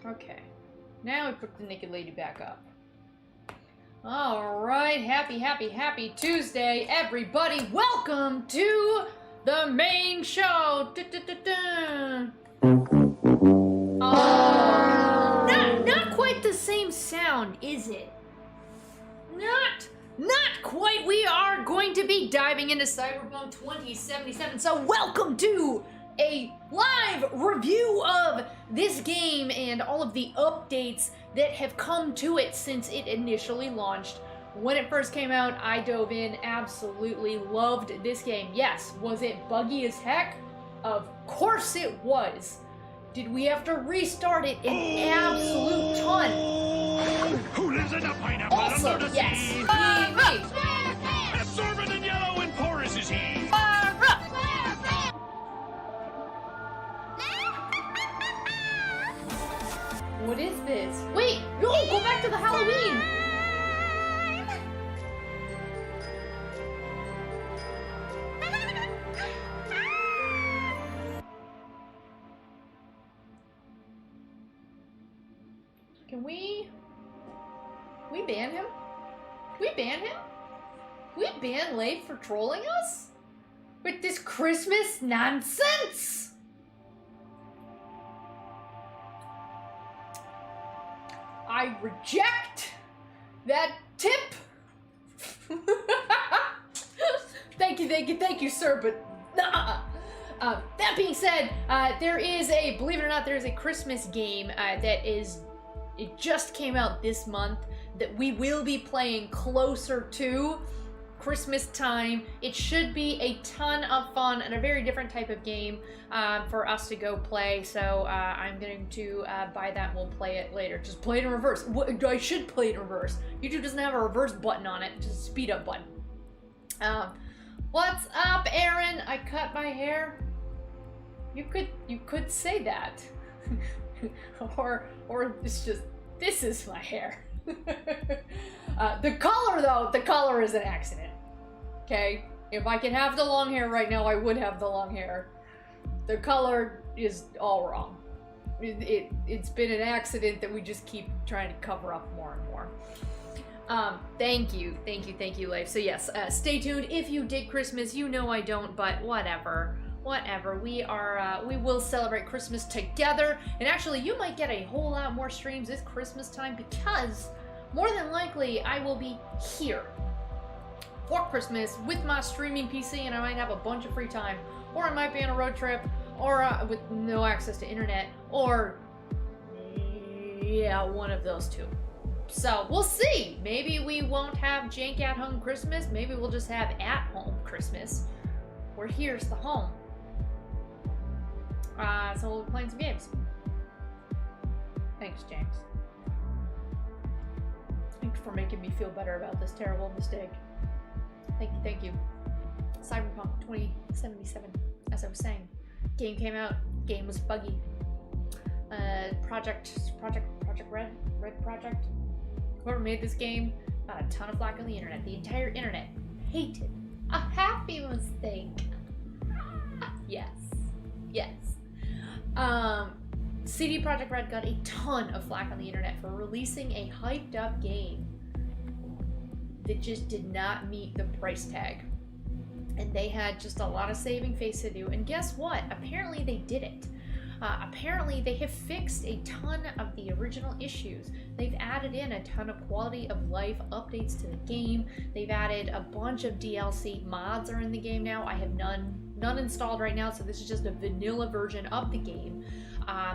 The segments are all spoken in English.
Okay. Now we put the naked lady back up. Alright, happy Tuesday, everybody. Welcome to the main show. Not quite the same sound, is it? Not quite. We are going to be diving into Cyberpunk 2077. So welcome to a live review of this game and all of the updates that have come to it since it initially launched. When it first came out, I dove in, absolutely loved this game. Yes, was it buggy as heck? Of course it was. Did we have to restart it an absolute ton? Who lives in a pineapple Also, under the yes, sea? me. Absorbent and yellow and porous is he. What is this? Wait, no, go back to the Halloween. Can we ban him? We ban him? We ban Leif for trolling us? With this Christmas nonsense? I reject that tip. Thank you, sir, but nah. That being said, there is a, believe it or not, there is a Christmas game it just came out this month that we will be playing closer to Christmas time. It should be a ton of fun and a very different type of game for us to go play. So I'm going to buy that and we'll play it later. Just play it in reverse. I should play it in reverse. YouTube doesn't have a reverse button on it, just a speed up button. What's up, Aaron? I cut my hair. You could say that. or it's just, this is my hair. The color though, the color is an accident. Okay? If I can have the long hair right now, I would have the long hair. The color is all wrong. It's been an accident that we just keep trying to cover up more and more. Thank you, Leif. So yes, stay tuned. If you dig Christmas, you know I don't, but whatever. We will celebrate Christmas together. And actually, you might get a whole lot more streams this Christmas time because more than likely I will be here for Christmas with my streaming PC and I might have a bunch of free time. Or I might be on a road trip or with no access to internet or yeah, one of those two. So we'll see. Maybe we won't have jank at home Christmas. Maybe we'll just have at home Christmas. Where here's the home. So we'll be playing some games. Thanks, James. Thanks for making me feel better about this terrible mistake. Thank you. Cyberpunk 2077, as I was saying. Game came out, game was buggy. Project Red Project. Whoever made this game got a ton of flack on the internet. The entire internet hated a happy mistake. Yes. CD Projekt Red got a ton of flack on the internet for releasing a hyped up game that just did not meet the price tag. And they had just a lot of saving face to do. And guess what? Apparently they did it. Apparently they have fixed a ton of the original issues. They've added in a ton of quality of life updates to the game. They've added a bunch of DLC. Mods are in the game now. I have none installed right now, so this is just a vanilla version of the game.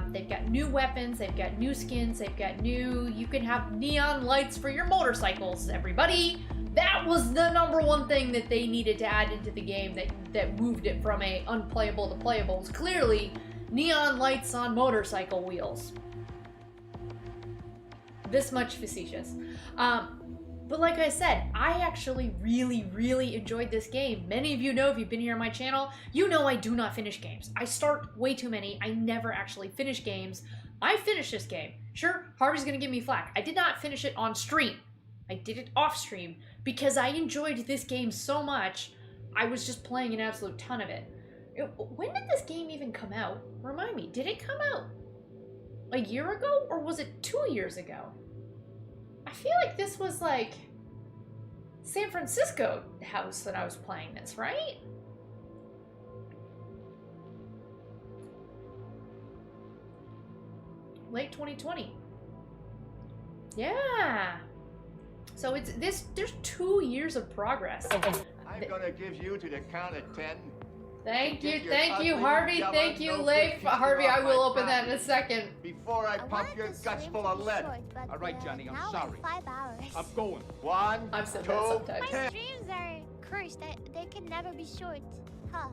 They've got new weapons, they've got new skins, they've got you can have neon lights for your motorcycles, everybody. That was the #1 thing that they needed to add into the game that moved it from a unplayable to playable. It's clearly neon lights on motorcycle wheels. This much facetious. But like I said, I actually really enjoyed this game. Many of you know, if you've been here on my channel, you know I do not finish games. I start way too many. I never actually finish games. I finished this game. Sure, Harvey's gonna give me flack. I did not finish it on stream. I did it off stream because I enjoyed this game so much. I was just playing an absolute ton of it. When did this game even come out? Remind me, did it come out a year ago, or was it 2 years ago? I feel like this was like San Francisco house that I was playing this, right? Late 2020. Yeah. So it's this, there's 2 years of progress. I'm gonna give you to the count of 10. Thank Get you, your Harvey, ugly, thank you, yellow, Leif. no-good Harvey, picture I off will my open that in a property second. Before I pump your guts full of lead. All right, Johnny, I'm now sorry. It's 5 hours. I'm going. 1, I've said 2, that sometimes. 10. My streams are cursed. They can never be short. Huh.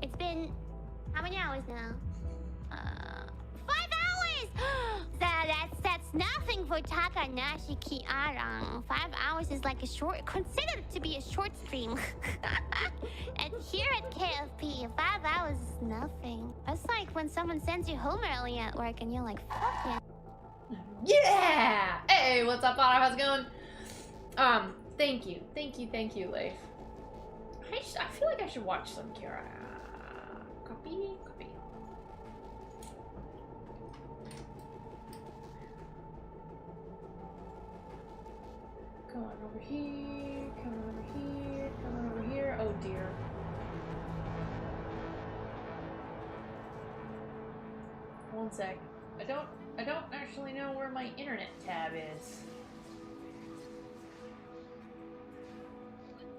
It's been how many hours now? 5 hours! That's nothing for Takanashi Kiarang. 5 hours is like a short, considered to be a short stream. And here at KFP, 5 hours is nothing. That's like when someone sends you home early at work and you're like, fuck it. Yeah! Hey, what's up, Otto? How's it going? Thank you, Leif. I feel like I should watch some Kira. Copy. Come on over here, come on over here. Oh dear. One sec. I don't actually know where my internet tab is.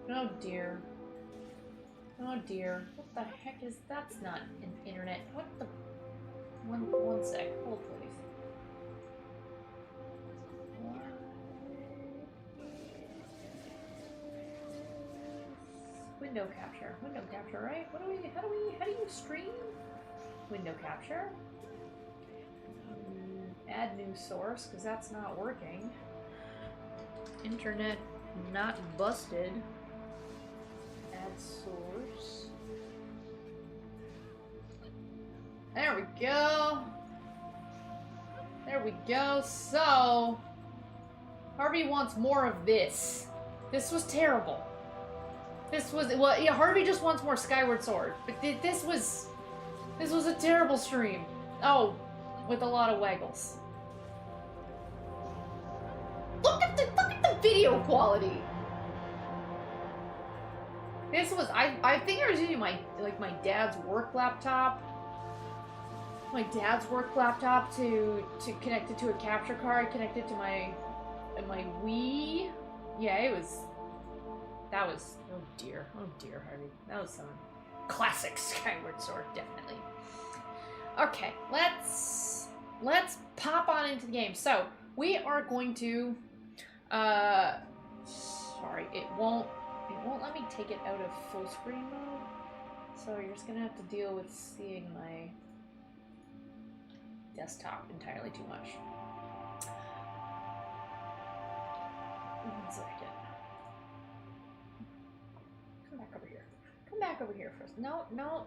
Oh dear. Oh dear. What the heck is that's not an internet. What the one sec. Hold please. Window capture, right? How do you stream? Window capture. Add new source, because that's not working. Internet not busted. Add source. There we go. There we go. So, Harvey wants more of this. This was terrible. This was, well, yeah, Harvey just wants more Skyward Sword. But this was a terrible stream. Oh, with a lot of waggles. Look at the video quality. This was, I think I was using my dad's work laptop. My dad's work laptop to connect it to a capture card, connected to my Wii. Yeah, that was, oh dear, Harvey. That was some classic Skyward Sword, definitely. Okay, let's pop on into the game. So, we are going to, sorry, it won't let me take it out of full screen mode. So you're just gonna have to deal with seeing my desktop entirely too much. 1 second. Come back over here. Come back over here first. No. Oh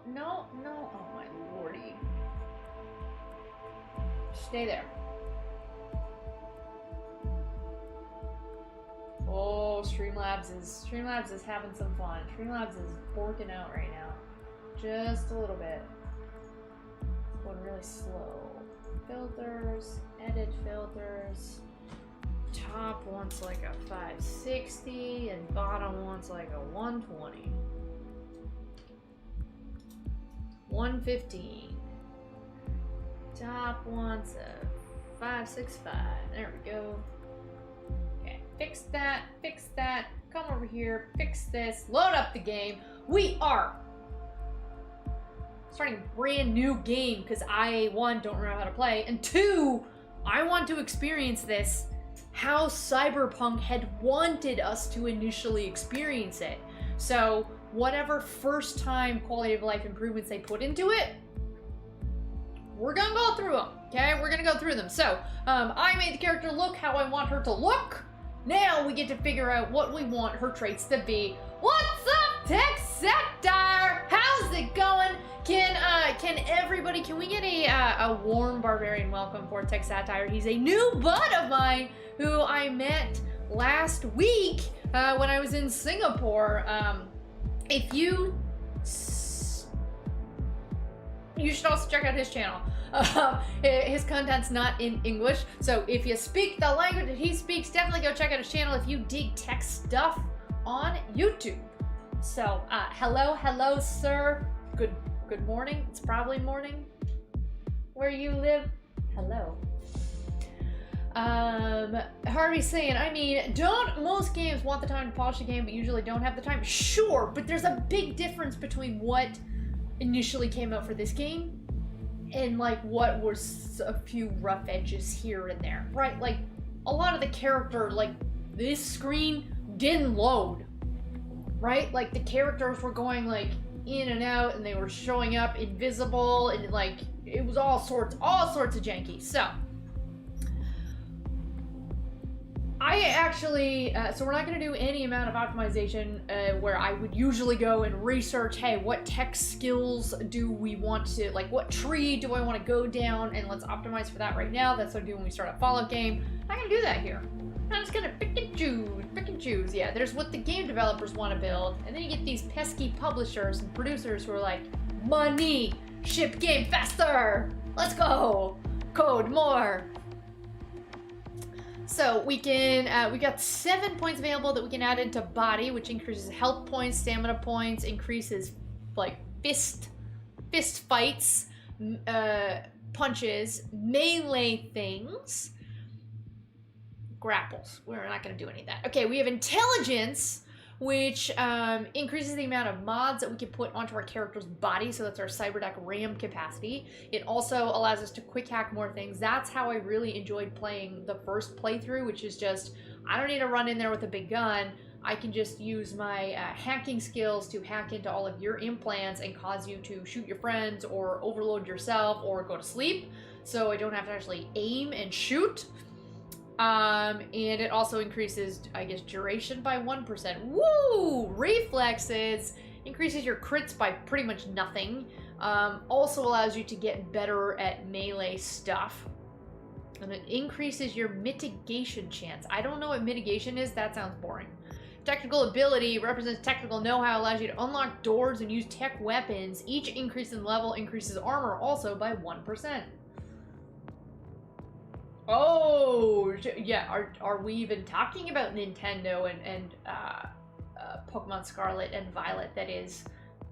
my lordy. Stay there. Oh, Streamlabs is having some fun. Streamlabs is working out right now. Just a little bit. It's going really slow. Filters, edit filters. Top wants like a 560 and bottom wants like a 120. 115. Top wants a 565. There we go. Okay, fix that, come over here, fix this, load up the game. We are starting a brand new game because I, 1, don't know how to play, and 2, I want to experience this how Cyberpunk had wanted us to initially experience it. So whatever first time quality of life improvements they put into it, we're gonna go through them, okay? We're gonna go through them. So, I made the character look how I want her to look. Now we get to figure out what we want her traits to be. What's up, Tech Satire? How's it going? Can everybody, can we get a warm barbarian welcome for Tech Satire? He's a new bud of mine who I met last week when I was in Singapore. If you you should also check out his channel. His content's not in English, so if you speak the language that he speaks, definitely go check out his channel if you dig tech stuff on YouTube. So, hello, sir. Good morning. It's probably morning where you live. Hello. Harvey's saying, I mean, don't most games want the time to polish a game but usually don't have the time? Sure, but there's a big difference between what initially came out for this game and like what was a few rough edges here and there, right? Like a lot of the character, like this screen didn't load, right? Like the characters were going like in and out and they were showing up invisible and like it was all sorts of janky. So I actually, so we're not going to do any amount of optimization where I would usually go and research, hey, what tech skills do we want to, like what tree do I want to go down, and let's optimize for that right now. That's what I do when we start a Fallout game. I'm going to do that here. I'm just going to pick and choose. Yeah, there's what the game developers want to build, and then you get these pesky publishers and producers who are like, money, ship game faster, let's go, code more. So we can, we got 7 points available that we can add into body, which increases health points, stamina points, increases like fist fights, punches, melee things, grapples. We're not going to do any of that. Okay, we have intelligence, which increases the amount of mods that we can put onto our character's body, so that's our Cyberpunk RAM capacity. It also allows us to quick hack more things. That's how I really enjoyed playing the first playthrough, which is just, I don't need to run in there with a big gun. I can just use my hacking skills to hack into all of your implants and cause you to shoot your friends or overload yourself or go to sleep, so I don't have to actually aim and shoot. And it also increases, I guess, duration by 1%. Woo! Reflexes increases your crits by pretty much nothing. Also allows you to get better at melee stuff. And it increases your mitigation chance. I don't know what mitigation is. That sounds boring. Technical ability represents technical know-how, allows you to unlock doors and use tech weapons. Each increase in level increases armor also by 1%. Oh, yeah, are we even talking about Nintendo and Pokemon Scarlet and Violet that is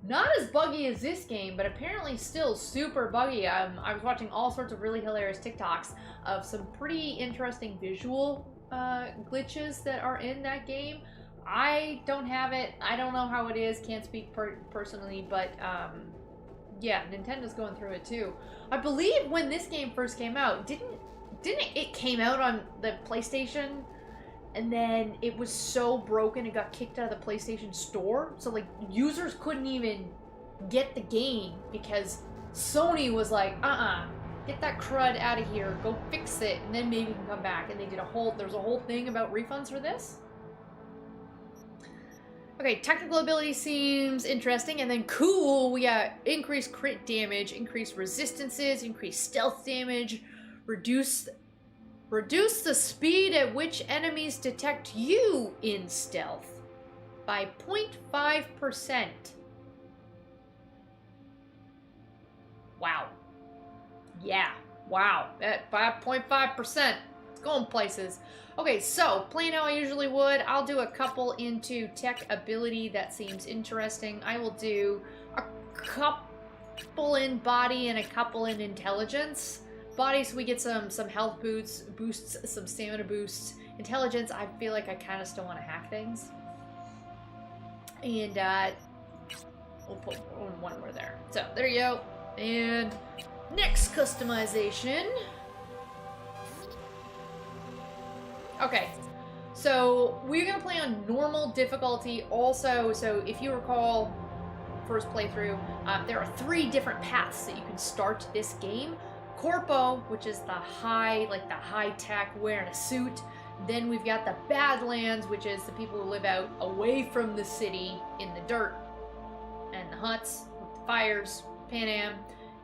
not as buggy as this game, but apparently still super buggy. I was watching all sorts of really hilarious TikToks of some pretty interesting visual glitches that are in that game. I don't have it. I don't know how it is. Can't speak personally, but yeah, Nintendo's going through it too. I believe when this game first came out, didn't it came out on the PlayStation and then it was so broken it got kicked out of the PlayStation Store? So like users couldn't even get the game because Sony was like, get that crud out of here, go fix it, and then maybe you can come back. And they did there's a whole thing about refunds for this. Okay, technical ability seems interesting, and then cool, we got increased crit damage, increased resistances, increased stealth damage, reduce the speed at which enemies detect you in stealth by 0.5%. Wow. Yeah, wow. At 5.5%. It's going places. Okay, so playing how I usually would, I'll do a couple into tech ability that seems interesting. I will do a couple in body and a couple in intelligence. Body, so we get some health boosts, some stamina boosts. Intelligence, I feel like I kind of still want to hack things. And we'll put one more there. So there you go. And next customization. Okay, so we're gonna play on normal difficulty also. So if you recall, first playthrough, there are 3 different paths that you can start this game. Corpo, which is the high-tech, wearing a suit. Then we've got the Badlands, which is the people who live out away from the city in the dirt and the huts with the fires, Pan Am.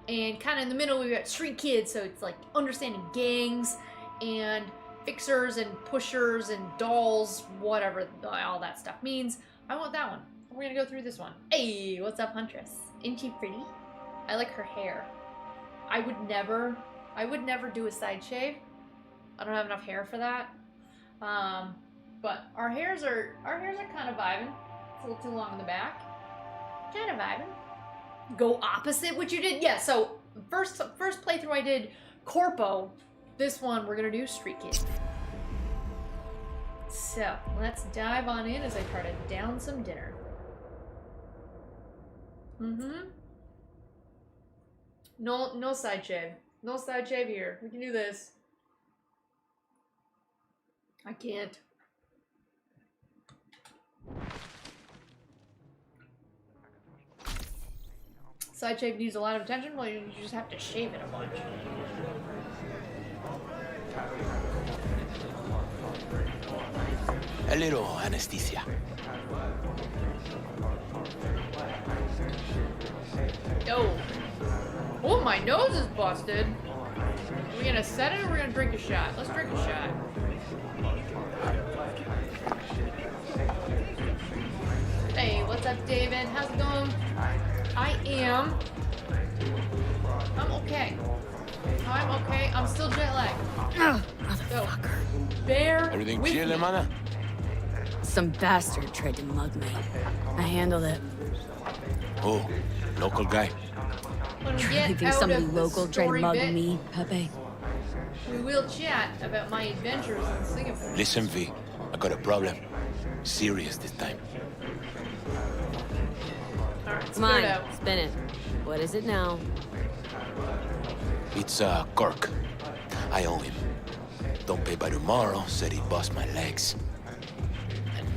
And kind of in the middle, we've got Street Kids, so it's like understanding gangs and fixers and pushers and dolls, whatever all that stuff means. I want that one. We're gonna go through this one. Hey, what's up, Huntress? Ain't you pretty? I like her hair. I would never do a side shave. I don't have enough hair for that. But our hairs are kind of vibing. It's a little too long in the back. Kind of vibing. Go opposite what you did? Yeah, so first playthrough I did Corpo. This one we're gonna do Street Kid. So let's dive on in as I try to down some dinner. No side shave. No side shave here. We can do this. I can't. Side shave needs a lot of attention. Well, you just have to shave it a bunch. A little anesthesia. Oh, my nose is busted. Are we gonna set it or are we gonna drink a shot? Let's drink a shot. Hey, what's up, David? How's it going? I'm okay. I'm okay. I'm still jet lagged. Ugh, motherfucker. Bear Everything with chill, me. hermana? Some bastard tried to mug me. I handled it. Oh, local guy. When we You get think out somebody of the local tried to story mug bit, me, Pepe? we will chat about my adventures in Singapore. Listen, V, I got a problem. Serious this time. Alright, Come spit on, it out. spin it. What is it now? It's, Kirk. I owe him. Don't pay by tomorrow, said he'd bust my legs. And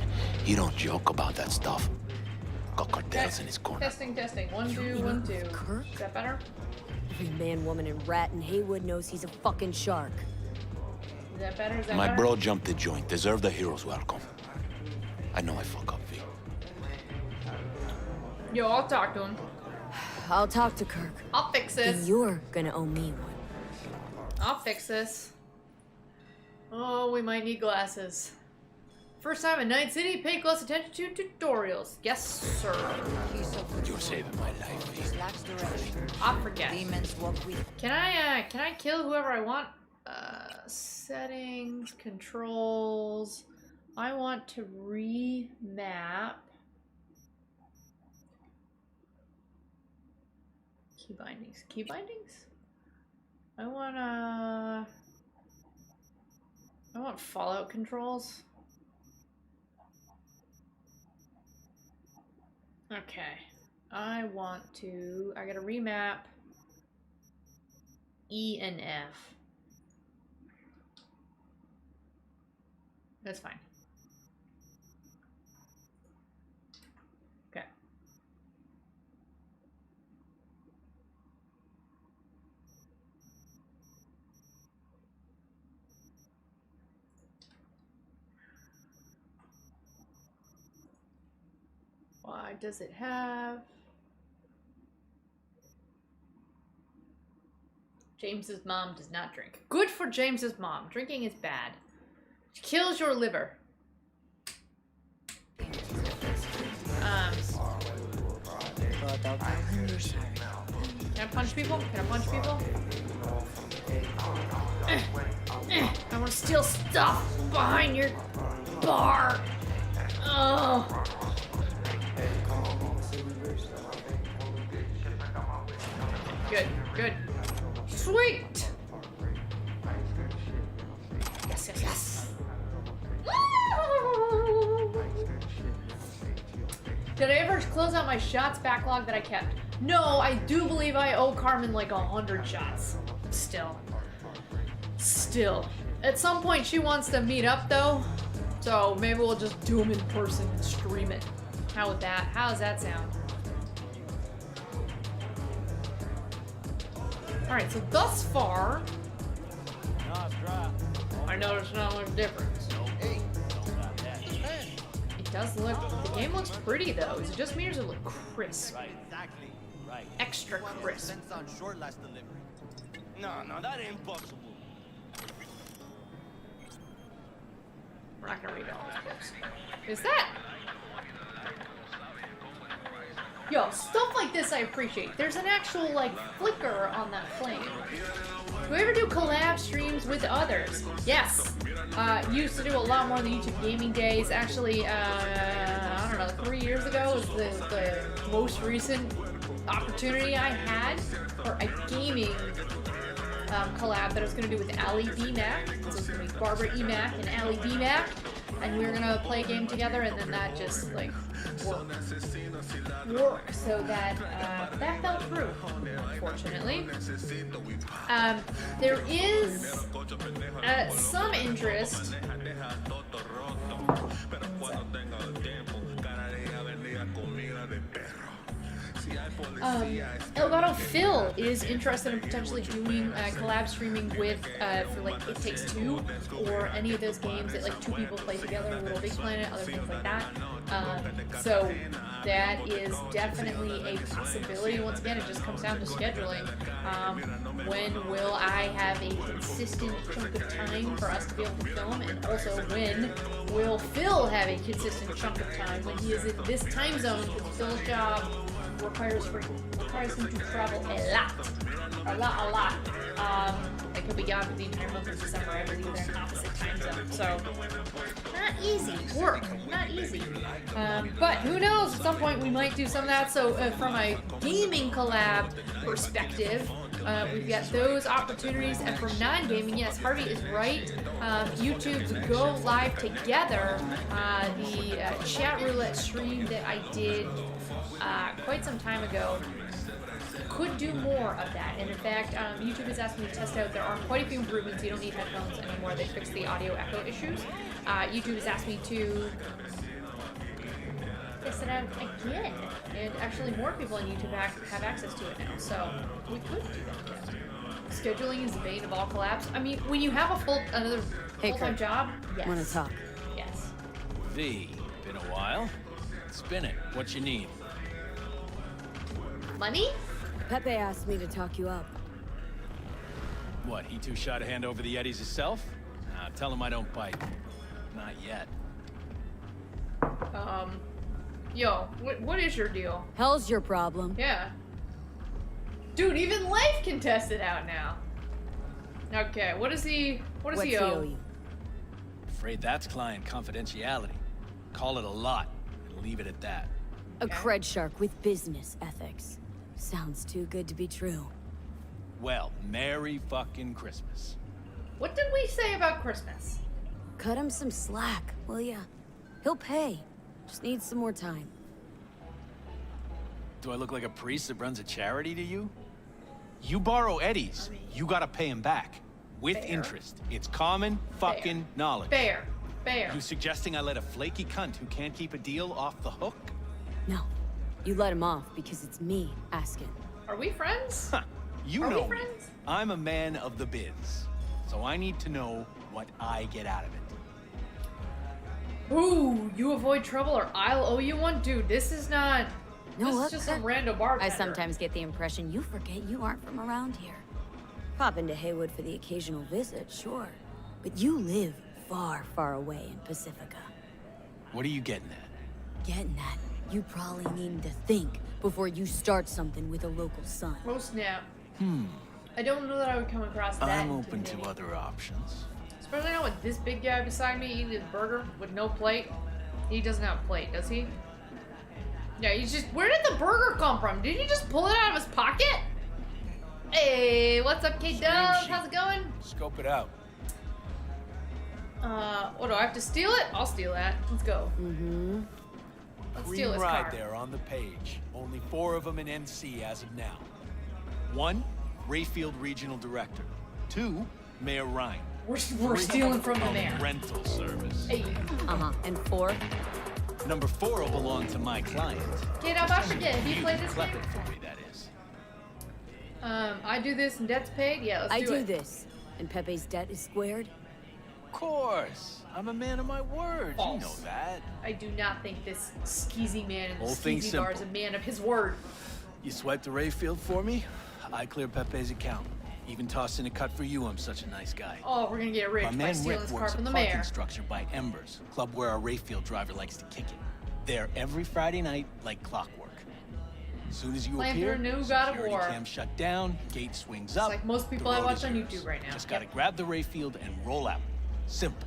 he don't joke about that stuff. Got cartels in his corner. Testing. 1, 2, 1, 2. Kirk? Is that better? Every man, woman, and rat in Haywood knows he's a fucking shark. Is that better? Is that My better? bro jumped the joint. Deserved a hero's welcome. I know I fuck up, V. Yo, I'll talk to him. I'll talk to Kirk. I'll fix And this. you're gonna owe me one. I'll fix this. Oh, we might need glasses. First time in Night City, pay close attention to tutorials. Yes, sir. You're saving my life, V. I'll forget. Demons walk with. Can I kill whoever I want? Settings, controls. I want to remap. Key bindings. Key bindings? I want Fallout controls. Okay. I gotta remap E and F. That's fine. Okay. Why does it have... James's mom does not drink. Good for James's mom. Drinking is bad. It kills your liver. Can I punch people? Can I punch people? I want to steal stuff behind your bar. Oh. Good. Sweet. Yes. Did I ever close out my shots backlog that I kept? No, I do believe I owe Carmen like 100 shots. Still. At some point she wants to meet up though, so maybe we'll just do them in person and stream it. How does that sound? Alright, so thus far, I noticed not much difference. It does look, the game looks pretty though. Is it just me or does it look crisp? Exactly. Right. Extra crisp. Depends on short last delivery. No, that ain't possible. We're not gonna read all of this. Is that? Yo, stuff like this I appreciate. There's an actual, like, flicker on that flame. Do we ever do collab streams with others? Yes. Used to do a lot more in the YouTube gaming days. Actually, I don't know, 3 years ago was the most recent opportunity I had for a gaming collab that I was going to do with BarbaraEMac. So it was going to be BarbaraEMac and BarbaraEMac. And we were gonna play a game together, and then that just like worked so that that fell through, unfortunately. There is some interest. Elgato Phil is interested in potentially doing collab streaming with for like It Takes Two or any of those games that like 2 people play together, Little Big Planet, other things like that. So that is definitely a possibility. Once again, it just comes down to scheduling. When will I have a consistent chunk of time for us to be able to film, and also when will Phil have a consistent chunk of time when he is in this time zone, because Phil's job requires him to travel a lot. Like he'll be gone for the entire month of December. I believe they're in opposite time zones, so not easy work, not easy. But who knows? At some point we might do some of that. So from a gaming collab perspective, we've got those opportunities, and for non-gaming, yes, Harvey is right. YouTube to go live together. The chat roulette stream that I did quite some time ago could do more of that, and in fact, YouTube has asked me to test out. There are quite a few improvements. You don't need headphones anymore. They fixed the audio echo issues. YouTube has asked me to test it out again, and actually more people on YouTube have access to it now, so we could do that again. Scheduling is the bane of all collabs. I mean, when you have another full-time job, yes. Want to talk? Yes. V, been a while. Spin it. What you need? Money? Pepe asked me to talk you up. What, he too shy to hand over the Yetis himself? Nah, tell him I don't bite. Not yet. Yo, what is your deal? Hell's your problem. Yeah. Dude, even Life can test it out now. Okay, what does he owe? You? Afraid that's client confidentiality. Call it a lot and leave it at that. A cred shark with business ethics. Sounds too good to be true. Well, Merry fucking Christmas. What did we say about Christmas? Cut him some slack, will ya? He'll pay. Just needs some more time. Do I look like a priest that runs a charity to you? You borrow Eddie's, you gotta pay him back. With Fair. interest. It's common fucking knowledge. Fair. You suggesting I let a flaky cunt who can't keep a deal off the hook? No. You let him off because it's me asking. Are we friends? Huh. You Are we know me. friends? I'm a man of the biz. So I need to know what I get out of it. Ooh, you avoid trouble or I'll owe you one? Dude, this is not... No, this look, is just Kirk, some random bartender. I sometimes get the impression you forget you aren't from around here. Pop into Haywood for the occasional visit, sure. But you live far, far away in Pacifica. What are you getting at? Getting that, you probably need to think before you start something with a local son. Oh, snap. I don't know that I would come across that. I'm open to intimidating. other options. Especially not with this big guy beside me eating his burger with no plate. He doesn't have a plate, does he? Yeah, he's just... Where did the burger come from? Did he just pull it out of his pocket? Hey, what's up, K-Dubs? How's it going? Scope it out. What, do I have to steal it? I'll steal that. Let's go. Mm-hmm. Let's steal Green his ride car. there on the page. Only 4 of them in NC as of now. 1, Rayfield Regional Director. 2, Mayor Ryan. We're stealing from the mayor. Rental service. Hey. Uh-huh. And 4? Number 4 will belong to my client. Get up, I forget. Have you played this Clever game? for me, that is. I do this and debt's paid? Yeah, let's do it. I do this, and Pepe's debt is squared? Of course. I'm a man of my word. False. You know that. I do not think this skeezy man in the Whole thing's skeezy bar is a simple. man of his word. You swipe the Rayfield for me, I clear Pepe's account. Even toss in a cut for you, I'm such a nice guy. Oh, we're gonna get rich My by man stealing Rick this car works a from the parking mayor. structure by Embers, club where our Rayfield driver likes to kick it. There every Friday night, like clockwork. As soon as you Playing appear, through a new God of security War. cam shut down, gate swings up. like most people the I road watch is on yours. YouTube right now. Just gotta Yep. grab the Rayfield and roll out. Simple.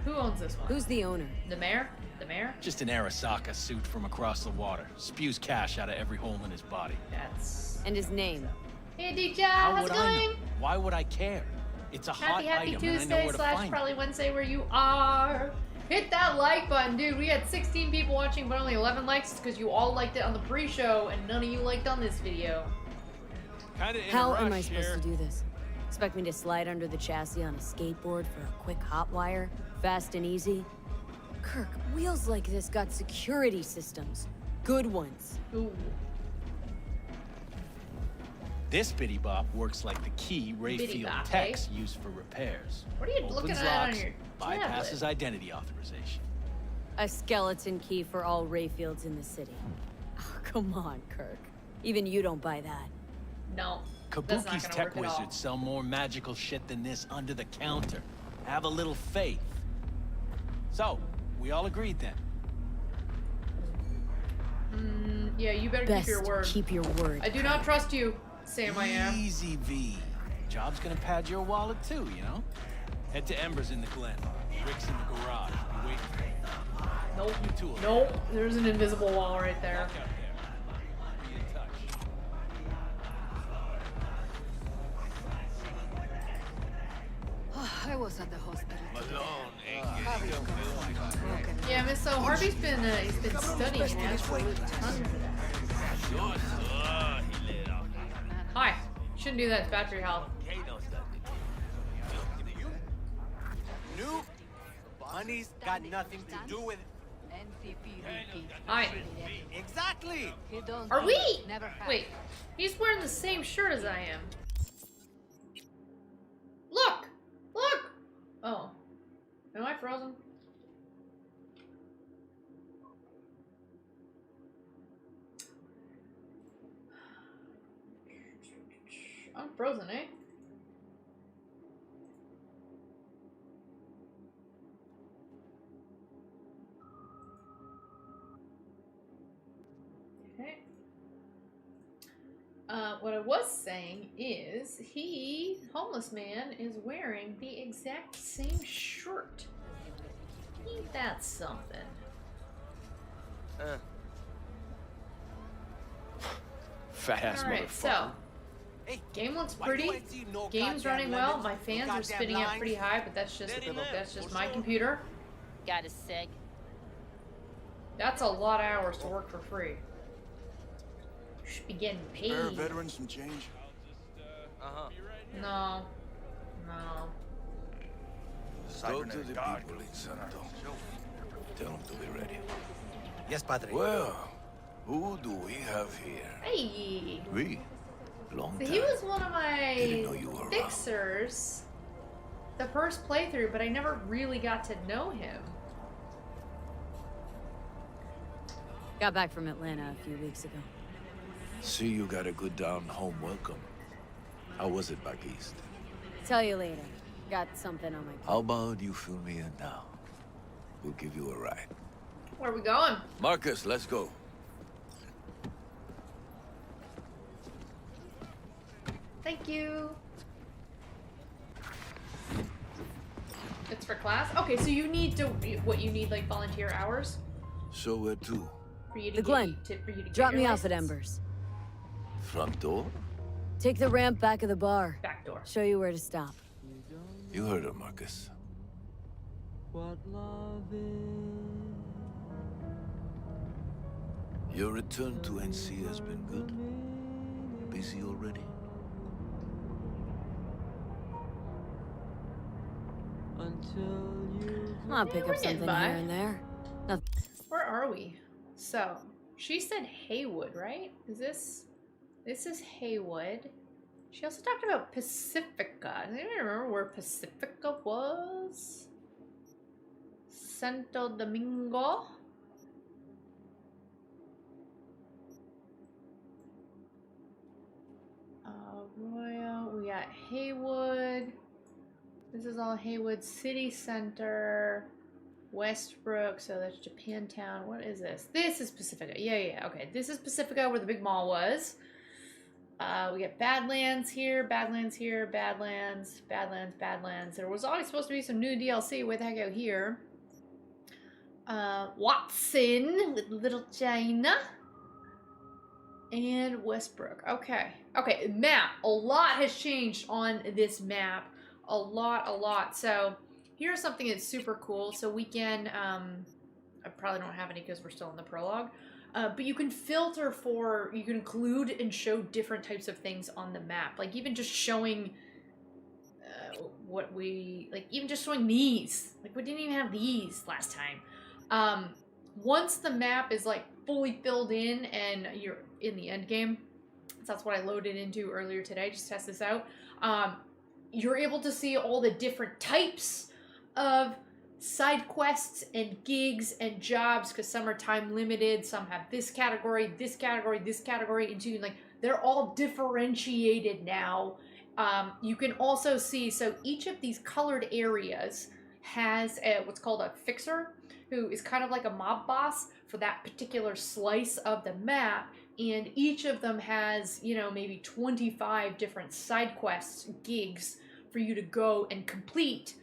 Who owns this one? Who's the owner? The mayor? The mayor? Just an Arasaka suit from across the water. Spews cash out of every hole in his body. That's... And his name? Hey, DJ, How how's would it I going? know? Why would I care? It's a hot Happy item and I know Tuesday where to slash find probably it. Wednesday where you are. Hit that like button, dude. We had 16 people watching, but only 11 likes because you all liked it on the pre-show and none of you liked on this video. Kinda in How a rush am I supposed here. to do this? Expect me to slide under the chassis on a skateboard for a quick hot wire? Fast and easy? Kirk, wheels like this got security systems. Good ones. Ooh. This bitty bop works like the key Bitty Rayfield bop, techs use for repairs. What are you looking Opens at on locks, your bypasses tablet? identity authorization. A skeleton key for all Rayfields in the city. Oh, come on, Kirk. Even you don't buy that. No. That's not Kabuki's gonna tech work at all. wizards sell more magical shit than this under the counter. Have a little faith. So, we all agreed then. Yeah, you better Best keep your word. keep your word. I do not trust you, Sam I am. Easy, V. Job's gonna pad your wallet too, you know? Head to Embers in the Glen. Rick's in the garage. Wait for me. Nope. You two will Nope. There's an invisible wall right there. walk out there. Be in touch. I was at the hospital. Yeah, Miss So Harvey's been he's been studying absolute tons of that. Hi. Shouldn't do that. It's bad for your health. New money's got nothing to do with it. Hi. Exactly. Are we? Wait. He's wearing the same shirt as I am. Look! Look! Oh. Am I frozen? I'm frozen, eh? Okay. What I was saying is, homeless man, is wearing the exact same shirt. Ain't that something? Fat ass Alright, motherfucker. so, Hey, game looks why do pretty. I see no Game's goddamn running well. lemons, My no fans are goddamn spinning up limes? pretty high, but that's just Very nice, for my sure. computer. Got a seg. That's a lot of hours to work for free. You should be getting paid. Spare veterans some change? Uh-huh. No. No. Go to the Cybernetic guard. people in Santo. Tell them to be ready. Yes, padre. Well, who do we have here? Hey! We. Long So time. he was one of Didn't know my you were around. fixers the first playthrough, but I never really got to know him. Got back from Atlanta a few weeks ago. See, you got a good down-home welcome. How was it back east? Tell you later. Got something on my plate. How about you fill me in now? We'll give you a ride. Where are we going? Marcus, let's go. Thank you. It's for class? Okay, so you need to, what, you need like volunteer hours? So where to? For you to The get, Glen. for you to Drop get me your off at license? Embers. Front door? Take the ramp back of the bar. Back door. Show you where to stop. You heard her, Marcus. Your return to NC has been good? Busy already? I'll pick we're up getting something by. here and there. Nothing. Where are we? So, she said Haywood, right? This is Haywood. She also talked about Pacifica. Does anybody remember where Pacifica was? Santo Domingo? Royal. We got Haywood. This is all Haywood City Center. Westbrook, so that's Japantown. What is this? This is Pacifica. Yeah. Okay, this is Pacifica, where the big mall was. We get Badlands here, Badlands here, Badlands, Badlands, Badlands. There was always supposed to be some new DLC. Where the heck out here? Watson with Little China. And Westbrook. Okay. Okay, map. A lot has changed on this map. A lot. So here's something that's super cool. So we can, I probably don't have any because we're still in the prologue. But you can filter for, you can include and show different types of things on the map. Like even just showing even just showing these. Like we didn't even have these last time. Once the map is like fully filled in and you're in the end game, so that's what I loaded into earlier today, just to test this out. You're able to see all the different types of side quests and gigs and jobs, because some are time limited, some have this category, this category, this category, and so you, like, they're all differentiated now. You can also see, so each of these colored areas has what's called a fixer, who is kind of like a mob boss for that particular slice of the map, and each of them has, you know, maybe 25 different side quests, gigs, for you to go and complete.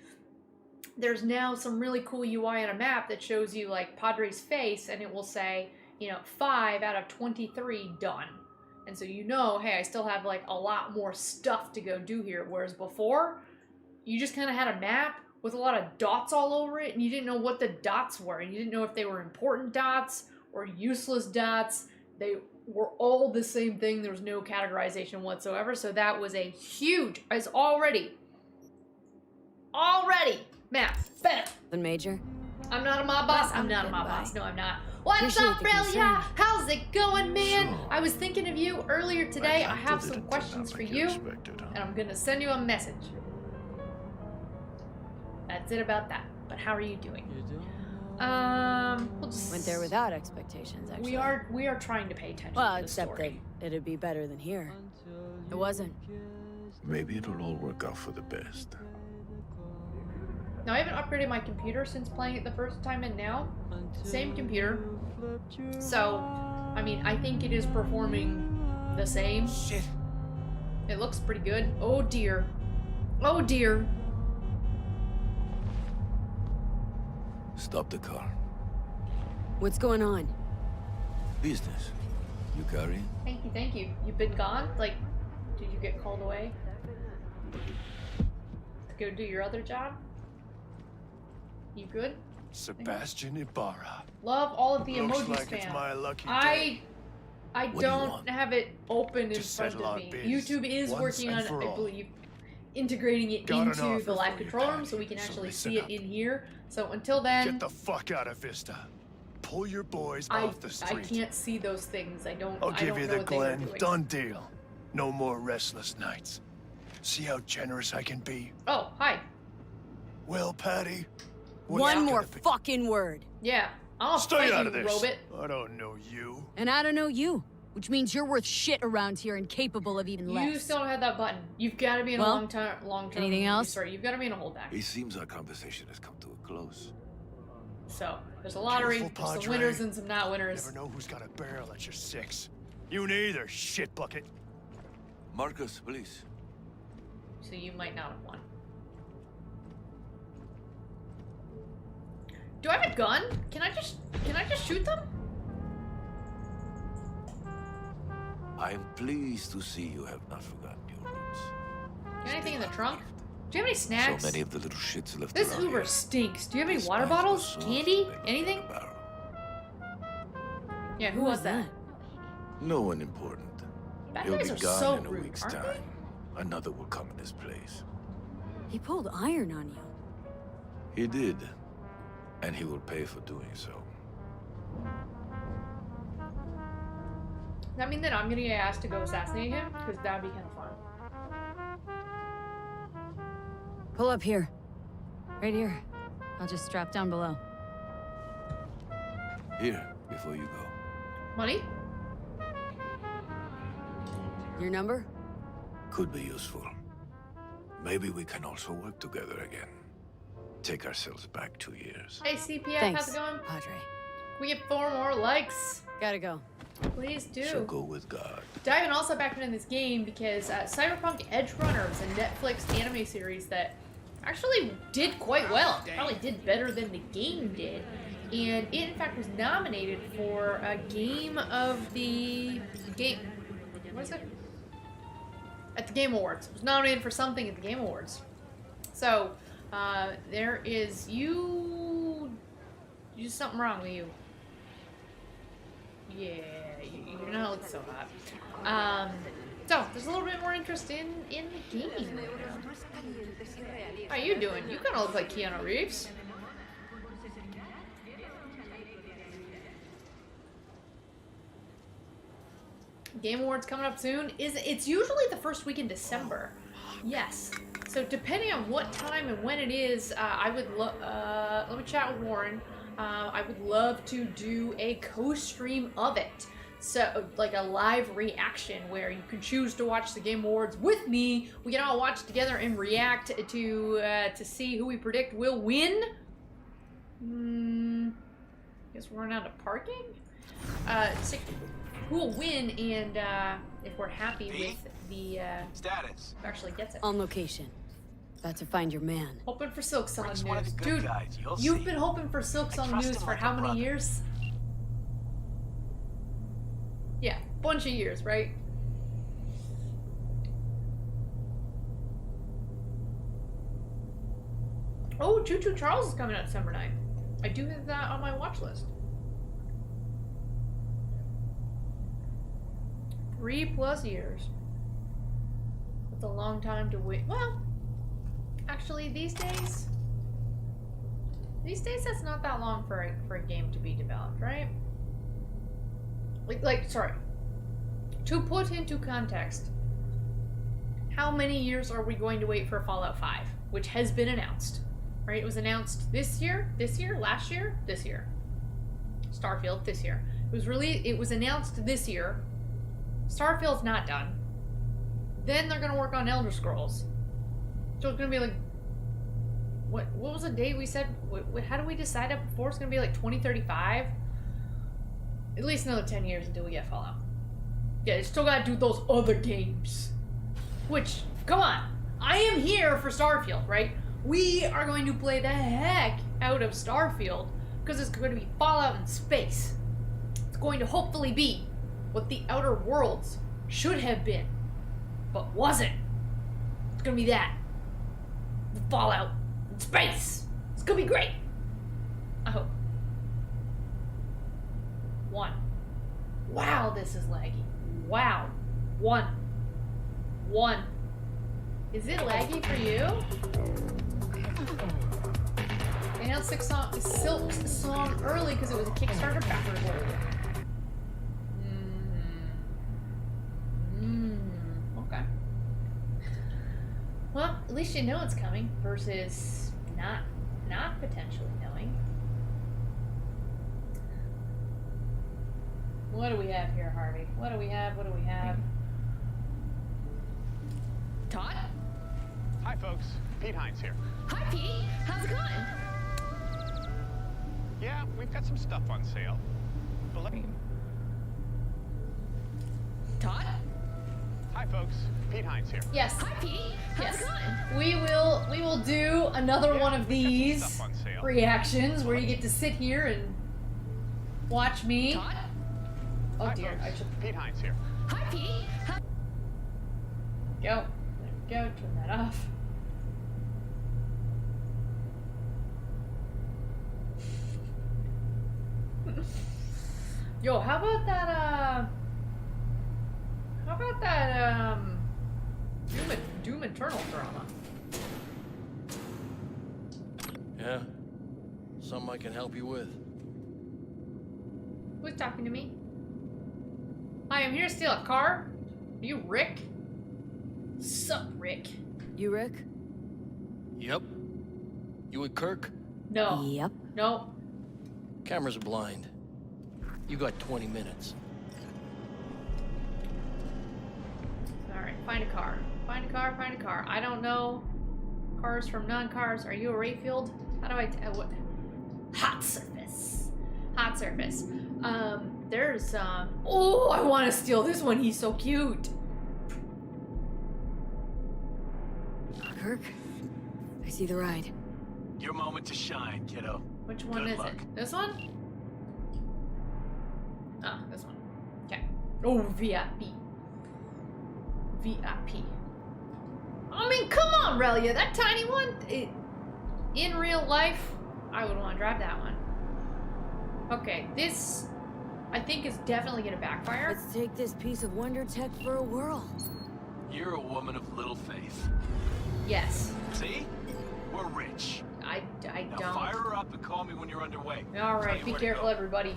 There's now some really cool UI on a map that shows you, like, Padre's face, and it will say, you know, 5 out of 23 done. And so you know, hey, I still have, like, a lot more stuff to go do here, whereas before, you just kind of had a map with a lot of dots all over it, and you didn't know what the dots were, and you didn't know if they were important dots or useless dots. They were all the same thing. There was no categorization whatsoever, so that was a huge, as already, map, better. The Major? I'm not a mob boss. I'm not a mob boss. No, I'm not. What's up, Relia? How's it going, man? So, I was thinking of you earlier today. I have some questions for you, and I'm gonna send you a message. That's it about that. But how are you doing? We'll just... Went there without expectations, actually. We are trying to pay attention Well, to the except story. that it'd be better than here. It wasn't. Maybe it'll all work out for the best. Now, I haven't upgraded my computer since playing it the first time, and now, same computer. So, I mean, I think it is performing the same. Shit. It looks pretty good. Oh dear. Oh dear. Stop the car. What's going on? Business. You carry? Thank you. You've been gone? Like, did you get called away? To go do your other job? You good? Sebastian Ibarra. Love all of the Looks emojis, like it's fam. my lucky I What do you don't want? have it open in To front settle of our me. biz YouTube is once working and on, for I all. believe, integrating it Got an into offer the live for you, control room Patty, so we can so actually listen see it up. in here. So until then, Get the fuck out of Vista. Pull your boys I off the street. can't see those things. I don't I'll I give don't you know the what they are Glen. doing. Done deal. No more restless nights. See how generous I can be? Oh, hi. Well, Patty, what's One gonna more be? fucking word. Yeah. I'll Stay fight out you, of this. Robot. I don't know you. And I don't know you, which means you're worth shit around here and capable of even less. You still don't have that button. You've got to be in Well, a long term. anything else? Sorry, you've got to be in a holdback. It seems our conversation has come to a close. So there's a lottery. Careful, There's some Padre. winners and some not winners. Never know who's got a barrel at your 6. You neither, shit bucket. Marcus, please. So you might not have won. Do I have a gun? Can I just shoot them? I am pleased to see you have not forgotten your roots. Do you have anything in the Still trunk? left. Do you have any snacks? So many of the little shits left This around Uber here. stinks. Do you have any This water man's the bottles? source Candy? of the Anything? barrel. Yeah, who was that? No one important. Bad He'll guys be are gone so in a rude, week's aren't time. Another will come in his place. He pulled iron on you. He did. And he will pay for doing so. Does that mean that I'm gonna get asked to go assassinate him? Because that would be kind of fun. Pull up here. Right here. I'll just strap down below. Here, before you go. Money? Your number? Could be useful. Maybe we can also work together again. take ourselves back 2 years. Hey CPF, Thanks, how's it going? Padre. Can we get 4 more likes? Gotta go. Please do. So go with God. Diving also back into this game because Cyberpunk Edge Runner was a Netflix anime series that actually did quite well. Probably did better than the game did. And it, in fact, was nominated for a Game of the... What is it? At the Game Awards. It was nominated for something at the Game Awards. So, there is you... There's something wrong with you. Yeah, you're not looking so hot. So, there's a little bit more interest in the game. How are you doing? You kind of look like Keanu Reeves. Game Awards coming up soon. It's usually the first week in December. Yes. So depending on what time and when it is, I would let me chat with Warren. I would love to do a co-stream of it. So, like a live reaction where you can choose to watch the Game Awards with me. We can all watch together and react to see who we predict will win. Guess we're running out of parking. Who will win, and if we're happy with the Status. who actually gets it. On location. About to find your man. Hoping for Silk Song Rick's one of news, the good dude. guys, you'll You've see. been hoping for Silk Song trust news him for like how a many brother. years? Yeah, bunch of years, right? Oh, Choo Choo Charles is coming out December 9th. I do have that on my watch list. 3+ years. That's a long time to wait. Well, actually, these days that's not that long for a game to be developed, right? Sorry. To put into context, how many years are we going to wait for Fallout 5, which has been announced? Right? It was announced this year, last year, this year. Starfield this year. It was announced this year. Starfield's not done. Then they're gonna work on Elder Scrolls. So it's gonna be like, what was the date we said? How do we decide that before? It's gonna be like 2035. At least another 10 years until we get Fallout. Yeah, you still gotta do those other games. Which, come on, I am here for Starfield, right? We are going to play the heck out of Starfield because it's going to be Fallout in space. It's going to hopefully be what the Outer Worlds should have been, but wasn't. It's gonna be that. Fallout in space. It's gonna be great. I hope. 1. Wow, this is laggy. Wow. 1. Is it laggy for you? They announced Silk's song early because it was a Kickstarter backwards order. Okay. Well, at least you know it's coming versus not potentially knowing. What do we have here, Harvey? What do we have? Todd? Hi, folks. Pete Hines here. Hi, Pete. How's it going? Yeah, we've got some stuff on sale. But let me... Todd? Hi, folks. Pete Hines here. Yes. Hi, Pete. How's it going? We will do another one of we've got some these stuff on sale. reactions where you get to sit here and watch me. Todd? Oh Hi, dear, folks. I should Pete Hines here. Hi, Pete. go. There we go, turn that off. Yo, how about that Doom Eternal drama? Yeah? Something I can help you with. Who's talking to me? Hi, I'm here to steal a car. Are you Rick? Sup, Rick? You, Rick? Yep. You with Kirk? No. Yep. No. Cameras are blind. You got 20 minutes. Alright, find a car. Find a car. I don't know cars from non-cars. Are you a Rayfield? How do I... what? Hot surface. Hot surface. There's, oh, I want to steal this one. He's so cute. Kirk, I see the ride. Your moment to shine, kiddo. Which one Good is luck. it? This one? Ah, this one. Okay. Oh, VIP. VIP. I mean, come on, Relia. That tiny one. In real life, I would want to drive that one. Okay, this, I think, is definitely going to backfire. Let's take this piece of wonder tech for a whirl. You're a woman of little faith. Yes. See? We're rich. I Now don't. fire her up and call me when you're underway. All right, be careful, everybody.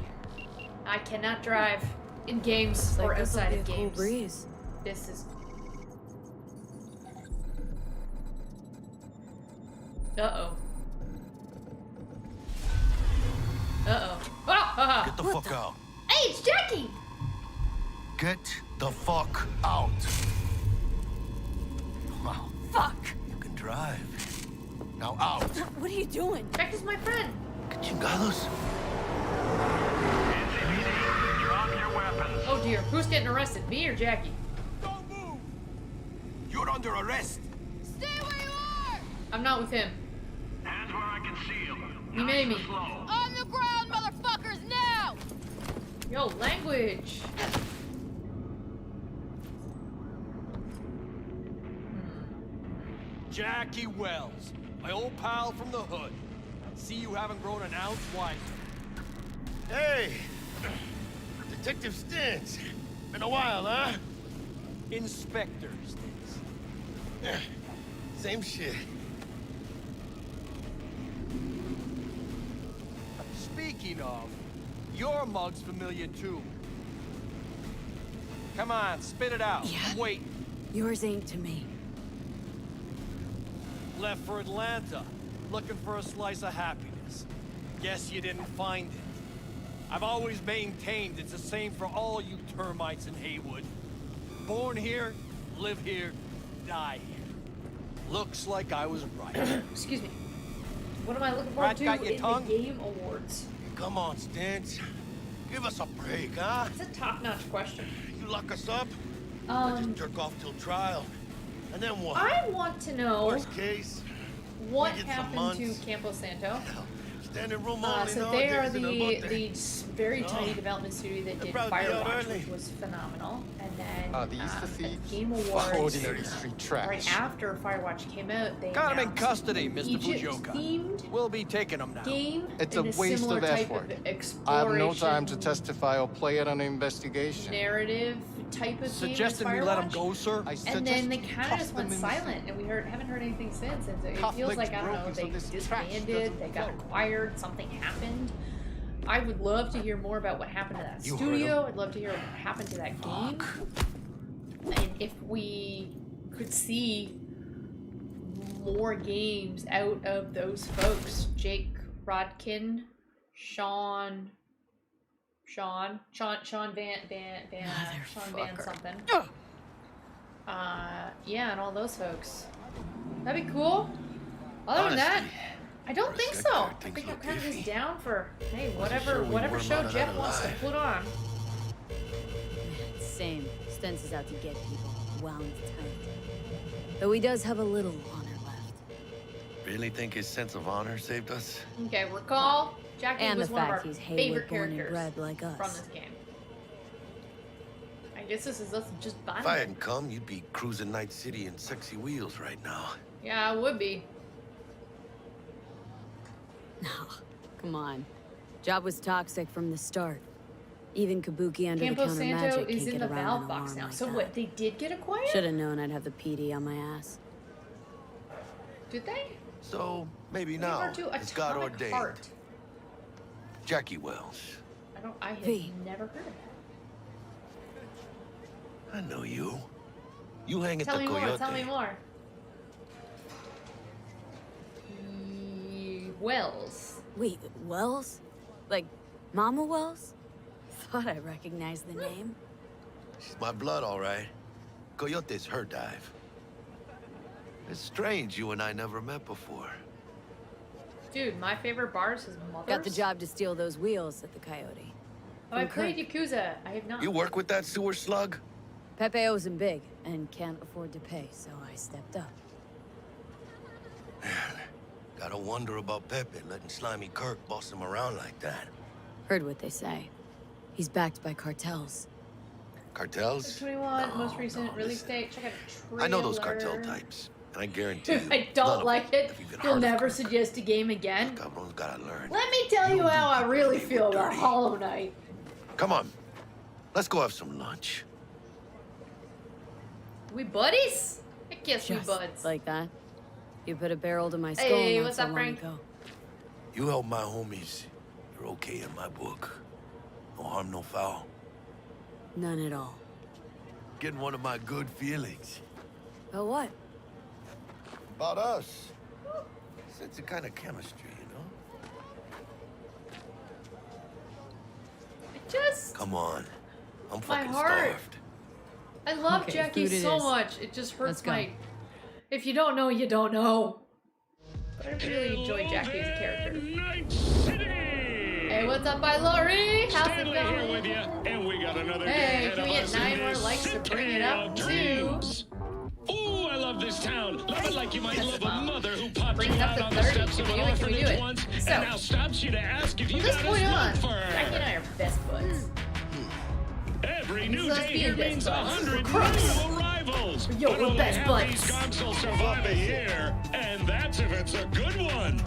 I cannot drive in games or Like, outside of this'll be a games. cool breeze. This is. Uh-oh. Uh-oh. Ah! Get the fuck out. Hey, it's Jackie! Get the fuck out. Wow, Fuck! you can drive. Now out. What are you doing? Jackie's my friend. Chingados. Drop your weapons. Oh dear, who's getting arrested? Me or Jackie? Don't move! You're under arrest. Stay where you are! I'm not with him. Hands where I can see them. He made me. Slow. On the ground, motherfuckers, now! Yo, language. Jackie Wells, my old pal from the hood. See you haven't grown an ounce wiser. Hey, Detective Stintz. Been a while, huh? Inspector Stintz. Same shit. Speaking of, your mug's familiar too. Come on, spit it out. Yeah. I'm waiting. Yours ain't to me. Left for Atlanta, looking for a slice of happiness. Guess you didn't find it. I've always maintained it's the same for all you termites in Haywood. Born here, live here, die here. Looks like I was right. Excuse me. What am I looking forward Rat to got your in tongue? the Game Awards? Come on, Stintz. Give us a break, huh? It's a top-notch question. You lock us up, we'll just jerk off till trial. And then what? I want to know Worst case, what we get some happened to months. Campo Santo. Standing room only So they are nowadays in El Bote. the very Oh. tiny development studio that They're did probably out Firewatch, early. which was phenomenal. And then Are these the at the thieves? Game Or Awards, ordinary street trash? right after Firewatch came out, they Got him in announced custody, an Mr. Fujioka. Egypt-themed We'll be taking him now. game. It's in a waste similar of type effort. Of I have no time to exploration, testify or play it on an investigation. narrative type of Suggesting game we as let him Firewatch. go, sir? I And then they suggest kind of cuff just them went in- silent, and we haven't heard anything since. And it Cuff feels like, legs I don't know, broken, so they this trash disbanded, doesn't they got flow. acquired, something happened. I would love to hear more about what happened to that You heard studio. I'd love to hear what happened to that game. Fuck. And if we could see more games out of those folks. Jake Rodkin, Sean Van something. Yeah, and all those folks. That'd be cool. Other than that, I don't think so. I think I'm kind of just down for, hey, whatever show Jeff wants to put on. Same. Stentz is out to get people. Wound tight. Though he does have a little honor left. Really think his sense of honor saved us? Okay, recall Jackie And was the one of fact our he's Haywood favorite born and characters bred like us. from this game. I guess this is us just If I bonding. hadn't come, you'd be cruising Night City in sexy wheels right now. Yeah, I would be. No, come on. Job was toxic from the start. Even Kabuki under Campo the counter Santo magic is can't in get the around valve an box alarm now. like So that. what? They did get acquired? Should have known I'd have the PD on my ass. Did they? So, maybe They now, were to it's God Atomic ordained. Heart. Jackie Wells. I had V. never heard of that. I know you. You hang at Tell the me more. Coyote. Tell me more. Wells. Wait, Wells? Like Mama Wells? Thought I recognized the name. She's my blood, all right. Coyote's her dive. It's strange you and I never met before. Dude, my favorite bars is Mother's. Got the job to steal those wheels at the Coyote. Oh, I From played Kirk. Yakuza. I have not. You work with that sewer slug? Pepe owes him big and can't afford to pay, so I stepped up. Gotta wonder about Pepe letting slimy Kirk boss him around like that. Heard what they say. He's backed by cartels. Cartels? 21, most recent release date. Check out a trailer. I know those cartel types, and I guarantee you. I don't none like of them it. have even You'll heard of never Kirk. suggest a game again. Cabron's gotta learn. Let me tell you how I really feel about dirty. Hollow Knight. Come on, let's go have some lunch. We buddies? I guess we Just buds. like that. You put a barrel to my skull Hey, not what's so up, long Frank? ago. You help my homies, you're okay in my book. No harm, no foul. None at all. Getting one of my good feelings. But what? About us. It's a kind of chemistry, you know? I just... Come on. I'm My fucking heart. starved. I love Okay, Jackie food it so is. much. It just Let's hurts go. my... If you don't know, you don't know. But I really enjoy Jackie as a character. Night City! Hey, what's up, by Lori? How's it Stanley here with going? you, and we got another day Hey, ahead can we of get us 9 in more this likes to bring it city up of to... dreams. Ooh, I love this town. Love it like you might love a mother who popped Bring you it up out to on the 30. steps of Can an we do it? Can we do orphanage it? once, So, and now stops you to ask if you From this got a point on, smoke for Jackie and I her. are best buds. Every This new is us day being here best means buds. 100 Crooks. new arrivals. Yo, but we're only best half buds. these skunks will survive a year, and that's if it's a good one.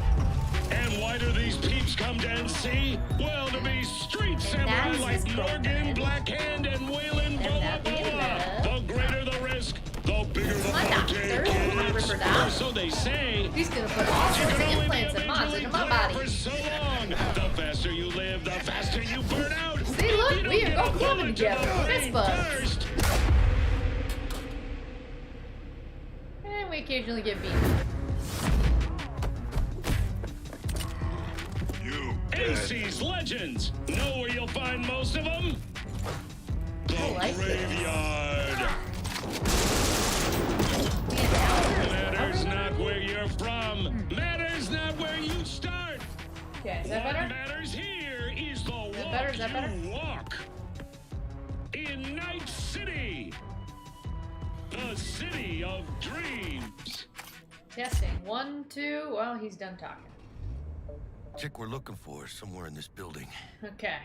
And why do these peeps come to NC? Well, to be street samurai is like his Morgan, girlfriend. Blackhand, and Waylon that being Boa. The greater the risk, the bigger the My doctor, my kids. Ripper Doc. Or so they say. He's gonna put all You sorts of can only be implants a and mods major into my league player body. for so long. The faster you live, the faster you burn out. See, If look, you don't we are get go a clubbing bullet to together. the Best brain buds. first, And we occasionally get beat. You AC's Legends. Know where you'll find most of them? The I like this. graveyard. Matters not where you're from. Matters not where you start. Okay, is that What better? matters here is the walk that better? Is that better? you walk. In Night City. The city of dreams. Testing. 1, 2. Well, he's done talking. chick we're looking for is somewhere in this building. Okay.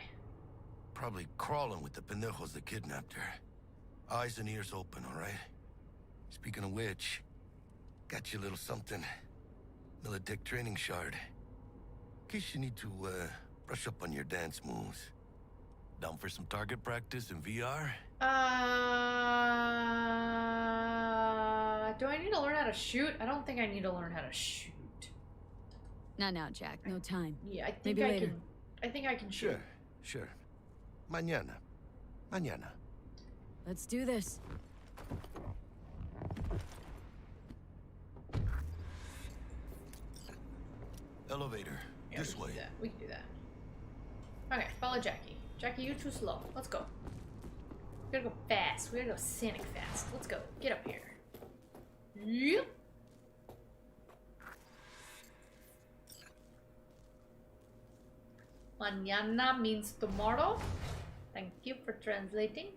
Probably crawling with the pendejos that kidnapped her. Eyes and ears open, all right? Speaking of which, got you a little something. Militech training shard. In case you need to, brush up on your dance moves. Down for some target practice in VR? Do I need to learn how to shoot? I don't think I need to learn how to shoot. Not now, Jack. No time. Yeah, I think Maybe I later. can. I think I can shoot. Sure. Mañana. Mañana. Let's do this. Elevator. Yeah, This we can way. do that. We can do that. Okay, follow Jackie. Jackie, you're too slow. Let's go. We gotta go fast. We gotta go Sonic fast. Let's go. Get up here. Yep. Mañana means tomorrow. Thank you for translating.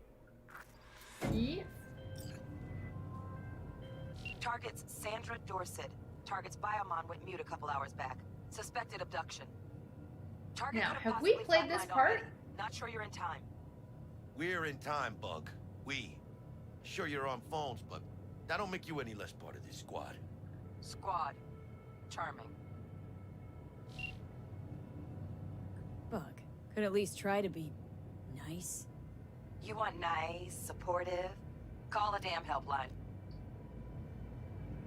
Yeah. Target's Sandra Dorset. Target's biomon went mute a couple hours back. Suspected abduction. Target Now, could have we possibly played this flatlined part? already. Not sure you're in time. We're in time, Bug. We. Sure you're on phones, but that don't make you any less part of this squad. Squad. Charming. Bug. Could at least try to be nice. You want nice, supportive? Call a damn helpline.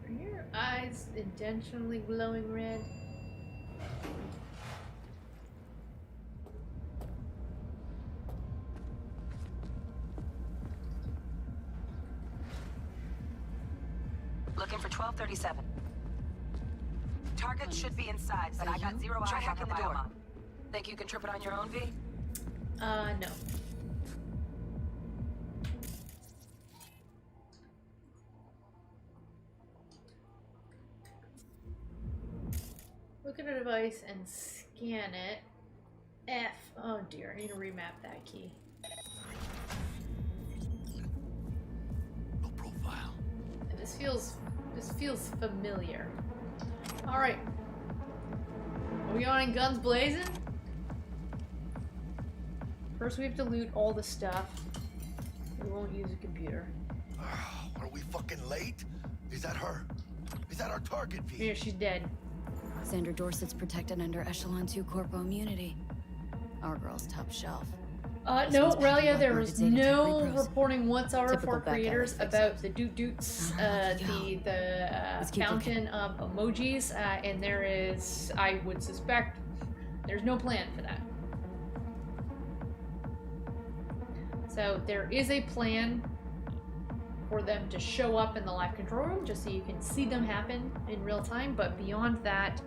Are your eyes intentionally glowing red? Looking for 1237. Target should be inside, but I got zero eyes on the biomon. Think you can trip it on your own, V? No. Look at a device and scan it. F. Oh dear, I need to remap that key. No profile. And this feels familiar. All right. Are we on guns blazing? First, we have to loot all the stuff. We won't use a computer. Are we fucking late? Is that her? Is that our target, V? Yeah, she's dead. Sandra Dorsett's protected under Echelon 2 Corpo immunity. Our girl's top shelf. No, Relia, there Blackmarket was Zeta Tech no repros. reporting whatsoever Typical for back alley creators fix-ups. about the doot-doots, Let's the keep fountain of emojis, and there is, I would suspect, there's no plan for that. So there is a plan for them to show up in the live control room, just so you can see them happen in real time, but beyond that,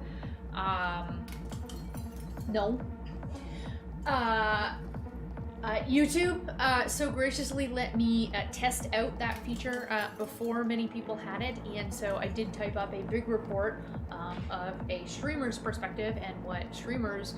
no. YouTube so graciously let me test out that feature before many people had it, and so I did type up a big report of a streamer's perspective and what streamers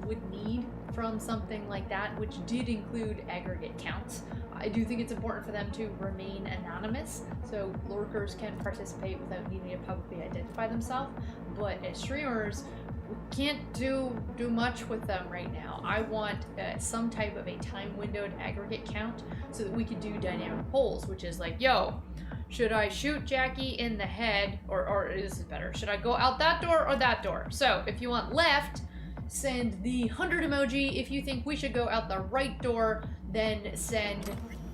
would need from something like that, which did include aggregate counts. I do think it's important for them to remain anonymous, so lurkers can participate without needing to publicly identify themselves, but as streamers, we can't do much with them right now. I want some type of a time-windowed aggregate count so that we could do dynamic polls, which is like, yo, should I shoot Jackie in the head, or this is better, should I go out that door or that door? So if you want left, send the 100 emoji. If you think we should go out the right door, then send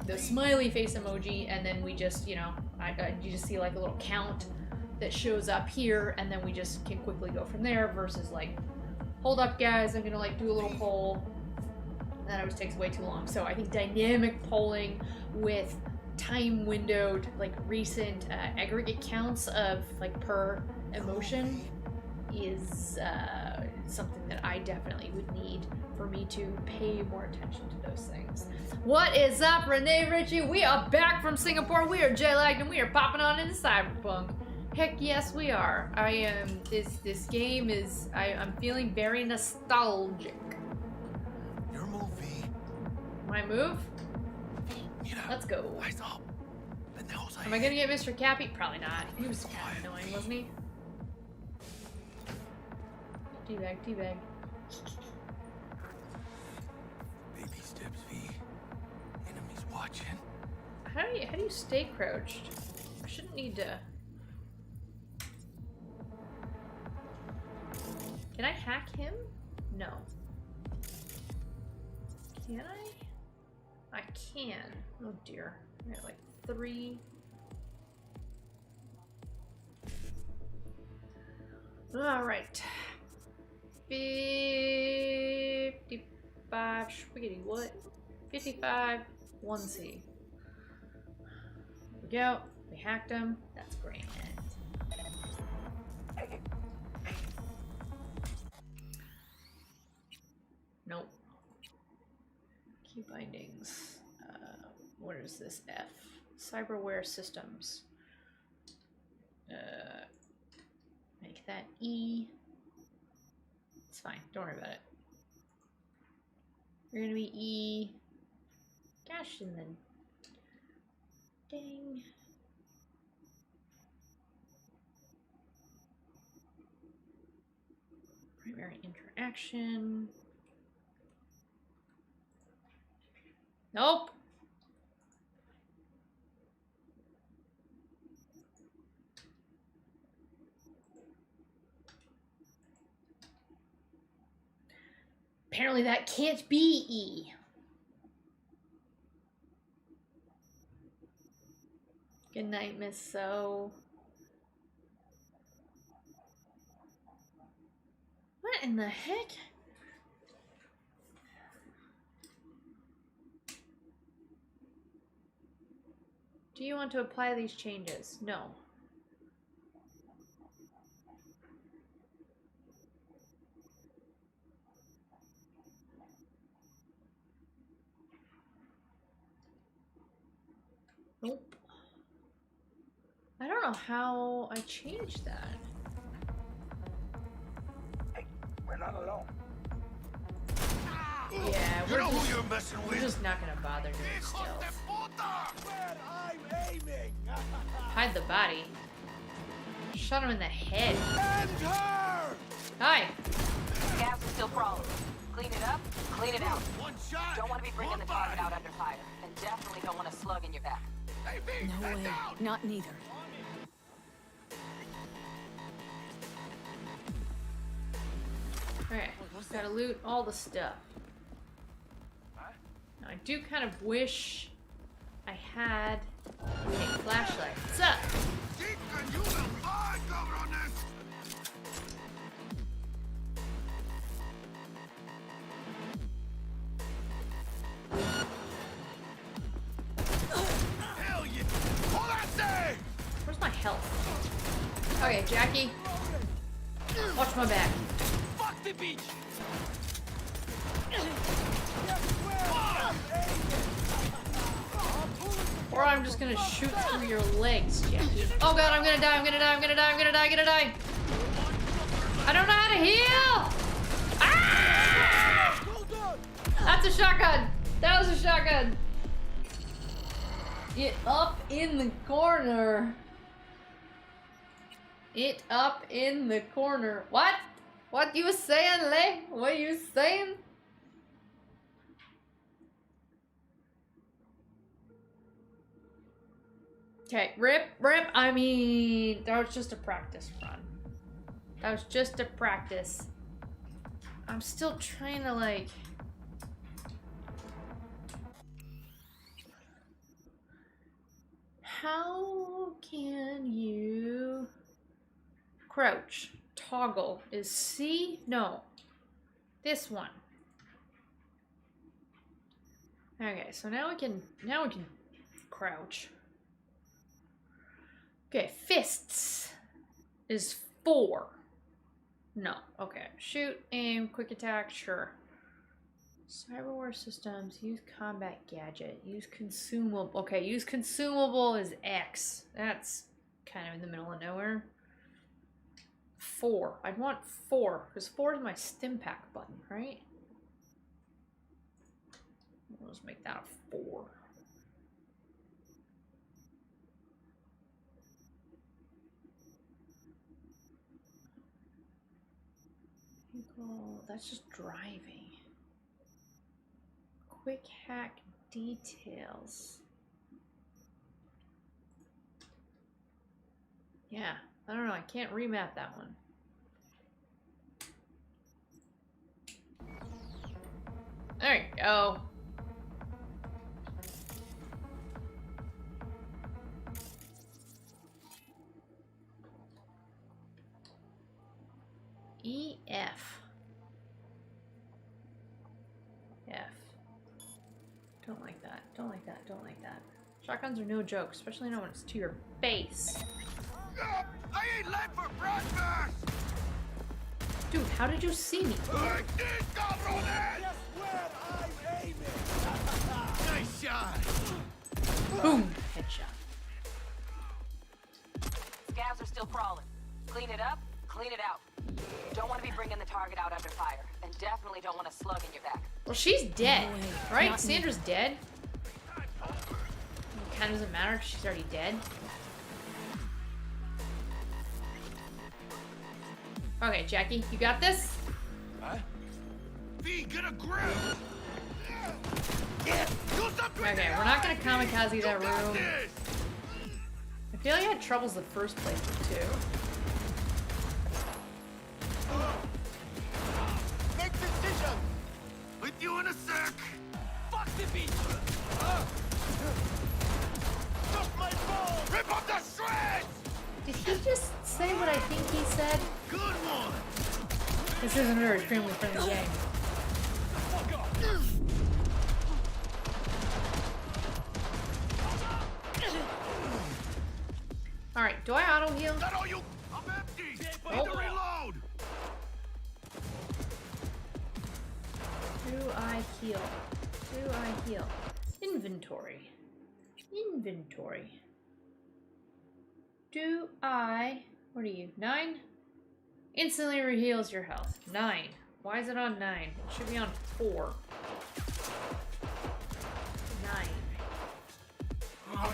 the smiley face emoji, and then we just, you know, you just see like a little count that shows up here, and then we just can quickly go from there, versus like, hold up guys, I'm gonna like do a little poll. That always takes way too long. So I think dynamic polling with time windowed, like recent aggregate counts of like per emotion is something that I definitely would need for me to pay more attention to those things. What is up, Renee Ritchie? We are back from Singapore. We are jet-lagged and we are popping on into Cyberpunk. Heck yes, we are. I am. This game is. I'm feeling very nostalgic. Your movie. My move? Mira, Let's go. eyes up. Am I gonna get Mr. Cappy? Probably not. He was kind of annoying, wasn't he? Teabag, teabag. Baby steps, V. Enemies watching. How do you stay crouched? I shouldn't need to. Can I hack him? No. Can I? I can. Oh dear. I got like 3. Alright. 55. Spaghetti, what? 55. 1C. There we go. We hacked him. That's great. Nope. Key bindings. What is this? F. Cyberware systems. Make that E. It's fine. Don't worry about it. You're gonna be E. Gosh, and then. Dang. Primary interaction. Nope. Apparently that can't be E. Good night, Miss So. What in the heck? Do you want to apply these changes? No. Nope. I don't know how I changed that. messing We're with? just not gonna bother doing stealth. Hide the body. Shot him in the head. Hi. Gas is still crawling. Clean it up, clean it out. One shot. Don't want to be bringing the target out under fire. And definitely don't want a slug in your back. Hey, B, No head way. down. Not neither. Alright, gotta loot all the stuff. Now, I do kind of wish I had a flashlight. What's up? Deacon, you will find governess. Hell yeah! Hold that thing! Where's my health? Okay, Jackie. Watch my back. Fuck the beach! Or I'm just gonna shoot through your legs, Jackie. Oh god, I'm gonna die, I'm gonna die, I'm gonna die, I'm gonna die, I'm gonna die! I don't know how to heal! Ah! That's a shotgun! That was a shotgun! It up in the corner. It up in the corner. What? What you saying, Lay? What you saying? Okay, rip. I mean, that was just a practice run. That was just a practice. I'm still trying to, like... How can you... Crouch. Toggle. Is C? No. This one. Okay, so now we can crouch. Okay, fists is 4. No. Okay. Shoot, aim, quick attack, sure. Cyberware systems, use combat gadget, use consumable. Okay, use consumable is X. That's kind of in the middle of nowhere. 4. I'd want 4, because 4 is my stim pack button, right? Let's make that a 4. That's just driving. Quick hack details. Yeah, I don't know. I can't remap that one. There you go. EF. F. Don't like that. Don't like that. Don't like that. Shotguns are no joke, especially not when it's to your face. I ain't late for breakfast! Dude, how did you see me? Nice shot! Boom! Headshot. Scavs are still crawling. Clean it up, clean it out. Don't want to be bringing the target out under fire. And definitely don't want a slug in your back. Well, she's dead, No way. right? Not Sandra's dead. It kind of doesn't matter if she's already dead. Okay, Jackie, you got this? Huh? B, get a grip! Yeah, do something! Okay, we're not gonna kamikaze that room. I feel like I had troubles the first playthrough too. Make decision! With you in a sec! Fuck the beach! Just my phone! Rip up the shreds! Did he just say what I think he said? Good one! This isn't a very family-friendly game. Alright, do I auto-heal? That all you? I'm empty! Need Oh. to reload! Do I heal? Do I heal? Inventory. Inventory. Do I... What are you? 9? Instantly reheals your health. 9. Why is it on 9? It should be on 4.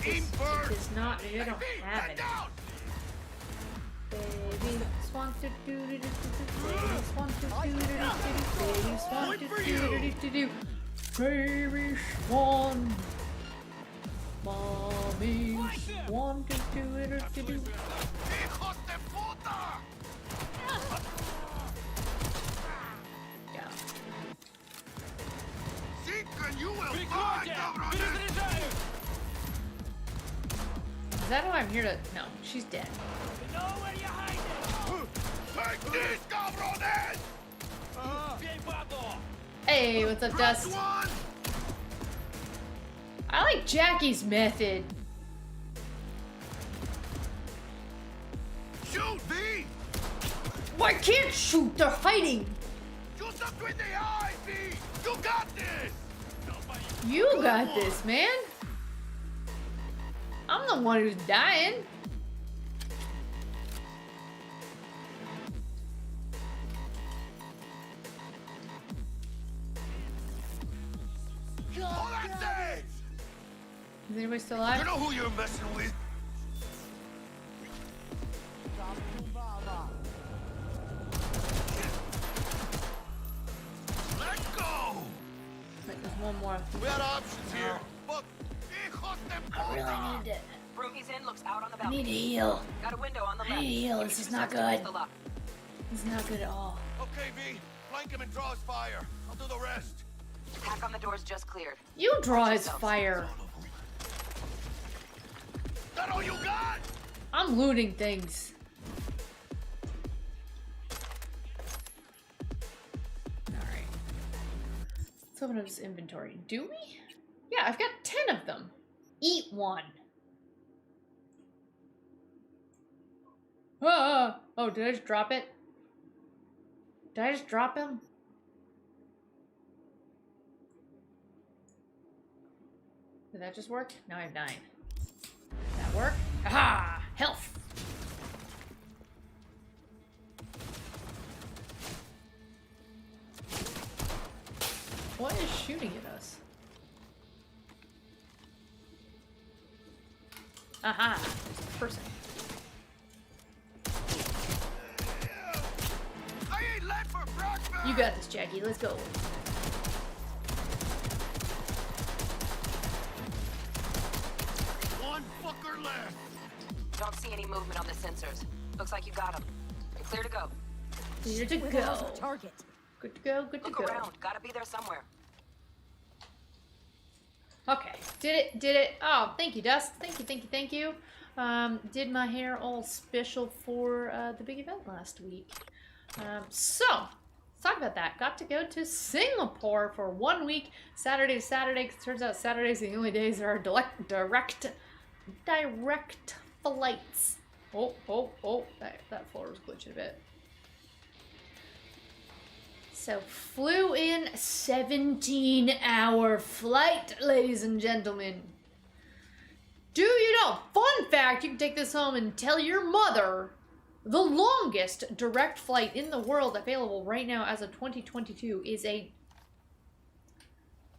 Aim first. It is not. Maybe I don't have it. Baby swan to do do do do. Baby swan to do do do do. Baby swan to do do do do. Baby swan. Mommy swan to do it do do. Hijos de puta! Yeah. Seeker, you will find, cabrones! Is that who I'm here to? No, she's dead. You know where you're hiding! Take this, cabrones! Bien guapo! Hey, what's up, Dust? One! I like Jackie's method. Shoot, V! I can't shoot. They're hiding. Shoot them between the eyes, V! You got this! You got this, man. I'm the one who's dying. Oh, that's it! Is anybody still You alive? know who you're messing with? Let go! Wait, there's one more. We had options here, but hijos de I really puta! need it. Room he's in looks out on the I need balcony. to heal. Got a window on the I left. need to heal. Use This is your not steps to good. pick the lock. This is not good at all. Okay, V, flank him and draw his fire. I'll do the rest. Hack on the doors just cleared. You draw his fire. That all you got? I'm looting things. Alright. Let's open up this inventory. Do we? Yeah, I've got 10 of them. Eat one. Ah! Oh, did I just drop it? Did I just drop him? Did that just work? Now I have 9. Did that work? Aha! Health! What is shooting at us? Aha! There's a person. I ain't left for breakfast! You got this, Jackie. Let's go. One fucker left. Don't see any movement on the sensors. Looks like you got him. You're clear to go. Clear to Where's go. our target? Good to go, good to Look go. around. Gotta be there somewhere. Okay, did it. Oh, thank you, Dust. Thank you. Did my hair all special for the big event last week. So, let's talk about that. Got to go to Singapore for 1 week, Saturday to Saturday, 'cause it turns out Saturdays are the only days there are direct flights. Oh, that floor was glitching a bit. So, flew in 17-hour flight, ladies and gentlemen. Do you know, fun fact, you can take this home and tell your mother, the longest direct flight in the world available right now as of 2022 is a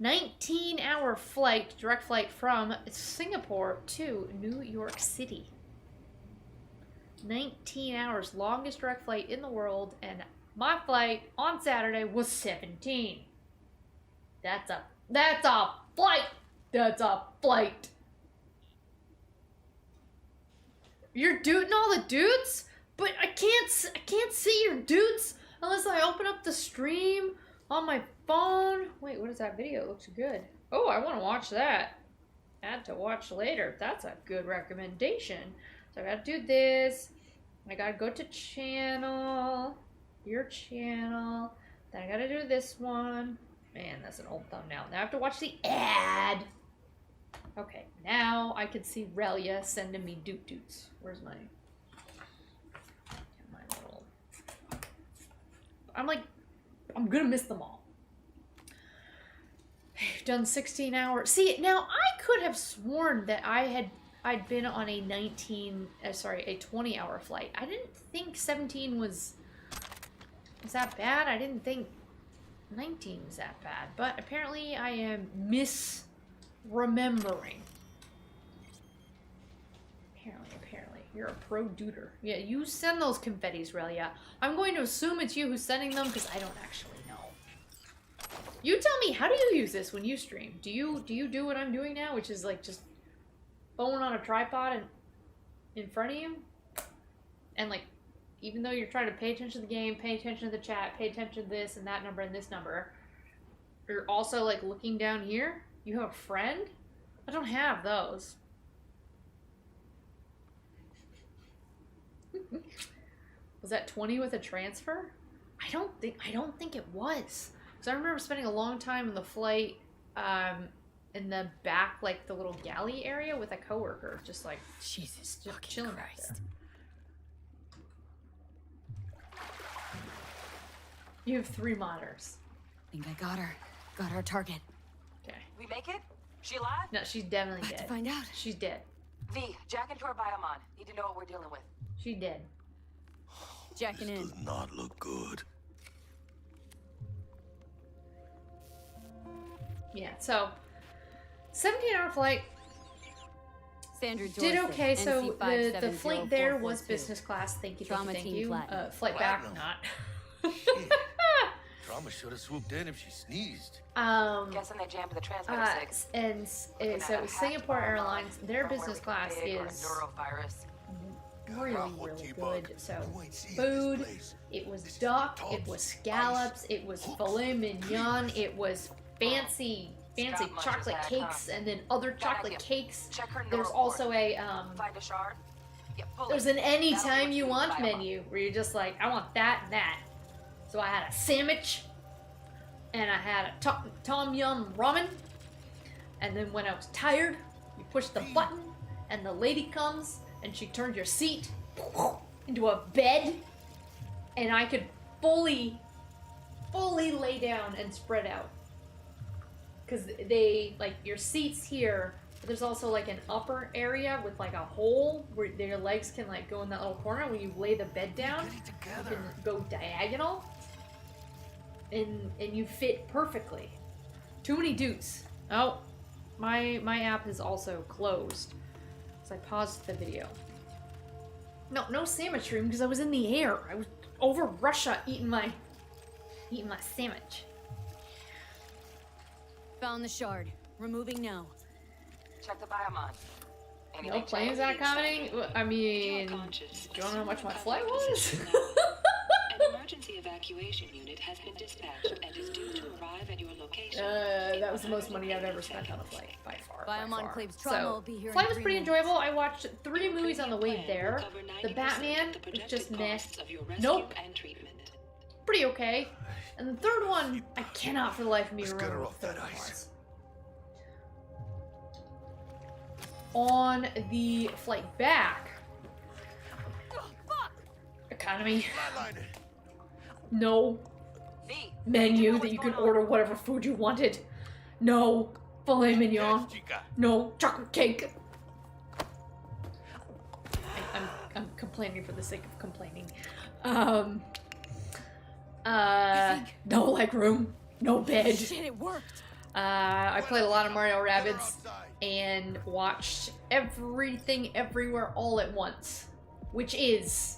19-hour flight, direct flight from Singapore to New York City. 19 hours, longest direct flight in the world, and my flight on Saturday was 17. That's a flight. That's a flight. You're dooting all the dudes, but I can't see your dudes unless I open up the stream on my phone. Wait, what is that video? It looks good. Oh, I want to watch that. Add to watch later. That's a good recommendation. So I gotta do this. I gotta go to channel. Your channel. Then I gotta do this one. Man, that's an old thumbnail. Now I have to watch the ad. Okay, now I can see Relia sending me doot-doots. Where's my little... I'm gonna miss them all. I've done 16 hours. See, now I could have sworn that I'd been on a 20-hour flight. I didn't think 17 was that bad. I didn't think 19 was that bad. But apparently I am misremembering. You're a pro duder. Yeah, you send those confettis, Relia. I'm going to assume it's you who's sending them because I don't actually know. You tell me, how do you use this when you stream? Do you do what I'm doing now, which is like just phone on a tripod and in front of you? And like, even though you're trying to pay attention to the game, pay attention to the chat, pay attention to this and that number and this number, you're also like looking down here? You have a friend? I don't have those. Was that 20 with a transfer? I don't think it was. Because I remember spending a long time in the flight in the back, like the little galley area with a coworker, just like Jesus, just chilling right there. You have 3 monitors. I think I got her. Got our target. Okay. We make it? She alive? No, she's definitely dead. To find out. She's dead. V, jack into our biomon. Need to know what we're dealing with. She's dead. Jacking in. Does not look good. Yeah, so 17-hour flight. Sandra Did Dorset, okay, so NC the flight there was 570-442. business class. Thank you, Trauma thank team you. platinum. Flight back, Platinum. not. Shit. Trauma should have swooped in if she sneezed. Guessing they jammed the transmitter six. And so Singapore Airlines, their business class is neurovirus. really, really good. So food, it was duck, it was scallops, it was filet mignon, it was fancy chocolate cakes, and then other chocolate cakes. There's also a Find a shard. Yeah, there's an anytime you want menu where you're just like, I want that and that. So I had a sandwich, and I had a tom yum ramen, and then when I was tired, you push the button, and the lady comes, and she turned your seat into a bed, and I could fully lay down and spread out. Because they, like, your seat's here, but there's also, like, an upper area with, like, a hole where your legs can, like, go in that little corner. When you lay the bed down, you can go diagonal, and you fit perfectly. Too many dudes. Oh, my app is also closed. So I paused the video. No sandwich room because I was in the air. I was over Russia eating my sandwich. Found the shard. Removing now. Check the biomon. No planes not accommodating? I mean, do you want to know how much my flight was? An emergency evacuation unit has been dispatched and is due to arrive at your location. That was the most money I've ever spent on a flight, by far. Biomon claims trauma will be here. Flight was pretty enjoyable. I watched 3 movies on the way there. The Batman was just meh. Nope. Pretty okay. And the third one, I cannot for the life of me remember what the third one was. On the flight back, economy. No menu that you can order whatever food you wanted. No filet mignon. No chocolate cake. I'm complaining for the sake of complaining. No leg room. No bed. Shit, it worked. I played a lot of Mario Rabbids and watched Everything Everywhere All at Once, which is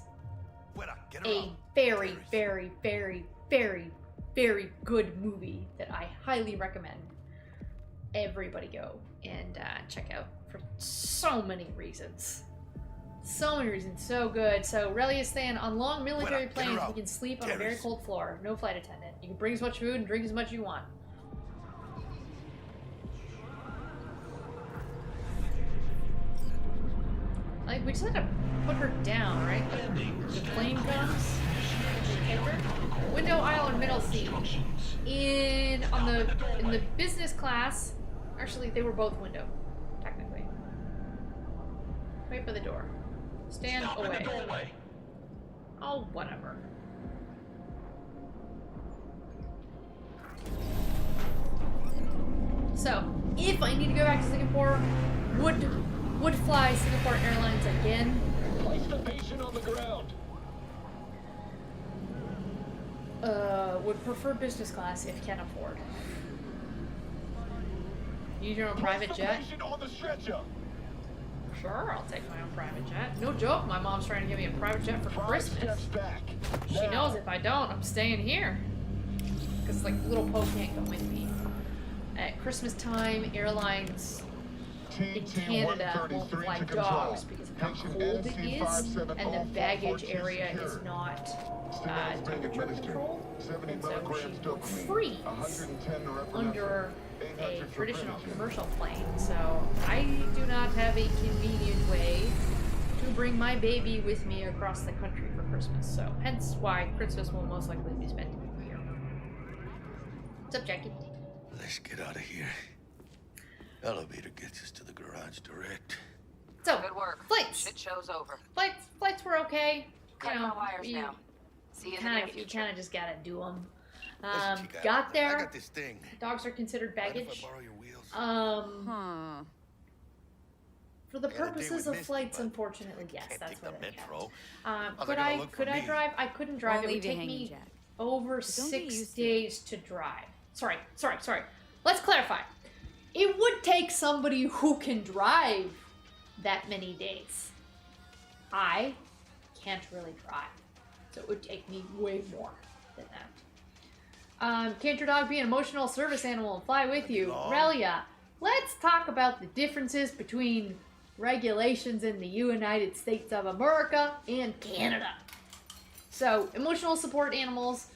a very, very, very, very, very good movie that I highly recommend everybody go and check out for so many reasons. So many reasons, so good. So Relia is saying on long military planes, you can sleep on a very cold floor. No flight attendant. You can bring as much food and drink as much as you want. Like, we just had to put her down, right? The plane comes. Window, aisle, or middle seat. In the business class, actually they were both window, technically. Wait by the door. Stand away. Oh, whatever. So, if I need to go back to Singapore, would fly Singapore Airlines again. Place the patient on the ground. Would prefer business class if can afford. Use your own private jet. Patient on the stretcher. Sure, I'll take my own private jet. No joke, my mom's trying to give me a private jet for Christmas. She knows if I don't, I'm staying here. Because, like, little Poe can't go with me. At Christmas time, airlines in Canada won't fly dogs because of how cold it is, and the baggage area is not temperature controlled, and so she will freeze under a traditional commercial plane. So I do not have a convenient way to bring my baby with me across the country for Christmas. So hence why Christmas will most likely be spent here. What's up, Jackie? Let's get out of here. Elevator gets us to the garage direct. So, Good work. flights. Shit show's over. Flights were okay. Cut my wires now. See you in the near You future. kind of just gotta do them. Listen, chica, Got I there. got this thing. Dogs are considered Mind if baggage. I borrow your wheels? For the I got a date purposes with of Misty, flights, but unfortunately, yes, can't that's take what the I kept. metro. Could gonna I look for me? drive? I couldn't drive. Won't It would leave you take hanging, me Jack. over But don't get 6 used to it. days to drive. Sorry. Let's clarify. It would take somebody who can drive that many days. I can't really drive, so it would take me way more than that. Can't your dog be an emotional service animal and fly with you? Relia, let's talk about the differences between regulations in the United States of America and Canada. So, emotional support animals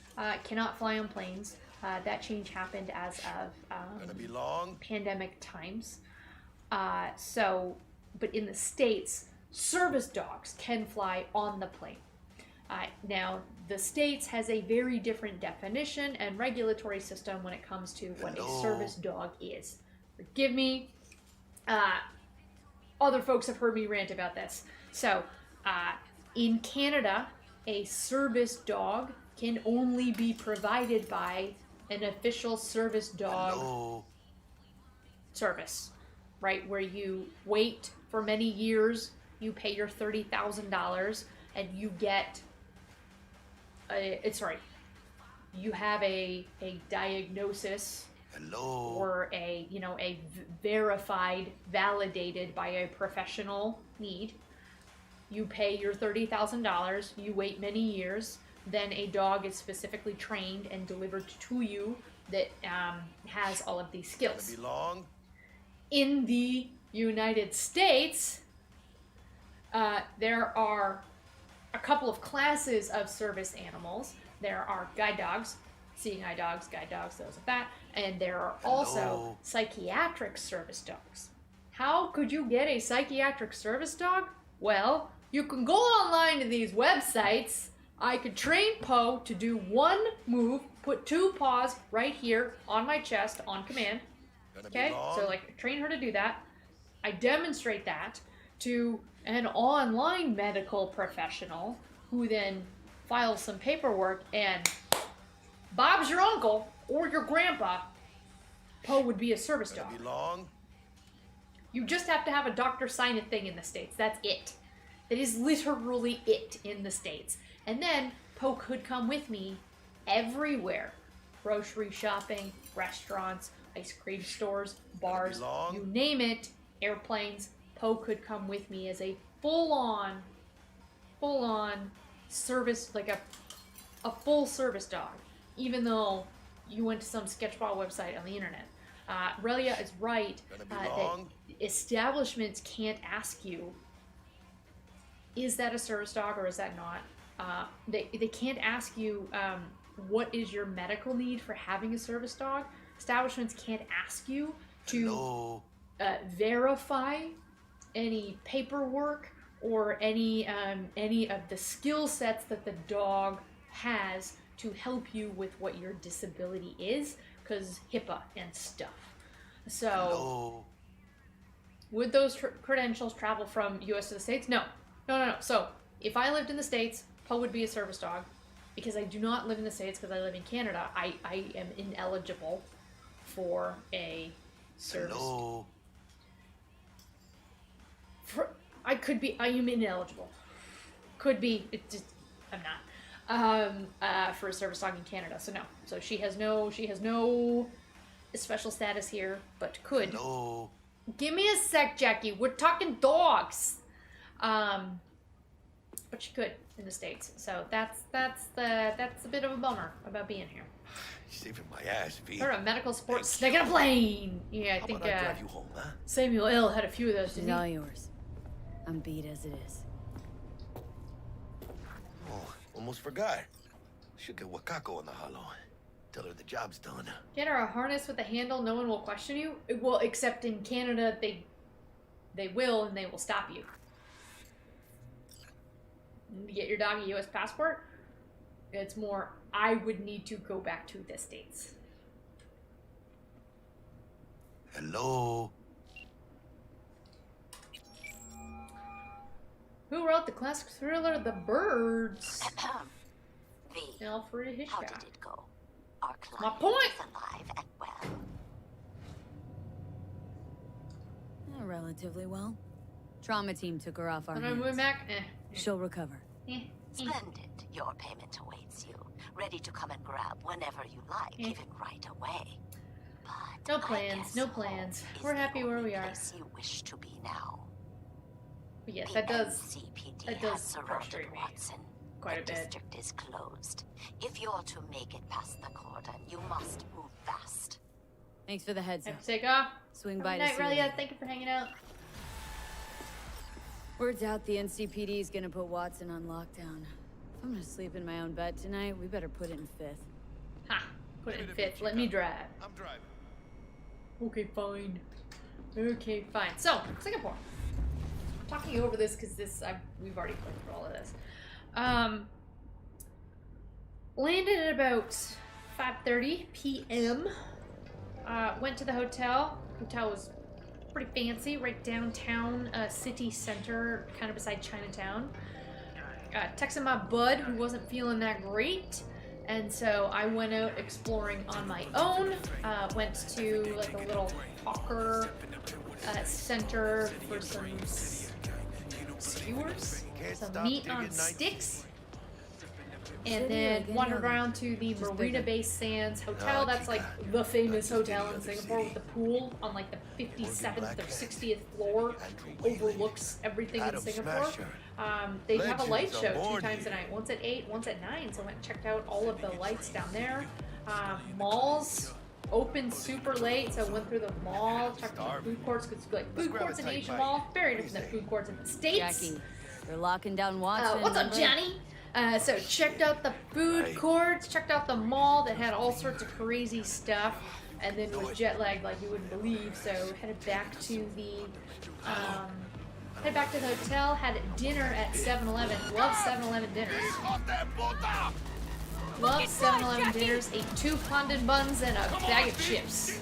cannot fly on planes. That change happened as of Gonna be long. pandemic times. But in the States, service dogs can fly on the plane. Now, the States has a very different definition and regulatory system when it comes to what a service dog is. Forgive me. Other folks have heard me rant about this. So, in Canada, a service dog can only be provided by an official service dog service, right? Where you wait for many years, you pay your $30,000, and you get you have a diagnosis or a verified, validated by a professional need. You pay your $30,000, you wait many years, then a dog is specifically trained and delivered to you that has all of these skills. Gonna be long. In the United States, there are a couple of classes of service animals. There are guide dogs, seeing eye dogs, guide dogs, those of that, and there are also psychiatric service dogs. How could you get a psychiatric service dog? Well, you can go online to these websites. I could train Poe to do one move, put 2 paws right here on my chest on command. Okay, so like train her to do that. I demonstrate that to an online medical professional who then files some paperwork, and Bob's your uncle or your grandpa. Poe would be a service dog. You just have to have a doctor sign a thing in the States. That's it. That is literally it in the States. And then Poe could come with me everywhere. Grocery shopping, restaurants, ice cream stores, bars, you name it, airplanes. Poe could come with me as a full-on service, like a full service dog, even though you went to some sketchball website on the internet. Relia is right that establishments can't ask you, is that a service dog or is that not? They can't ask you, what is your medical need for having a service dog? Establishments can't ask you to verify any paperwork or any of the skill sets that the dog has to help you with what your disability is, because HIPAA and stuff. So, would those credentials travel from U.S. to the States? No. So, if I lived in the States, Poe would be a service dog. Because I do not live in the States, because I live in Canada, I am ineligible for a service. I am ineligible. Could be, I'm not. For a service dog in Canada, so no. So she has no special status here, but could Give me a sec, Jackie. We're talking dogs. But she could in the States, so that's a bit of a bummer about being here. You're saving my ass, V. Or a medical support snake in a plane. Yeah, I think How about I drive you home, huh? Samuel L. had a few of those. She's Didn't all he? yours. I'm beat as it is. Oh, almost forgot. Should get Wakako in the hollow. Tell her the job's done. Get her a harness with a handle. No one will question you. Well, except in Canada, they will, and they will stop you. You get your dog a U.S. passport. It's more, I would need to go back to the States. Hello? Who wrote the classic thriller The Birds? V, Alfred how Hitchcock. did it go? Our My client point! is alive and well. Relatively well. Trauma team took her off our When I move hands. back, She'll recover. Splendid. Your payment awaits you. Ready to come and grab whenever you like, even right away. But No plans, no plans. We're happy where we are. place you wish to be now. But yes, The that does NCPD has frustrate surrounded me Watson. quite a The bit. district is closed. If you're to make it past the cordon, you must move fast. Thanks for the heads up. Have to take off. Swing Have by a to night, see you Relia. later. Thank you for hanging out. Word's out the NCPD is gonna put Watson on lockdown. If I'm gonna sleep in my own bed tonight, we better put it in fifth. Ha! Put it in fifth. Let me drive. I'm driving. Okay, fine. Okay, fine. So, Singapore. I'm talking over this because we've already played through all of this. Landed at about 5:30 p.m. Went to the hotel. Hotel was pretty fancy, right downtown city center, kind of beside Chinatown. Texted my bud, who wasn't feeling that great, and so I went out exploring on my own. Went to like a little hawker center for some skewers, some meat on sticks. And then wandered around to the Marina Bay Sands Hotel. That's like the famous hotel in Singapore with the pool on like the 57th or 60th floor. Overlooks everything in Singapore. They have a light show 2 times a night. Once at 8, once at 9. So I went and checked out all of the lights down there. Malls open super late, so I went through the mall, checked out the food courts, because like food courts in Asian malls very different than food courts in the States. Jackie, they're locking down Watson. What's up, remember? Johnny? So checked out the food courts, checked out the mall that had all sorts of crazy stuff, and then was jet lagged like you wouldn't believe. So headed back to the hotel, had dinner at 7-Eleven. Love 7-Eleven dinners. Love 7-Eleven dinners. Ate 2 fondant buns and a bag of chips.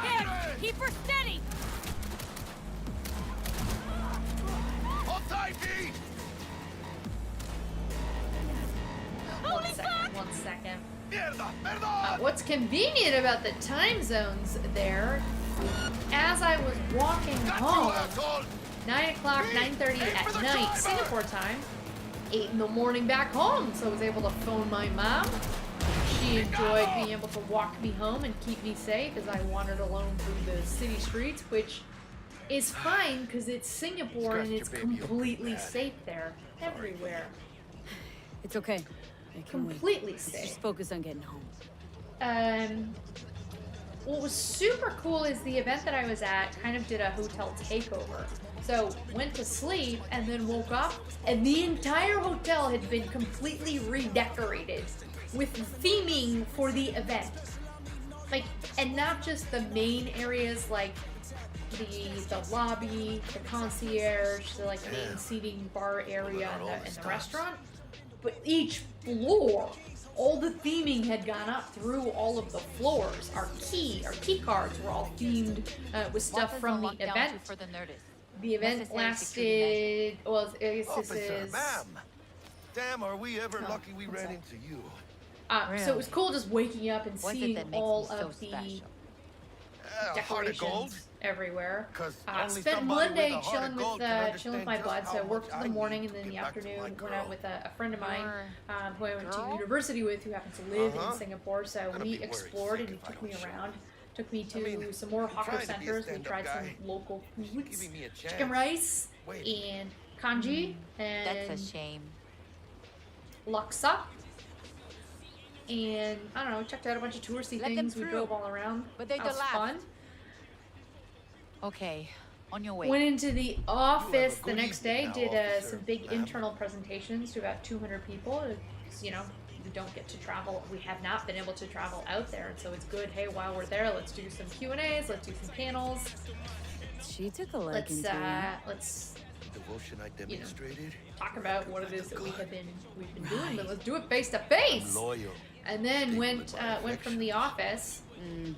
Hey, keep her steady. One second. What's convenient about the time zones there, as I was walking home, 9 o'clock, 9:30 at night, Singapore time, 8 in the morning back home, so I was able to phone my mom. She enjoyed being able to walk me home and keep me safe as I wandered alone through the city streets, which is fine because it's Singapore and it's completely safe there, everywhere. It's okay. I can wait. Completely safe. Just focus on getting home. What was super cool is the event that I was at kind of did a hotel takeover. So went to sleep and then woke up and the entire hotel had been completely redecorated with theming for the event. Like, and not just the main areas like the lobby, the concierge, the like main seating bar area and the restaurant, but each floor, all the theming had gone up through all of the floors. Our key cards were all themed with stuff from the event. The event lasted, well, I guess this is... Damn, are we ever lucky we ran into you. So it was cool just waking up and seeing all of the decorations everywhere. Spent Monday chilling with my bud. So I worked in the morning and then in the afternoon went out with a friend of mine who I went to university with, who happens to live in Singapore. So we explored and he took me around took me to some more hawker trying to be a centers. We stand-up tried guy. some local foods, Giving me a chance. chicken rice Wait. and kanji and That's a shame. laksa. And I don't know, checked out a bunch of touristy Let them things. We through. drove all around. But they That was laughed. fun. Okay, on your way. Went into the office the good next evening day, now, did officer, some big ma'am. internal presentations to about 200 people. 'Cause, you know, we don't get to travel. We have not been able to travel out there, and so it's good. Hey, while we're there, let's do some Q&As. Let's do some panels. She took a liking to Let's Devotion I demonstrated. talk about what it is that we've been doing, but let's do it face to face. Loyal. And then went from the office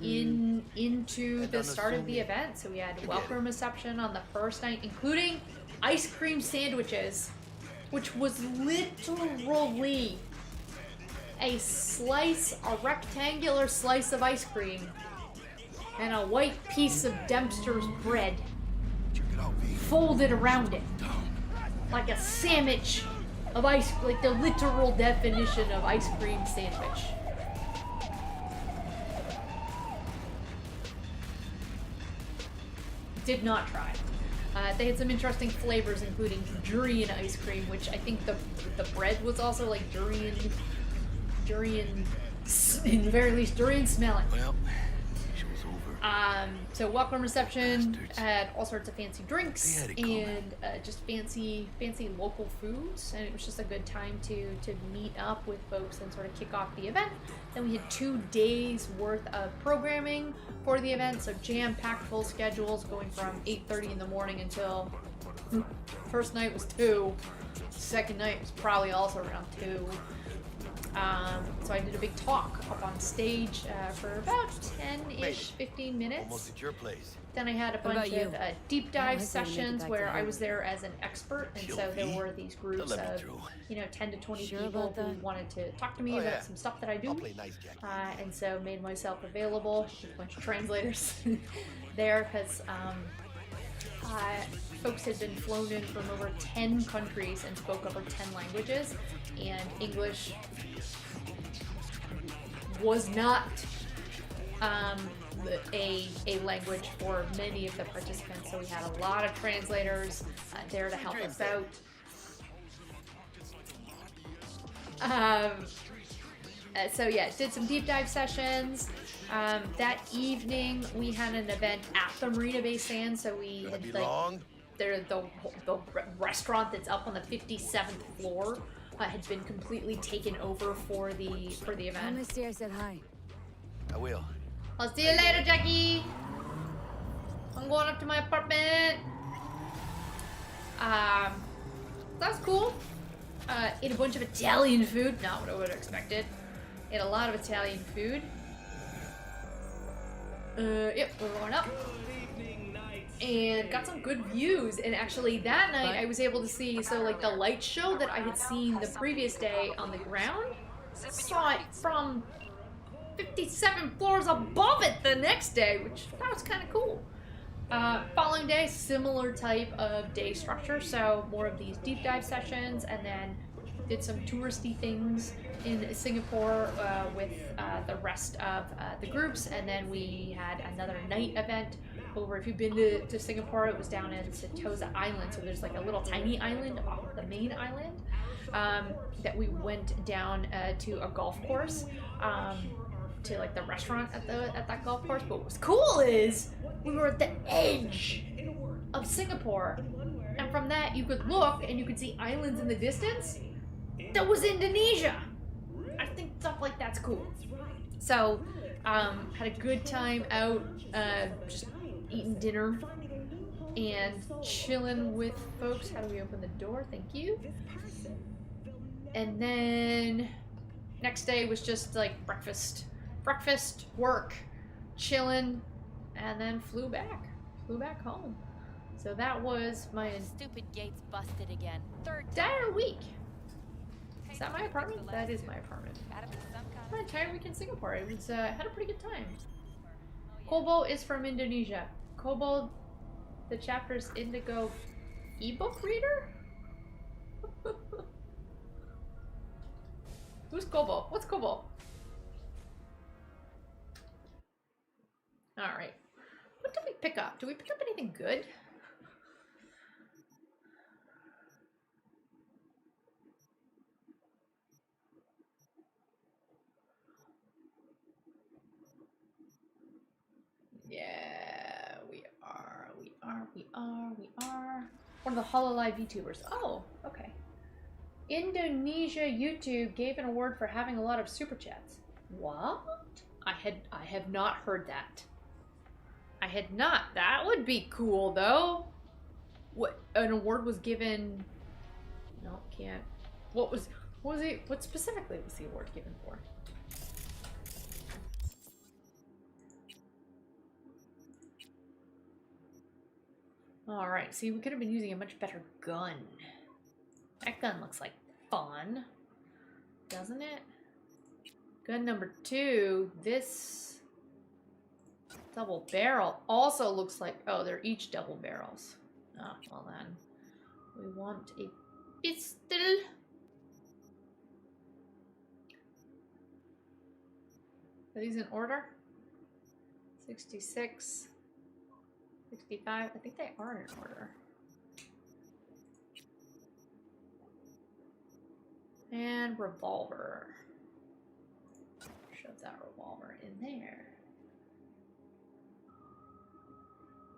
into the start of the event. So we had welcome reception on the first night, including ice cream sandwiches, which was literally a rectangular slice of ice cream and a white piece of Dempster's bread folded around it. Like a sandwich of ice, like the literal definition of ice cream sandwich. Did not try. They had some interesting flavors, including durian ice cream, which I think the bread was also like durian, in the very least, durian smelling. Well, she was over. So welcome reception, had all sorts of fancy drinks They had it and just fancy local foods, and it was just a good time to meet up with folks and sort of kick off the event. Then we had 2 days worth of programming for the event, so jam-packed full schedules going from 8:30 in the morning until first night was 2, second night was probably also around 2. So I did a big talk up on stage for about 10-ish, 15 minutes. Almost at your place. Then I had a What bunch about of you? deep How dive likely to make it sessions back where to I was Hollywood? there as an expert, and so there were these groups They'll let me of, through. 10 to 20 Sure people about who that? wanted to talk to me Oh, about yeah. some stuff that I do. I'll play nice, Jackie. And so made myself available with a bunch of translators there, because folks had been flown in from over 10 countries and spoke over 10 languages, and English was not a language for many of the participants, so we had a lot of translators there to help us out. So yeah, did some deep dive sessions. That evening we had an event at the Marina Bay Sands, so we Gonna had be like long? the restaurant that's up on the 57th floor had been completely taken over for the Tell event. Misty I said hi. I will. I'll see you later, Jackie. I'm going up to my apartment. That's cool. Ate a bunch of Italian food. Not what I would have expected. Ate a lot of Italian food. Yep, we're going up. And got some good views. And actually that night I was able to see, so like the light show that I had seen the previous day on the ground, saw it from 57 floors above it the next day, which that was kind of cool. Following day, similar type of day structure, so more of these deep dive sessions, and then did some touristy things in Singapore with the rest of the groups, and then we had another night event over. If you've been to Singapore, it was down in Sentosa Island, so there's like a little tiny island off of the main island that we went down to a golf course. To like the restaurant at that golf course. But what was cool is we were at the edge of Singapore, and from that you could look and you could see islands in the distance. That was Indonesia. I think stuff like that's cool. So had a good time out, just eating dinner and chilling with folks. How do we open the door? Thank you. And then next day was just like breakfast, work, chilling, and then flew back home. So that was my Stupid gate's busted again. Third entire week. Is that my apartment? That is my apartment. My entire week in Singapore. It was had a pretty good time. Kobo is from Indonesia. Kobo, the chapter's Indigo ebook reader? Who's Kobo? What's Kobo? Alright. What did we pick up? Did we pick up anything good? Yeah, we are. One of the HoloLive YouTubers. Oh, okay. Indonesia YouTube gave an award for having a lot of super chats. What? I have not heard that. I had not. That would be cool though. What, an award was given? No, can't. What specifically was the award given for? Alright, see, we could have been using a much better gun. That gun looks like fun, doesn't it? Gun number 2, this double barrel also looks like, oh, they're each double barrels. Oh, well then, we want a pistol. Are these in order? 66. 65, I think they are in order. And revolver. Shove that revolver in there.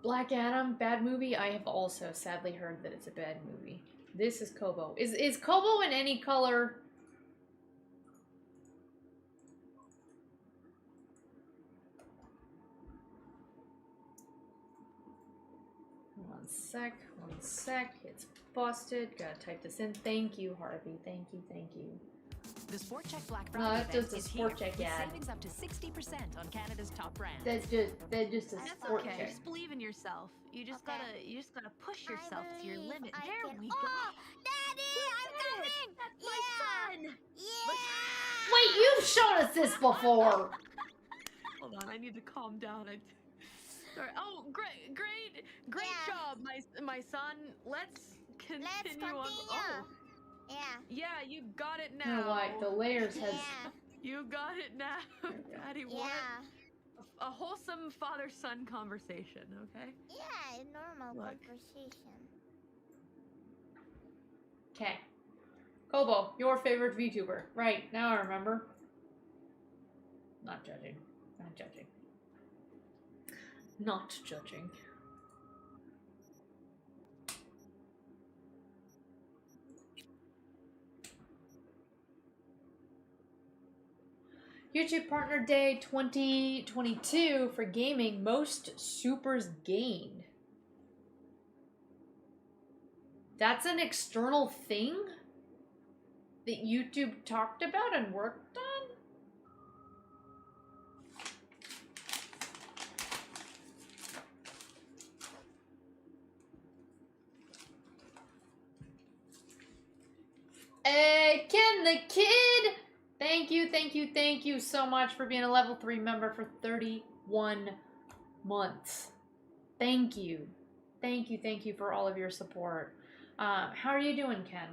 Black Adam, bad movie. I have also sadly heard that it's a bad movie. This is Kobo. Is Kobo in any color? One sec. It's busted. Gotta type this in. Thank you, Harvey. Thank you. The Sport Check Black Friday that's just a Sport Check with ad. savings up to 60% on Canada's top brands. That's just a Sport okay. Check. Just believe in yourself. You just gotta push yourself to your limit. There we go. Oh, Daddy, I'm coming. That's my son. Yeah. Wait, you've shown us this before. Hold on, I need to calm down. Sorry. Oh, great job, my son. Let's continue on. Oh. Yeah, you got it You know now. what? The layers has. You got it now, Daddy. What? A wholesome father-son conversation, okay? Yeah, normal Look. conversation. Okay. Kobo, your favorite VTuber. Right, now I remember. Not judging. Not judging. YouTube Partner Day 2022 for gaming. Most supers gained. That's an external thing that YouTube talked about and worked on? Hey, Ken the Kid! Thank you so much for being a level 3 member for 31 months. Thank you for all of your support. How are you doing, Ken?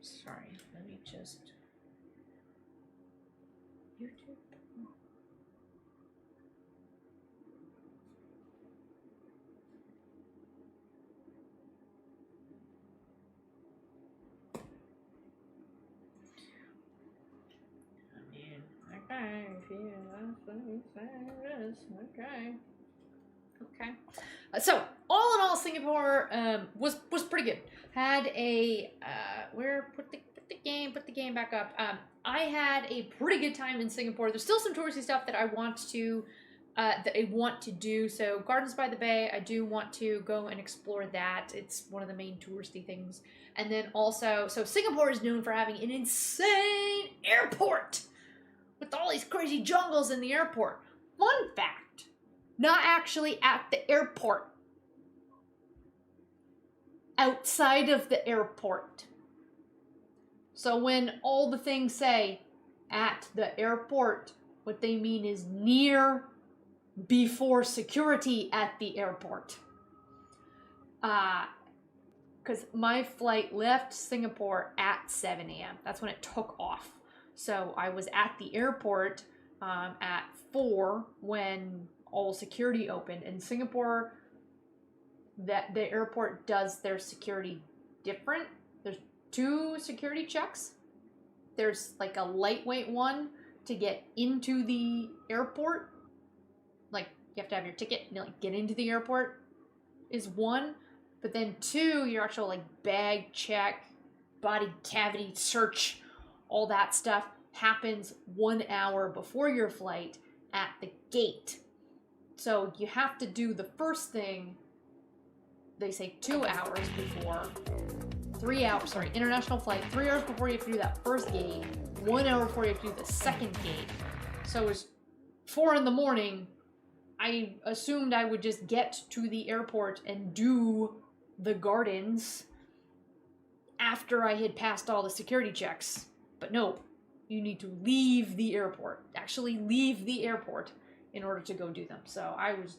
Sorry, let me just... YouTube? Okay, if you say this, okay. So all in all, Singapore was pretty good. Had a put the game back up. I had a pretty good time in Singapore. There's still some touristy stuff that I want to do. So Gardens by the Bay, I do want to go and explore that. It's one of the main touristy things. And then also, so Singapore is known for having an insane airport with all these crazy jungles in the airport. Fun fact, not actually at the airport. Outside of the airport. So when all the things say at the airport, what they mean is near before security at the airport. Because my flight left Singapore at 7 a.m. That's when it took off. So I was at the airport at 4 when all security opened. In Singapore, that the airport does their security different. There's 2 security checks. There's like a lightweight one to get into the airport. Like you have to have your ticket and like get into the airport is 1. But then 2, your actual like bag check, body cavity search, all that stuff happens 1 hour before your flight at the gate. So you have to do the first thing, they say 2 hours before, 3 hours, sorry, international flight, 3 hours before you have to do that first gate, 1 hour before you have to do the second gate. So it was 4 in the morning. I assumed I would just get to the airport and do the gardens after I had passed all the security checks. But no, you need to leave the airport. Actually leave the airport in order to go do them. So I was,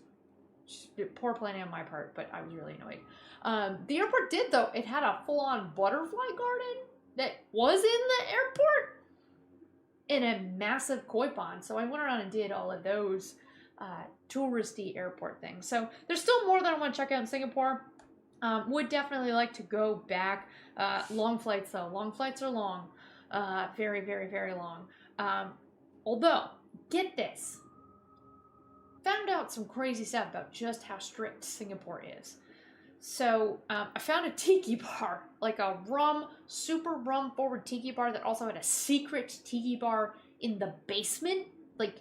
poor planning on my part, but I was really annoyed. The airport did though, it had a full-on butterfly garden that was in the airport in a massive koi pond. So I went around and did all of those touristy airport things. So there's still more that I want to check out in Singapore. Would definitely like to go back. Long flights though. Long flights are long. Very, very, very long. Although, get this. Found out some crazy stuff about just how strict Singapore is. So, I found a tiki bar. Like a super rum forward tiki bar that also had a secret tiki bar in the basement. Like,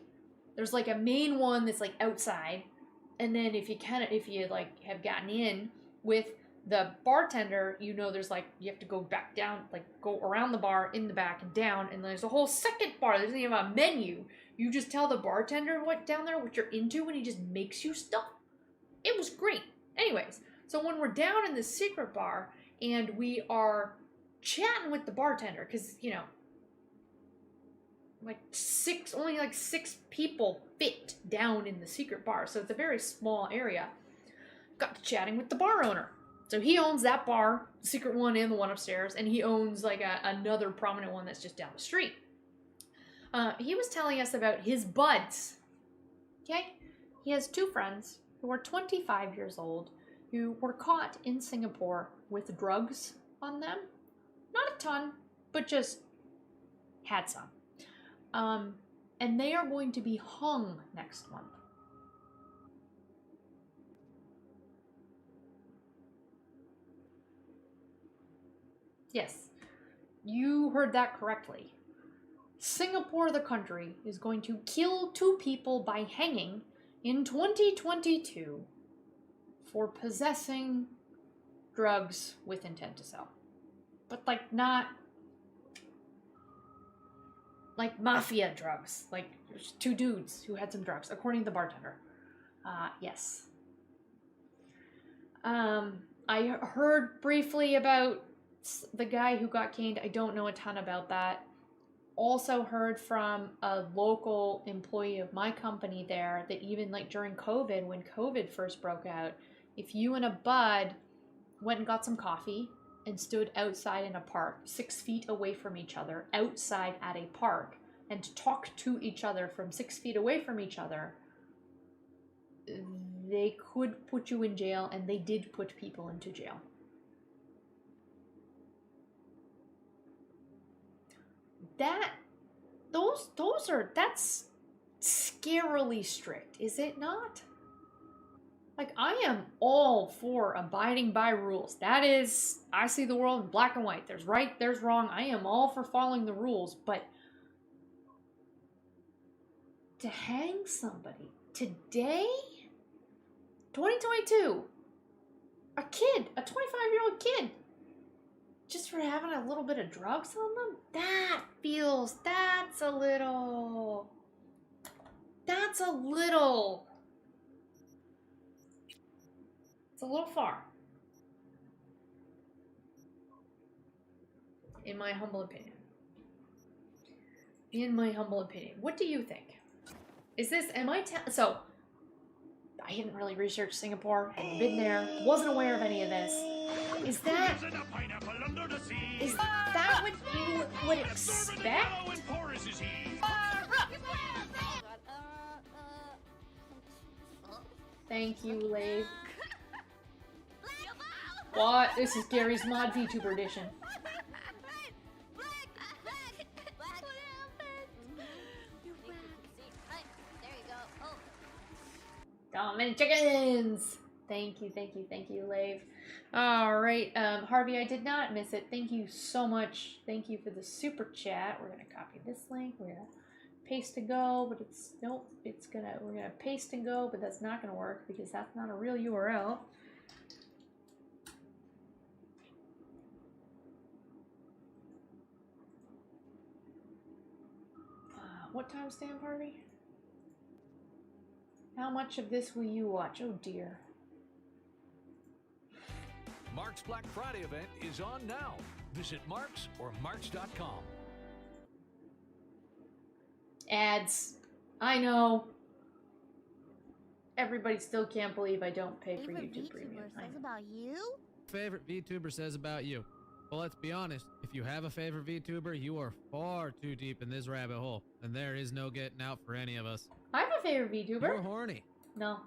there's like a main one that's like outside. And then if you like have gotten in with the bartender, you know, there's like, you have to go back down, like go around the bar, in the back and down, and there's a whole second bar. There's even a menu. You just tell the bartender what you're into, and he just makes you stuff. It was great. Anyways, so when we're down in the secret bar and we are chatting with the bartender, because, you know, only like 6 people fit down in the secret bar, so it's a very small area. Got to chatting with the bar owner. So he owns that bar, the secret one and the one upstairs, and he owns like another prominent one that's just down the street. He was telling us about his buds. Okay? He has 2 friends who are 25 years old who were caught in Singapore with drugs on them. Not a ton, but just had some. And they are going to be hung next month. Yes, you heard that correctly. Singapore, the country, is going to kill 2 people by hanging in 2022 for possessing drugs with intent to sell. But like not like mafia drugs. Like there's 2 dudes who had some drugs, according to the bartender. Yes. I heard briefly about the guy who got caned. I don't know a ton about that. Also heard from a local employee of my company there that even like during COVID, when COVID first broke out, if you and a bud went and got some coffee and stood outside in a park 6 feet away from each other, outside at a park, and talked to each other from 6 feet away from each other, they could put you in jail, and they did put people into jail. That's scarily strict, is it not? Like, I am all for abiding by rules. That is, I see the world in black and white. There's right, there's wrong. I am all for following the rules, but to hang somebody today, 2022, a kid, a 25-year-old kid, just for having a little bit of drugs on them, that's a little, it's a little far, in my humble opinion. What do you think? Is this, so, I hadn't really researched Singapore, hadn't been there, wasn't aware of any of this. Is that what you would expect? Thank you, Lave. What? This is Gary's Mod VTuber edition. Oh, many chickens! Thank you, thank you, thank you, Lave. Alright, Harvey, I did not miss it. Thank you so much. Thank you for the super chat. We're gonna copy this link. We're gonna paste and go, but it's, nope, we're gonna paste and go, but that's not gonna work because that's not a real URL. What timestamp, Harvey? How much of this will you watch? Oh dear. Mark's Black Friday event is on now. Visit Mark's or Marks.com. Ads. I know. Everybody still can't believe I don't pay for YouTube Premium. Says about you? Favorite VTuber says about you. Well, let's be honest. If you have a favorite VTuber, you are far too deep in this rabbit hole, and there is no getting out for any of us. I have a favorite VTuber. You're horny. No.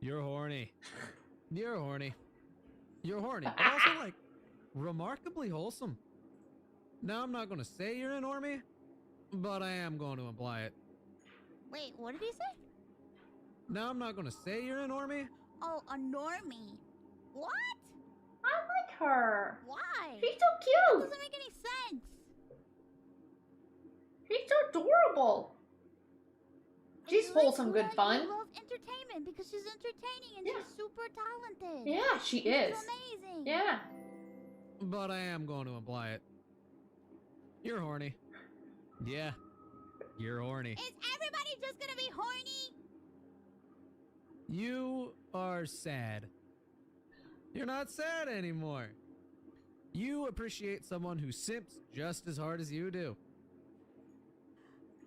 You're horny. You're horny. You're horny, but also, like, remarkably wholesome. Now, I'm not going to say you're an normie, but I am going to imply it. Wait, what did he say? Now, I'm not going to say you're a normie. Oh, a normie. What? I like her. Why? She's so cute. That doesn't make any sense. She's so adorable. She's wholesome, good fun. I love entertainment because she's entertaining and she's super talented. Yeah, she is. She's amazing. Yeah. But I am going to imply it. You're horny. Yeah. You're horny. Is everybody just gonna be horny? You are sad. You're not sad anymore. You appreciate someone who simps just as hard as you do.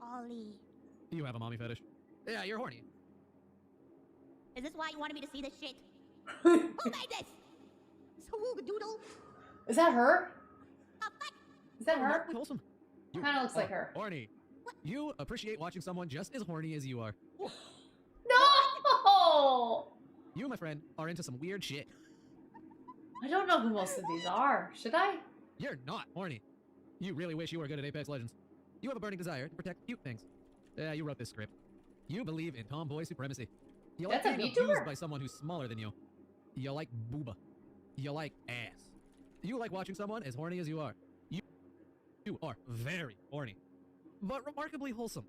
Ollie. You have a mommy fetish. Yeah, you're horny. Is this why you wanted me to see this shit? Who made this? Doodle. Is that her? Is that her? Wholesome. Kind of looks like her. Horny. You appreciate watching someone just as horny as you are. No! You, my friend, are into some weird shit. I don't know who most of these are. Should I? You're not horny. You really wish you were good at Apex Legends. You have a burning desire to protect cute things. Yeah, you wrote this script. You believe in tomboy supremacy. You like That's a being VTuber? abused by someone who's smaller than you. You like booba. You like ass. You like watching someone as horny as you are. You are very horny, but remarkably wholesome.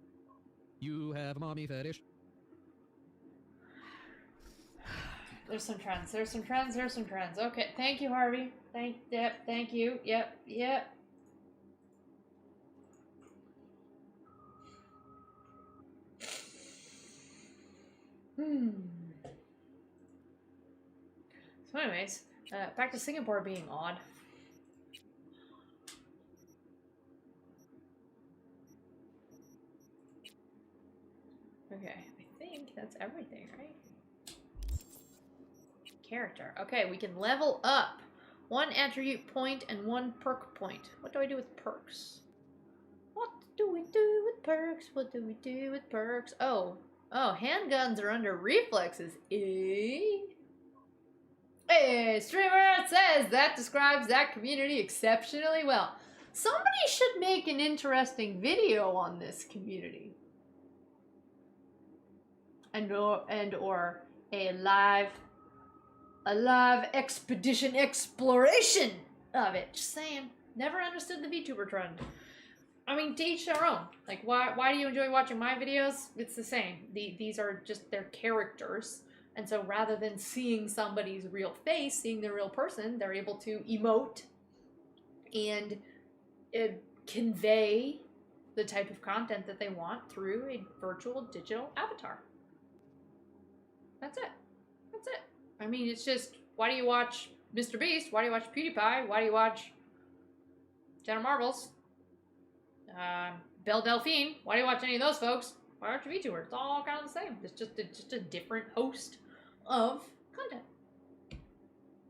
You have a mommy fetish. There's some trends. There's some trends. There's some trends. Okay, thank you, Harvey. Thank you. Yep. So anyways, back to Singapore being odd. Okay, I think that's everything, right? Character. Okay, we can level up. 1 attribute point and 1 perk point. What do I do with perks? What do we do with perks? What do we do with perks? Oh, handguns are under reflexes. Hey, streamer says that describes that community exceptionally well. Somebody should make an interesting video on this community. And or a live expedition exploration of it. Just saying. Never understood the VTuber trend. I mean, to each their own. Like, why do you enjoy watching my videos? It's the same. These are just their characters. And so rather than seeing somebody's real face, seeing the real person, they're able to emote and convey the type of content that they want through a virtual digital avatar. That's it. That's it. I mean, it's just, why do you watch Mr. Beast? Why do you watch PewDiePie? Why do you watch Jenna Marbles? Belle Delphine? Why do you watch any of those folks? Why aren't you VTuber? It's all kind of the same. It's just a different host of content.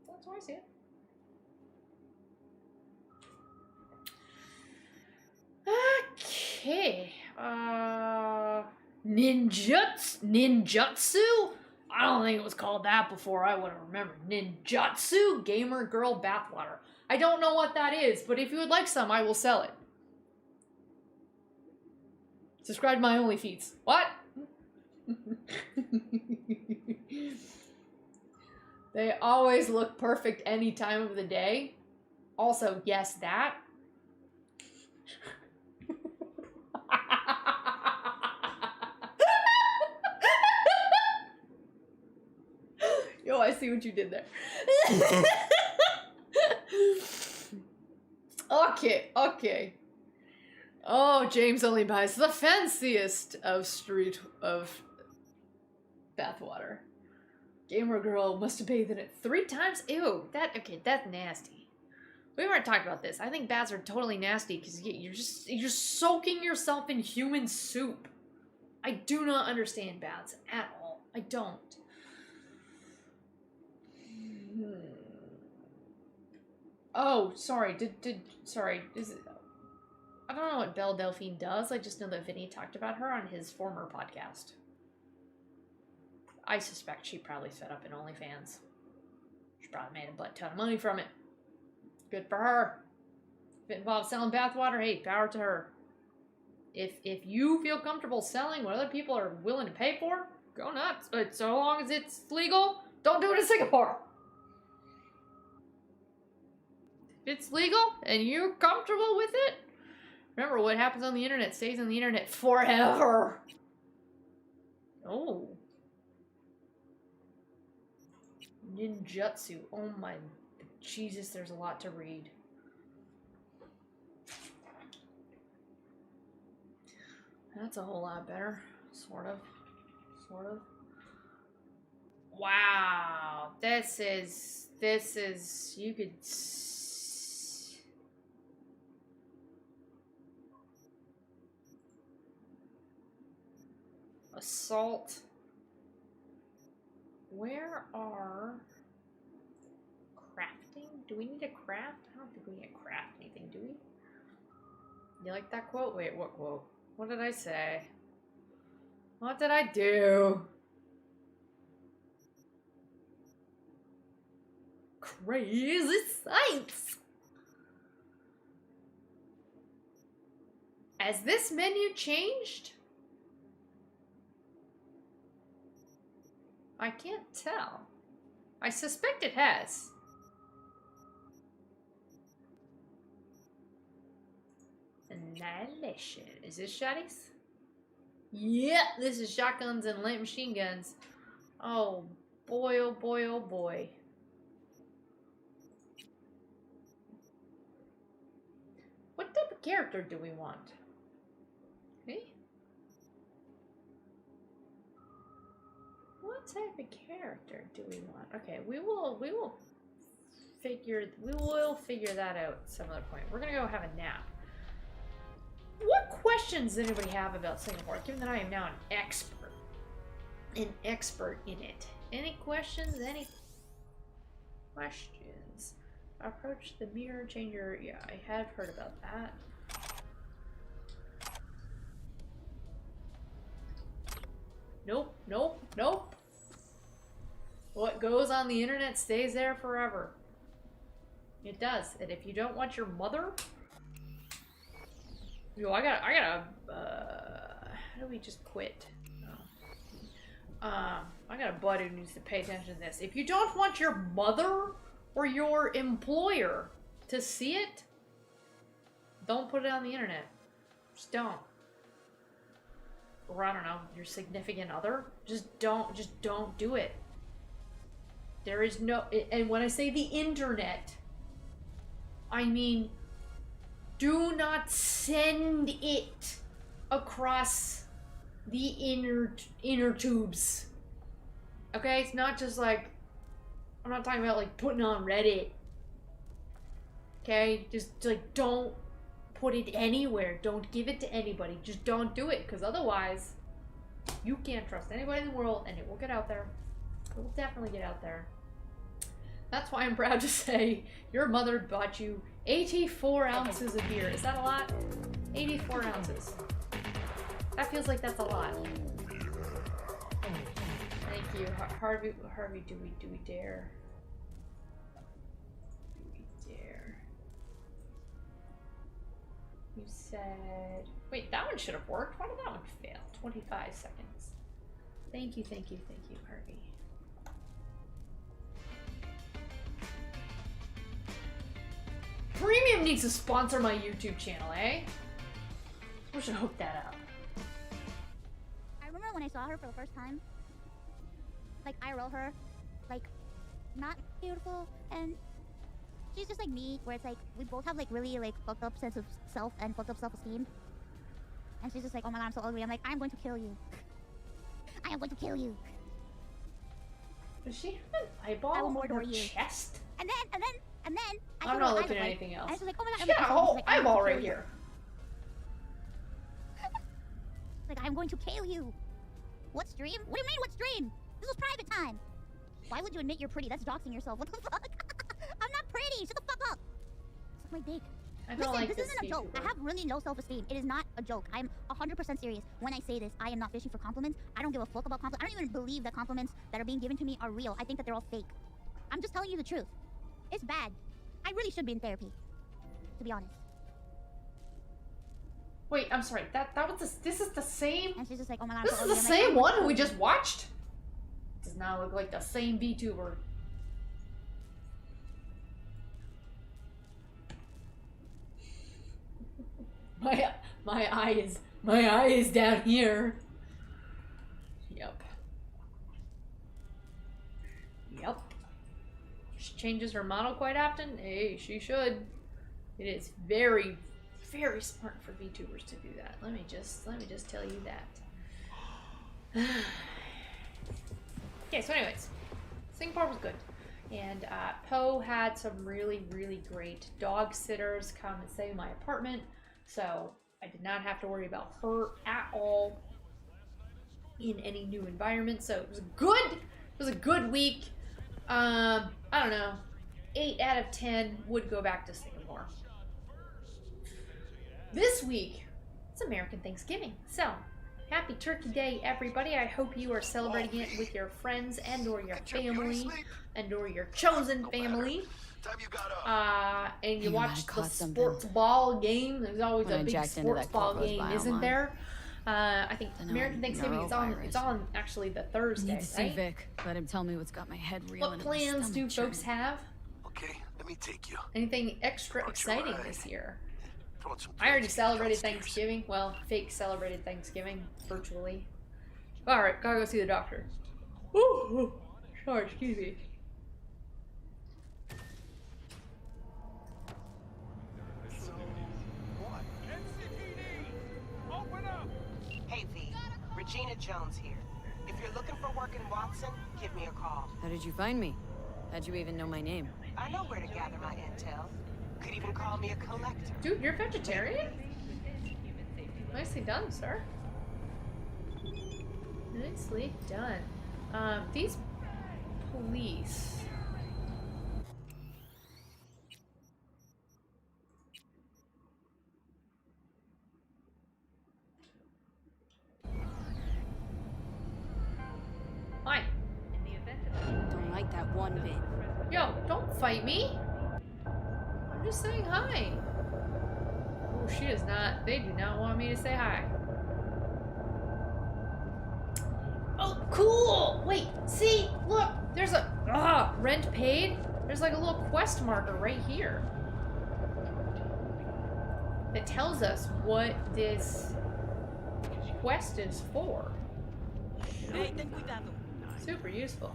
That's how I see it. Okay. Ninjutsu? I don't think it was called that before. I would have remembered. Ninjutsu Gamer Girl Bathwater. I don't know what that is, but if you would like some, I will sell it. Subscribe to my OnlyFeeds. What? They always look perfect any time of the day. Also, yes, that. Yo, I see what you did there. Okay. Oh, James only buys the fanciest of bathwater. Gamer girl must have bathed in it 3 times? Ew, that's nasty. We weren't talking about this. I think baths are totally nasty because you're just soaking yourself in human soup. I do not understand baths at all. I don't. Oh, sorry. Sorry. I don't know what Belle Delphine does. I just know that Vinny talked about her on his former podcast. I suspect she probably set up an OnlyFans. She probably made a butt ton of money from it. Good for her. If it involves selling bathwater, hey, power to her. If you feel comfortable selling what other people are willing to pay for, go nuts. But so long as it's legal, don't do it in Singapore. If it's legal and you're comfortable with it, remember what happens on the internet stays on the internet forever. Oh. Ninjutsu. Oh my Jesus, there's a lot to read. That's a whole lot better. Sort of. Wow. This is, you could assault. Where are crafting? Do we need a craft? I don't think we need to craft anything, do we? You like that quote? Wait, what quote? What did I say? What did I do? Crazy sights! Has this menu changed? I can't tell. I suspect it has. Annihilation. Is this shotties? Yeah, this is shotguns and light machine guns. Oh boy, oh boy, oh boy. What type of character do we want? Me? What type of character do we want? Okay, we will figure that out some other point. We're gonna go have a nap. What questions does anybody have about Singapore, given that I am now an expert in it? Any questions? Any questions? Approach the mirror changer. Yeah, I have heard about that. Nope, nope, nope. What goes on the internet stays there forever. It does. And if you don't want your mother... Yo, I gotta, how do we just quit? I got a bud who needs to pay attention to this. If you don't want your mother or your employer to see it, don't put it on the internet. Just don't. Or I don't know, your significant other. Just don't do it. There is no, and when I say the internet, I mean, do not send it across the inner tubes. Okay, it's not just like, I'm not talking about like putting on Reddit. Okay, just like don't put it anywhere. Don't give it to anybody. Just don't do it, because otherwise you can't trust anybody in the world, and it will get out there. It will definitely get out there. That's why I'm proud to say your mother bought you 84 ounces of beer. Is that a lot? 84 ounces. That feels like that's a lot. Thank you, Harvey. Do we dare? Do we dare? You said. Wait, that one should have worked. Why did that one fail? 25 seconds. Thank you, Harvey. Premium needs to sponsor my YouTube channel, eh? We should hook that up. I remember when I saw her for the first time. Like, I roll her. Like, not beautiful. And she's just like me, where it's like, we both have like really like fucked up sense of self and fucked up self-esteem. And she's just like, oh my god, I'm so ugly. I'm like, I'm going to kill you. I am going to kill you. Does she have an eyeball on her chest? And then I'm not looking at anything else. And she's like, oh my god, she got a whole like, eyeball right here. Like, I'm going to kill you. What stream? What do you mean, what stream? This was private time. Why would you admit you're pretty? That's doxing yourself. What the fuck? I'm not pretty. Shut the fuck up. Suck my dick. I don't like this isn't a joke. I have really low self-esteem. It is not a joke. I'm 100% serious. When I say this, I am not fishing for compliments. I don't give a fuck about compliments. I don't even believe that compliments that are being given to me are real. I think that they're all fake. I'm just telling you the truth. It's bad. I really should be in therapy, to be honest. Wait, I'm sorry. That was this is the same. And she's just like, oh my god. This is the same one who we just watched. Does not look like the same VTuber. My eye is down here. Yep. She changes her model quite often. Hey, she should. It is very, very smart for VTubers to do that. Let me just tell you that. Okay, so anyways, Singapore was good. And Poe had some really, really great dog sitters come and stay in my apartment. So I did not have to worry about her at all in any new environment. So it was good. It was a good week. I don't know. 8 out of 10 would go back to Singapore. This week, it's American Thanksgiving. So, happy Turkey Day, everybody. I hope you are celebrating it with your friends and or your family and or your chosen family. And you watch the sports ball game. There's always a big sports ball game, isn't there? I think American Thanksgiving is on. It's on actually the Thursday, Need to see right? Vic. Let him tell me what's got my head reeling. What plans do folks have? Okay, let me take you. Anything extra exciting this year? I already celebrated Thanksgiving. Well, fake celebrated Thanksgiving virtually. All right, gotta go see the doctor. Ooh, sorry, excuse me. Hey V, Regina Jones here. If you're looking for work in Watson, give me a call. How did you find me? How'd you even know my name? I know where to gather my intel. Could even call me a collector. Dude, you're vegetarian? Nicely done, sir. Nicely done. These police. Fine. Don't like that one bit. Yo, don't fight me. I'm just saying hi. Oh, she does not. They do not want me to say hi. Oh, cool. Wait, see, look. There's a rent paid. There's like a little quest marker right here that tells us what this quest is for. Super useful.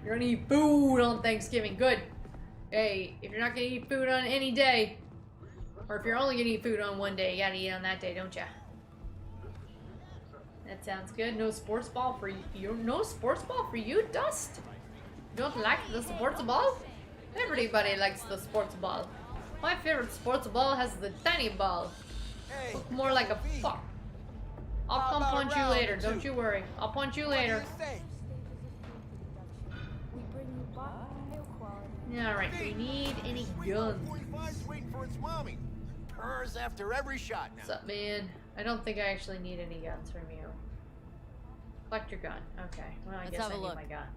You're gonna eat food on Thanksgiving. Good. Hey, if you're not gonna eat food on any day, or if you're only gonna eat food on one day, you gotta eat on that day, don't ya? That sounds good. No sports ball for you. No sports ball for you, Dust? You don't like the sports ball? Everybody likes the sports ball. My favorite sports ball has the tiny ball. Look more like a fuck. I'll come punch you later, don't you worry. I'll punch you later. Alright, we need any guns. waiting for its mommy. purrs after every shot now. What's up, man? I don't think I actually need any guns from you. Collect your gun. Okay. Well, I guess I need my gun.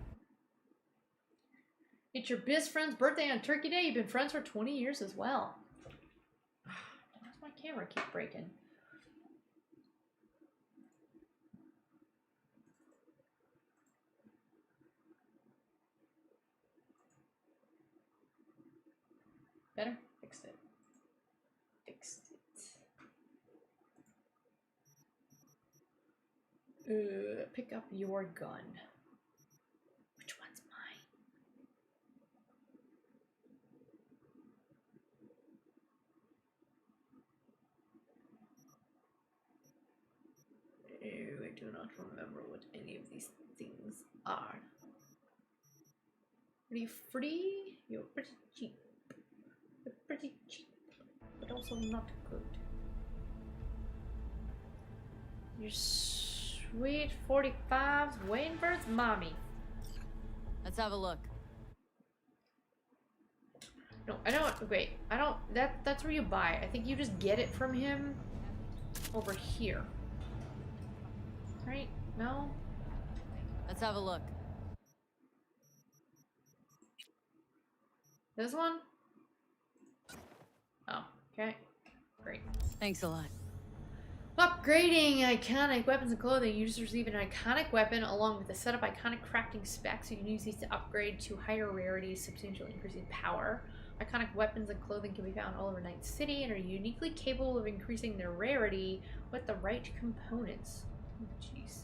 It's your best friend's birthday on Turkey Day. You've been friends for 20 years as well. Why's my camera keep breaking? Better? Fixed it. Fixed it. Pick up your gun. Which one's mine? Oh, I do not remember what any of these things are. Are you free? You're pretty cheap. You're pretty cheap, but also not good. You're sweet 45s waiting for its mommy. Let's have a look. No, I don't. Wait, I don't. That's where you buy. I think you just get it from him over here. Right? No? Let's have a look. This one? Oh, okay. Great. Thanks a lot. Upgrading iconic weapons and clothing. You just receive an iconic weapon along with a set of iconic crafting specs. You can use these to upgrade to higher rarities, substantially increasing power. Iconic weapons and clothing can be found all over Night City and are uniquely capable of increasing their rarity with the right components. Oh, jeez.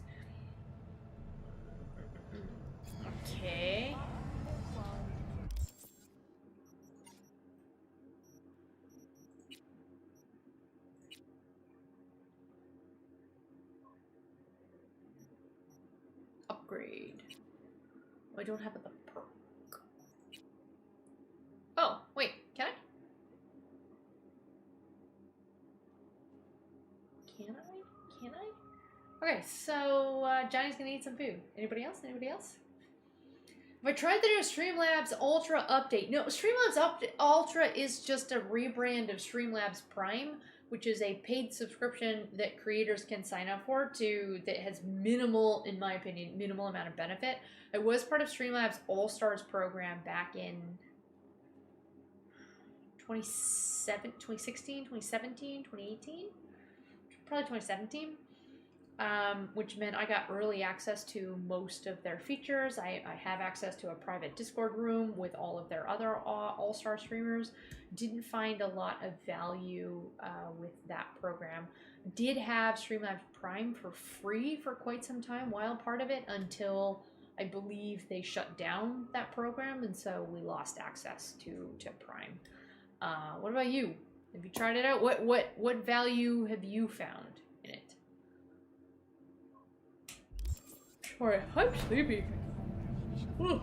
Okay. Upgrade. Oh, I don't have the perk. Oh, wait, can I? Can I? Can I? Okay, so Johnny's gonna eat some food. Anybody else? Anybody else? Have I tried the new Streamlabs Ultra update? No, Streamlabs Ultra is just a rebrand of Streamlabs Prime, which is a paid subscription that creators can sign up for that has minimal, in my opinion, minimal amount of benefit. It was part of Streamlabs All-Stars program back in 2016, 2017, 2018? Probably 2017. Which meant I got early access to most of their features. I have access to a private Discord room with all of their other all-star streamers. Didn't find a lot of value with that program. Did have Streamlabs Prime for free for quite some time while part of it until I believe they shut down that program, and so we lost access to Prime. What about you? Have you tried it out? What value have you found in it? Sorry, I'm sleepy. Ooh.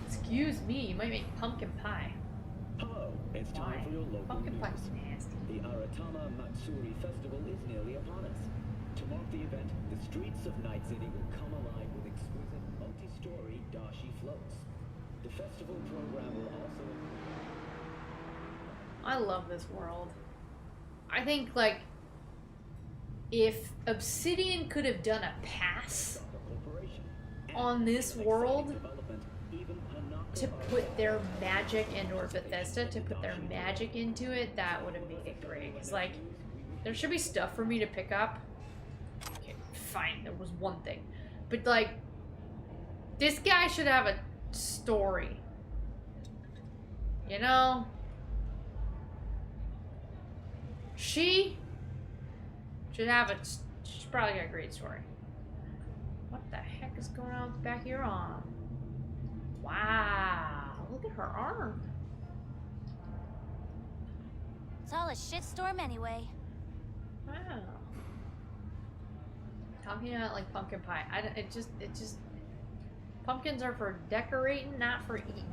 Excuse me, you might make pumpkin pie. Hello, it's time for your local pumpkin news. pie is nasty. The Aratama Matsuri Festival is nearly upon us. To mark the event, the streets of Night City will come alive with exquisite multi-story dashi floats. The festival program will also... I love this world. I think, like, if Obsidian could have done a pass on this world to put their magic, and/or Bethesda to put their magic into it, that would have made it great. It's like, there should be stuff for me to pick up. Okay, fine, there was one thing. But, like, this guy should have a story. You know? She should have she's probably got a great story. What the heck is going on with the back of your arm? Wow, look at her arm. It's all a shitstorm anyway. Wow. Talking about like pumpkin pie. It just pumpkins are for decorating, not for eating.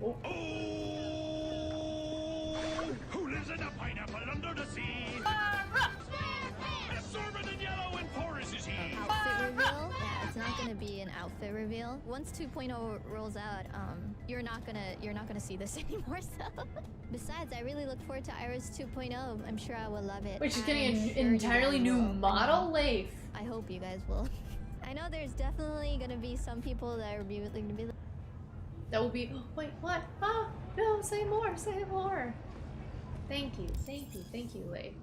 Oh, who lives in a pineapple under the sea? A servant in yellow and porous is he. gonna be an outfit reveal. Once 2.0 rolls out, you're not gonna see this anymore. So, besides, I really look forward to Iris 2.0. I'm sure I will love it. Wait, she's I'm getting an sure you entirely guys new will. model, Leif. I hope you guys will. I know there's definitely gonna be some people that are really gonna be. That will be. Oh, wait, what? Oh no! Say more. Say more. Thank you. Thank you. Thank you, Leif.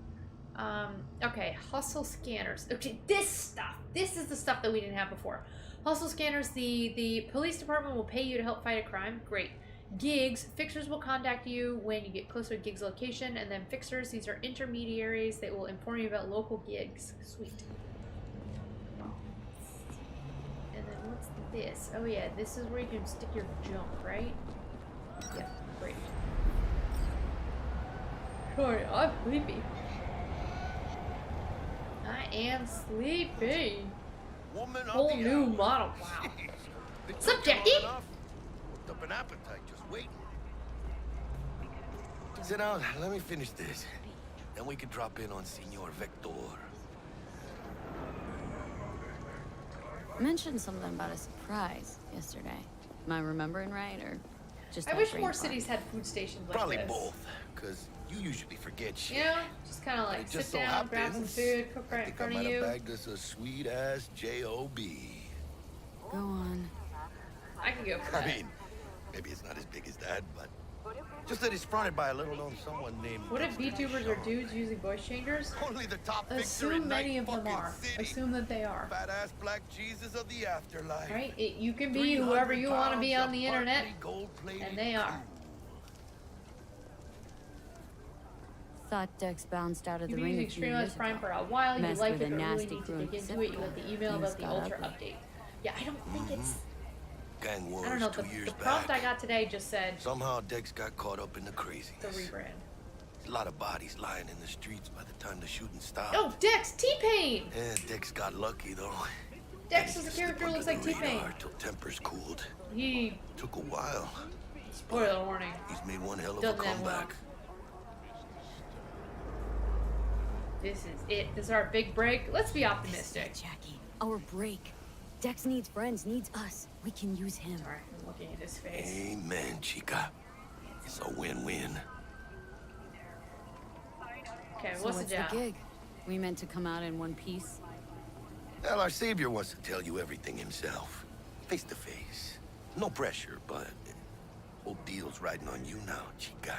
Okay, hustle scanners. Okay, this stuff. This is the stuff that we didn't have before. Hustle scanners, the police department will pay you to help fight a crime. Great. Gigs, fixers will contact you when you get closer to Gig's location, and then fixers, these are intermediaries that will inform you about local gigs. Sweet. And then what's this? Oh yeah, this is where you can stick your junk, right? Yeah, great. Sorry, I'm sleepy. I am sleepy. Woman Whole of the new hour. model. Wow. Been What's up, working long Jackie? enough. Worked up an appetite just waiting. Sit down, let me finish this. Then we can drop in on Senor Vector. Mentioned something about a surprise yesterday. Am I remembering right, or just? I that wish brain more fart? cities had food stations like Probably this. both, because you usually forget shit. Yeah, just kind of But like it just sit so down, grab some happens, food, cook right I in think I front of might have you. bagged us a sweet-ass J.O.B. Go on. I can go for I that. mean, maybe it's not as big as that, but just that it's fronted by a little-known someone named... What if VTubers are dudes using voice changers? Only the top fixer Assume in many Night of them fucking are. City. Assume that they are. Badass black Jesus of the afterlife. Right? You can be whoever you want to be on the internet, and they are. Thought Dex bounced out of You've the been ring using a few years Streamlabs Prime ago. for a while, you Messed like with it, a but really nasty need to crew dig in into it. You got the email Things about the got Ultra ugly. update. Yeah, I don't think it's... Gang wars I don't know, 2 the years prompt back. I got today just said Somehow Dex got caught up in the craziness. the rebrand. A lot of bodies lying in the streets by the time the shooting stopped. Oh, Dex! T-Pain! Yeah, Dex got lucky though. Dex is a character who looks like T-Pain. Till tempers cooled. He... Took a while. Spoiler warning. He's made one hell of Doesn't a end well. comeback. This is it. This is our big break. Let's be optimistic. Jackie, our break. Dex needs friends, needs us. We can use him. Sorry, I'm looking at his face. Amen, chica. It's a win-win. Okay, So what's the what's job? the gig? We meant to come out in one piece. Well, our savior wants to tell you everything himself. Face to face. No pressure, but whole deal's riding on you now, chica.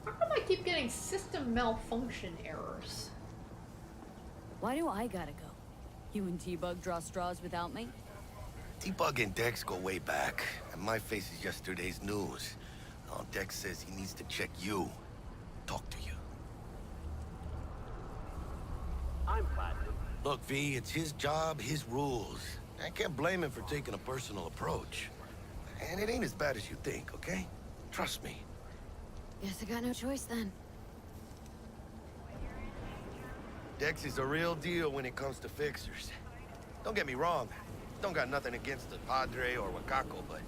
How come I keep getting system malfunction errors? Why do I gotta go? You and T-Bug draw straws without me? T-Bug and Dex go way back, and my face is yesterday's news. Now Dex says he needs to check you. Talk to you. I'm Platinum. Look, V, it's his job, his rules. I can't blame him for taking a personal approach. And it ain't as bad as you think, okay? Trust me. Guess I got no choice then. Dex is a real deal when it comes to fixers. Don't get me wrong. Don't got nothing against the Padre or Wakako, but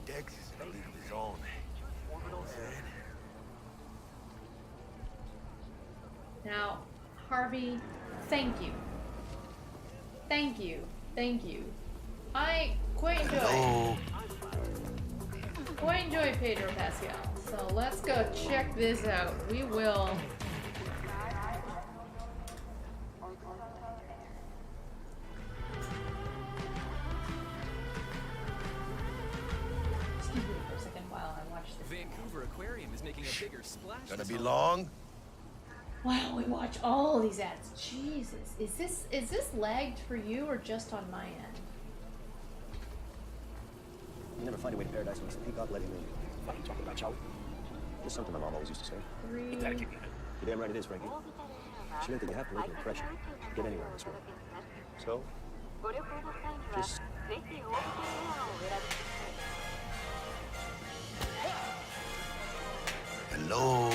Dex is in a league of his own. Now, Harvey, thank you. Thank you. Thank you. I quite enjoy Pedro Pascal. So let's go check this out. We will. Excuse me for a second while I watch this. Vancouver Aquarium is making a bigger splash. Gonna this be fall. long? Wow, we watch all these ads. Jesus, is this lagged for you or just on my end? You never find a way to paradise unless the peacock let him in. Fucking talking about chow. Just something my mom always used to say. Three. You're damn right it is, Frankie. She meant that you have to make an impression to get anywhere in this world. So, just... Hello?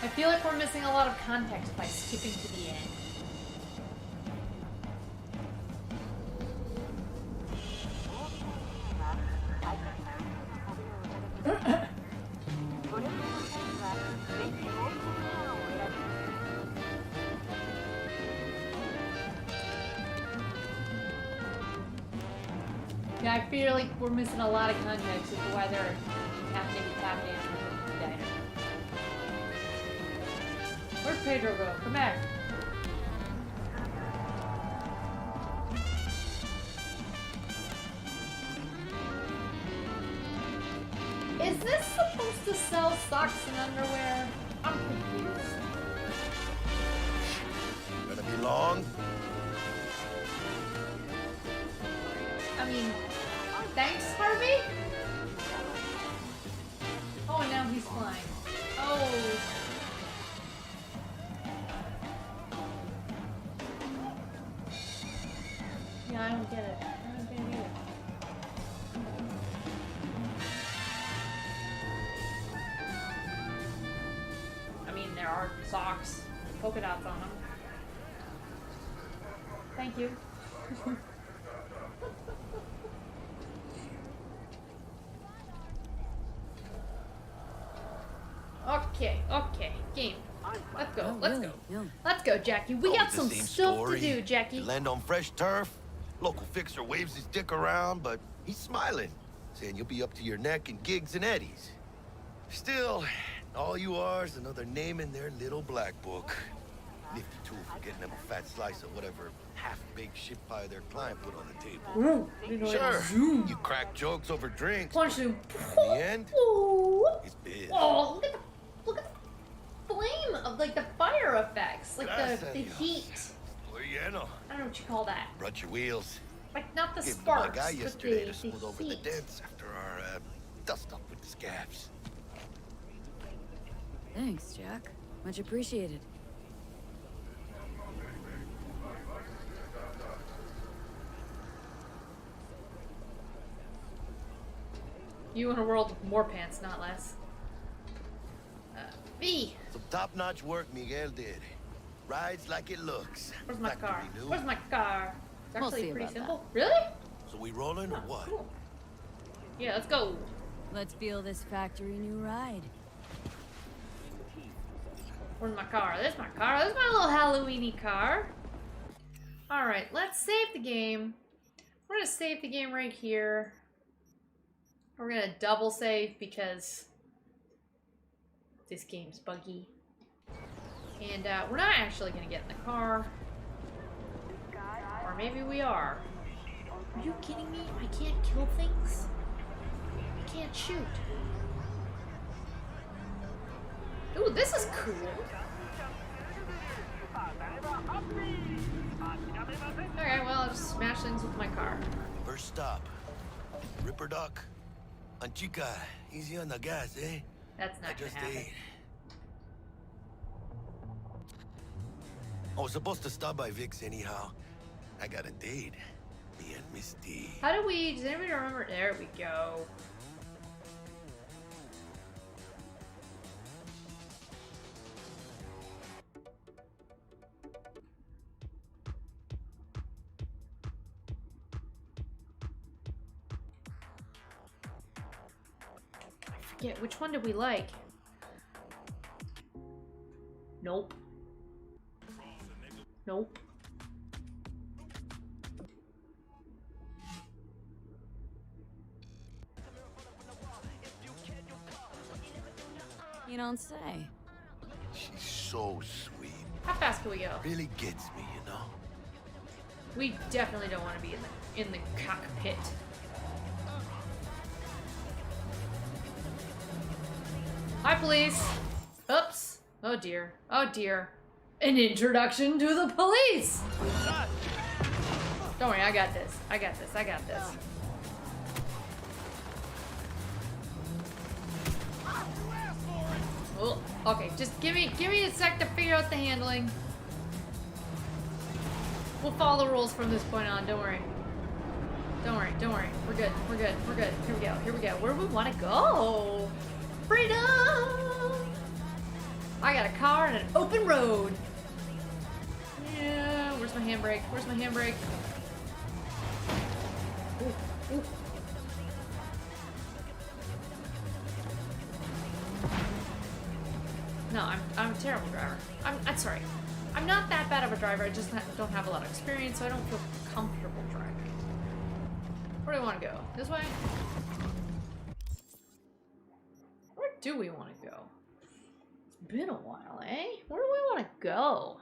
I feel like we're missing a lot of context by skipping to the end. Yeah, I feel like we're missing a lot of context as to why they're happening to tap dancing in the diner. Where'd Pedro go? Come back. Is this supposed to sell socks and underwear? I'm confused. Gonna be long? I mean, thanks, Harvey? Oh, and now he's flying. Oh. Yeah, I don't get it. I don't get it either. I mean, there are socks, polka dots on them. Thank you. Okay, game. Let's go, let's go. Let's go, Jackie. We got some stuff to do, Jackie. You land on fresh turf. Local fixer waves his dick around, but he's smiling, saying you'll be up to your neck in gigs and eddies. Still, all you are is another name in their little black book. Nifty tool for getting them a fat slice of whatever half-baked shit pie their client put on the table. Ooh, Sure, you crack jokes over drinks. Punch him. In the end, it's biz. Oh, look at the flame of like the fire effects, like the heat. I don't know what you call that. Brought your wheels. Like not the Gave them sparks, my guy but yesterday the to smooth over the heat. dents after our dust up with the scabs. Thanks, Jack. Much appreciated. You in a world of more pants, not less. V. Some top-notch work Miguel did. Rides like it looks. Where's my car? Factory new. Where's my car? It's We'll actually see pretty about simple. Really? So we rolling or what? Cool. Yeah, let's go. Let's feel this factory new ride. Where's my car? There's my car. There's my little Halloween-y car. Alright, let's save the game. We're gonna save the game right here. We're gonna double save because this game's buggy. And we're not actually gonna get in the car. Or maybe we are. Are you kidding me? I can't kill things? I can't shoot. Ooh, this is cool. Okay, well, I'll just smash things with my car. First stop. Ripper Dock. Anchica, easy on the gas, eh? That's not I just gonna happen. ate. I was supposed to stop by Vic's anyhow. I got a date. Me and Miss D. How do we, does anybody remember? There we go. I forget, which one did we like? Nope. Nope. You don't say. She's so sweet. How fast can we go? Really gets me, you know? We definitely don't want to be in the cockpit. Hi, police. Oops. Oh dear. Oh dear. An introduction to the police. Don't worry, I got this. I got this. I got this. Oh, okay, just give me a sec to figure out the handling. We'll follow the rules from this point on, don't worry. Don't worry, don't worry. We're good, we're good, we're good. Here we go, here we go. Where do we want to go? Freedom! I got a car and an open road. Yeah, where's my handbrake? Where's my handbrake? Ooh, ooh. No, I'm a terrible driver. I'm sorry. I'm not that bad of a driver. I just don't have a lot of experience, so I don't feel comfortable driving. Where we want to go? This way? Where do we want to go? It's been a while, eh? Where do we want to go?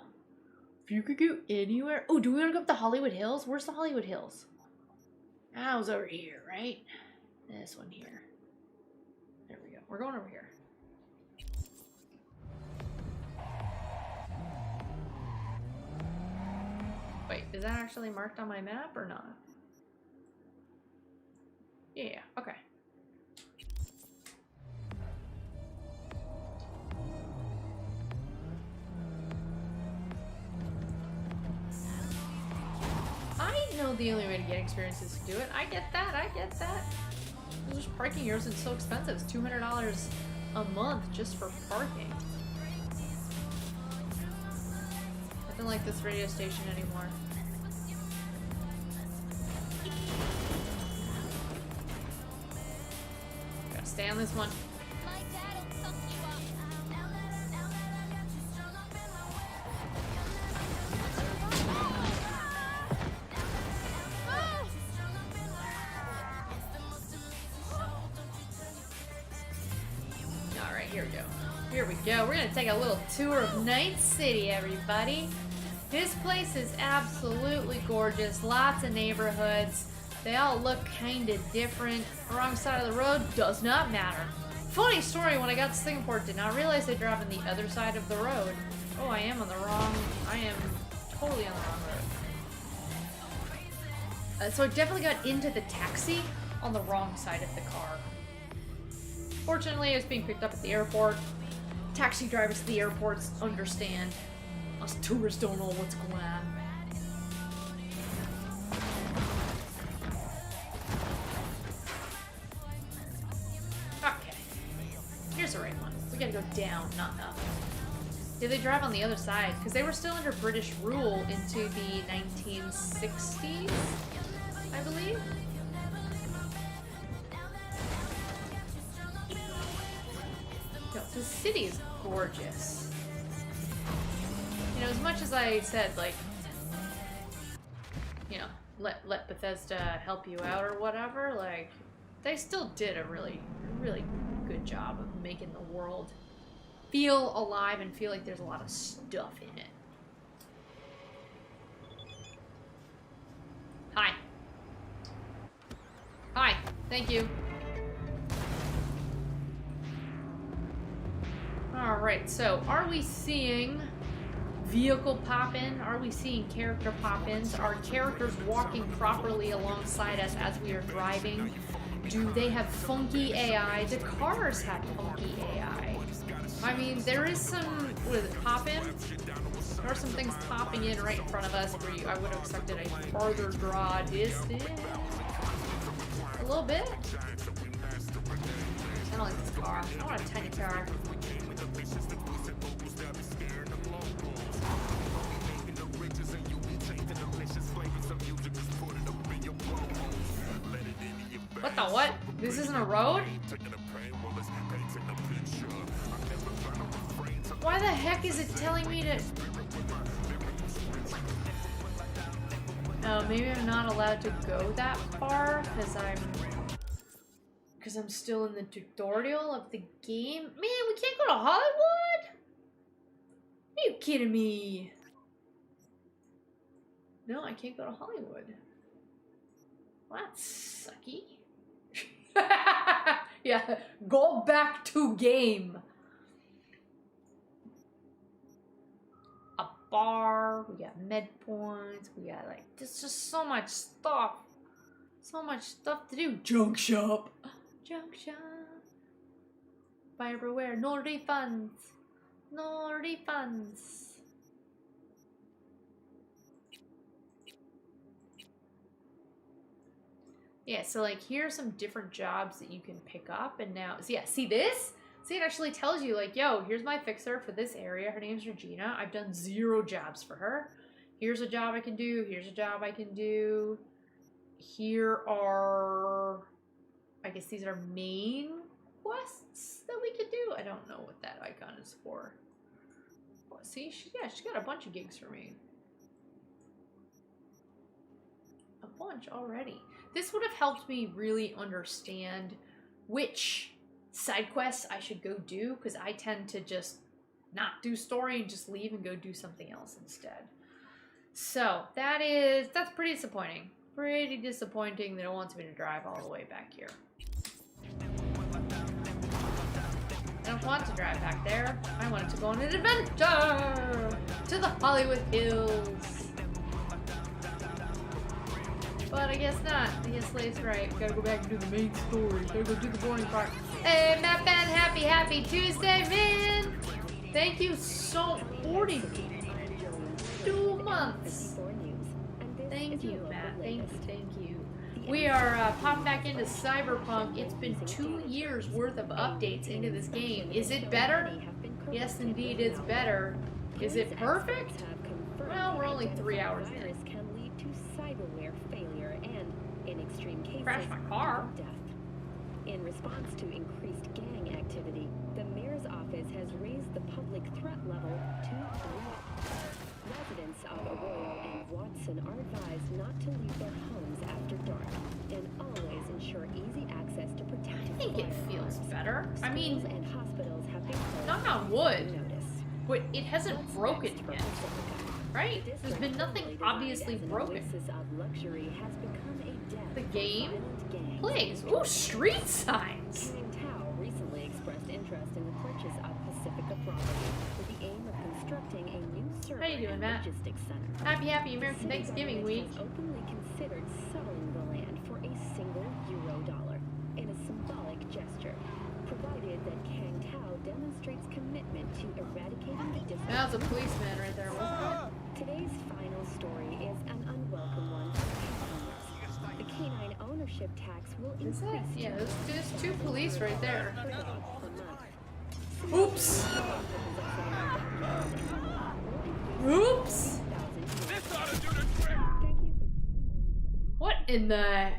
If you could go anywhere. Oh, do we want to go up the Hollywood Hills? Where's the Hollywood Hills? Ah, it was over here, right? This one here. There we go. We're going over here. Wait, is that actually marked on my map or not? Yeah, okay. I know the only way to get experience is to do it. I get that, I get that. Just parking here isn't so expensive. It's $200 a month just for parking. I don't like this radio station anymore. Gotta stay on this one. Alright, here we go. Here we go. We're gonna take a little tour of Night City, everybody. This place is absolutely gorgeous. Lots of neighborhoods. They all look kind of different. Wrong side of the road does not matter. Funny story, when I got to Singapore, did not realize they drive on the other side of the road. Oh, I am totally on the wrong road. So I definitely got into the taxi on the wrong side of the car. Fortunately, I was being picked up at the airport. Taxi drivers at the airports understand. Us tourists don't know what's going on. Okay. Here's the right one. We gotta go down, not up. Did they drive on the other side? Because they were still under British rule into the 1960s, I believe. No, the city is gorgeous. You know, as much as I said, like, you know, let Bethesda help you out or whatever, like, they still did a really, really good job of making the world feel alive and feel like there's a lot of stuff in it. Hi. Hi. Thank you. Alright, so are we seeing vehicle pop-in? Are we seeing character pop-ins? Are characters walking properly alongside us as we are driving? Do they have funky AI? Do cars have funky AI? I mean, there is some, what is it, pop-in? There are some things popping in right in front of us where I would have expected a farther draw distance. A little bit? I don't like this car. I want a tiny car. What the what? This isn't a road? Why the heck is it telling me to... Oh, maybe I'm not allowed to go that far because I'm still in the tutorial of the game. Man, we can't go to Hollywood? Are you kidding me? No, I can't go to Hollywood. Well, that's sucky. Yeah, go back to game. A bar, we got med points, we got like, there's just so much stuff. So much stuff to do. Junk shop. Junk shop. Buy everywhere. No refunds. No refunds. Yeah, so like here are some different jobs that you can pick up, and now, so yeah, see this? See, it actually tells you like, yo, here's my fixer for this area. Her name's Regina. I've done 0 jobs for her. Here's a job I can do. Here's a job I can do. Here are, I guess these are main quests that we could do. I don't know what that icon is for. Oh, see, she's got a bunch of gigs for me. A bunch already. this would have helped me really understand which side quests I should go do, because I tend to just not do story and just leave and go do something else instead. So that's pretty disappointing. Pretty disappointing that it wants me to drive all the way back here. I don't want to drive back there. I wanted to go on an adventure to the Hollywood Hills. But I guess not. I guess Slate's right. Gotta go back and do the main story. Gotta go do the boring part. Hey, Matt Ben, happy Tuesday, man! Thank you so 42 months. Thank you, Matt. Thank you. We are popping back into Cyberpunk. It's been 2 years worth of updates into this game. Is it better? Yes, indeed, it's better. Is it perfect? Well, we're only 3 hours in. Cyberware failure and, in extreme cases, crashed my car. Death. In response to increased gang activity, the mayor's office has raised the public threat level to 3. Residents of Arroyo and Watson are advised not to leave their homes after dark and always ensure easy access to protective I think it feels better. I mean, and hospitals have been knock on wood, but it hasn't broken yet. Right? There's been nothing obviously broken. The game plays. Ooh, street signs! recently expressed interest in the purchase of Pacifica property with the aim of constructing a new server How you doing, and Matt? logistics center. Happy American Thanksgiving week. Has openly considered selling the land for a single $1 in a symbolic gesture, provided that Kang Tao demonstrates commitment to eradicating the district. That was a policeman right there, wasn't it? Today's final story is an unwelcome one for the canine ownership tax will Is increase. it? Yeah, there's 2 police right there. Oops! Oops! What in the...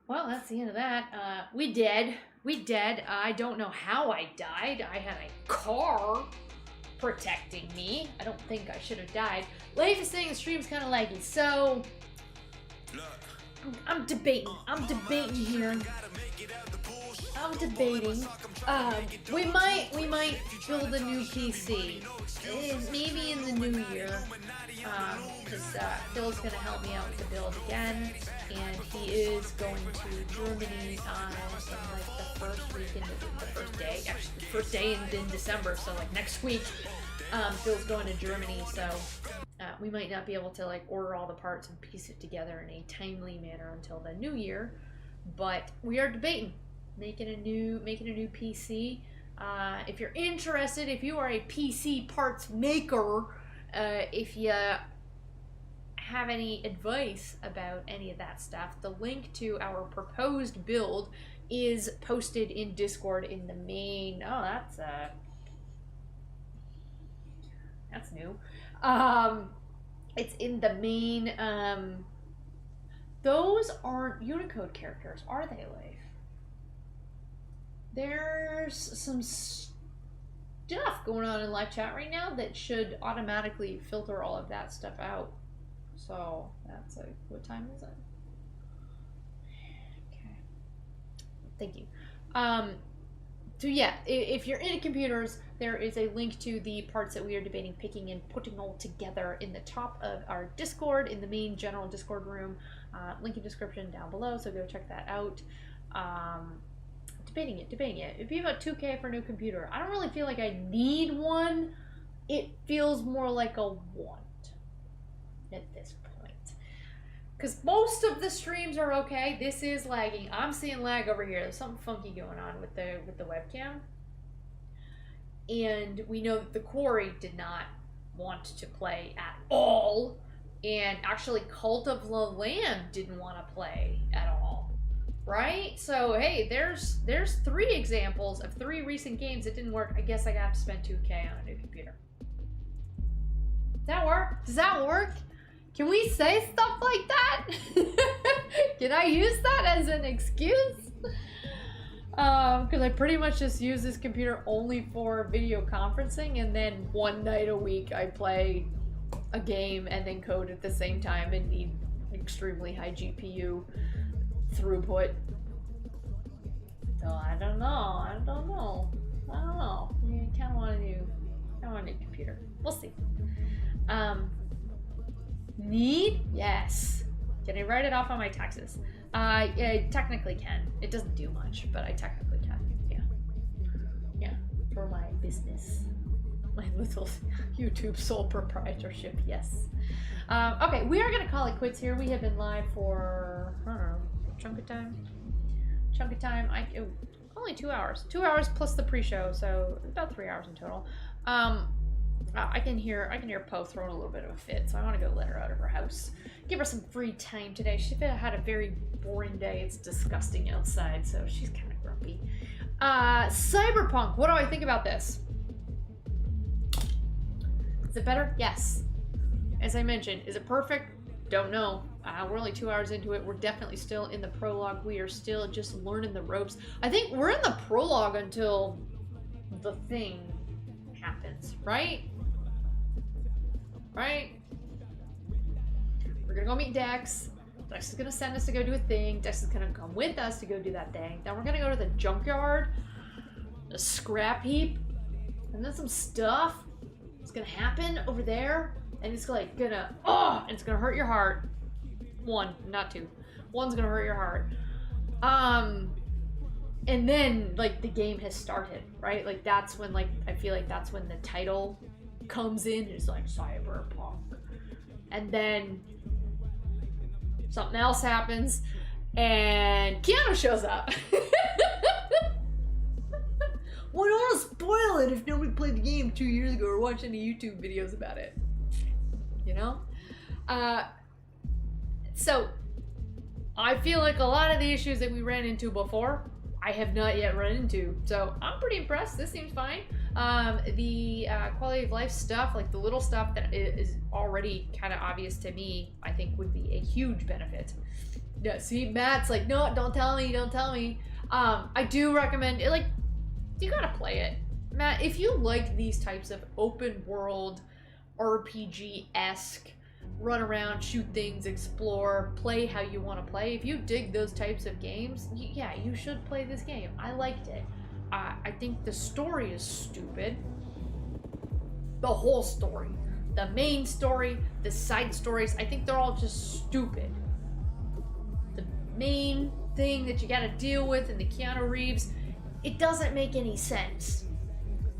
Well, that's the end of that. We dead. I don't know how I died. I had a car protecting me. I don't think I should have died. Leif is saying the stream's kind of laggy, so I'm debating. Here. I'm debating. We might build a new PC. Maybe in the new year. Because Phil's gonna help me out with the build again, and he is going to Germany in like the first day in December. So like next week, Phil's going to Germany. So we might not be able to like order all the parts and piece it together in a timely manner until the new year. But we are debating making a new PC. If you're interested, if you are a PC parts maker. If you have any advice about any of that stuff, the link to our proposed build is posted in Discord in the main. Oh, that's new. It's in the main. Those aren't Unicode characters, are they, Leif? There's some stuff going on in live chat right now that should automatically filter all of that stuff out. So that's like, what time is it? Okay. Thank you. So yeah, if you're into computers, there is a link to the parts that we are debating picking and putting all together in the top of our Discord, in the main general Discord room. Link in description down below, so go check that out. Debating it. It'd be about $2K for a new computer. I don't really feel like I need one. It feels more like a want at this point. Because most of the streams are okay. This is lagging. I'm seeing lag over here. There's something funky going on with the webcam. And we know that the Quarry did not want to play at all. And actually Cult of the Lamb didn't want to play at all. Right? So hey, there's 3 examples of 3 recent games that didn't work. I guess I have to spend $2K on a new computer. Does that work? Can we say stuff like that? Can I use that as an excuse? Because I pretty much just use this computer only for video conferencing, and then one night a week I play a game and then code at the same time and need extremely high GPU throughput. So I don't know. You kind of want a new computer. We'll see. Need? Yes. Can I write it off on my taxes? I technically can. It doesn't do much, but I technically can. Yeah. Yeah. For my business. My little YouTube sole proprietorship, yes. Okay, we are gonna call it quits here. We have been live for, I don't know, chunk of time. Only 2 hours. 2 hours plus the pre-show, so about 3 hours in total. I can hear Poe throwing a little bit of a fit, so I want to go let her out of her house. Give her some free time today. She's had a very boring day. It's disgusting outside, so she's kind of grumpy. Cyberpunk, what do I think about this? Is it better? Yes. As I mentioned, is it perfect? Don't know. We're only 2 hours into it. We're definitely still in the prologue. We are still just learning the ropes. I think we're in the prologue until the thing happens, right? Right? We're gonna go meet Dex. Dex is gonna send us to go do a thing. Dex is gonna come with us to go do that thing. Then we're gonna go to the junkyard, the scrap heap, and then some stuff is gonna happen over there, and it's like gonna, and it's gonna hurt your heart. One, not two. One's gonna hurt your heart. And then like the game has started, right? Like that's when, like, I feel like that's when the title comes in. It's like Cyberpunk, and then something else happens, and Keanu shows up. Well, I don't want to spoil it if nobody played the game 2 years ago or watched any YouTube videos about it. You know? So, I feel like a lot of the issues that we ran into before, I have not yet run into. So, I'm pretty impressed. This seems fine. The quality of life stuff, like the little stuff that is already kind of obvious to me, I think would be a huge benefit. Yeah, see, Matt's like, no, don't tell me, don't tell me. I do recommend it. Like, you gotta play it. Matt, if you like these types of open world, RPG-esque, run around, shoot things, explore, play how you want to play, if you dig those types of games, yeah, you should play this game. I liked it. I think the story is stupid. The whole story. The main story, the side stories, I think they're all just stupid. The main thing that you gotta deal with in the Keanu Reeves, it doesn't make any sense.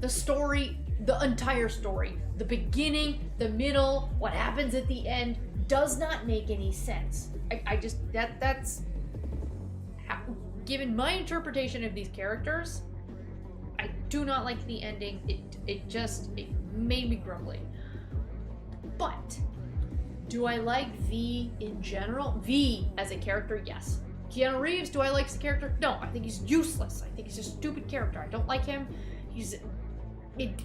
The story, the entire story, the beginning, the middle, what happens at the end, does not make any sense. I just, that's, given my interpretation of these characters, I do not like the ending. It made me grumbly. But, do I like V in general? V as a character, yes. Keanu Reeves, do I like the character? No, I think he's useless. I think he's a stupid character. I don't like him. He's an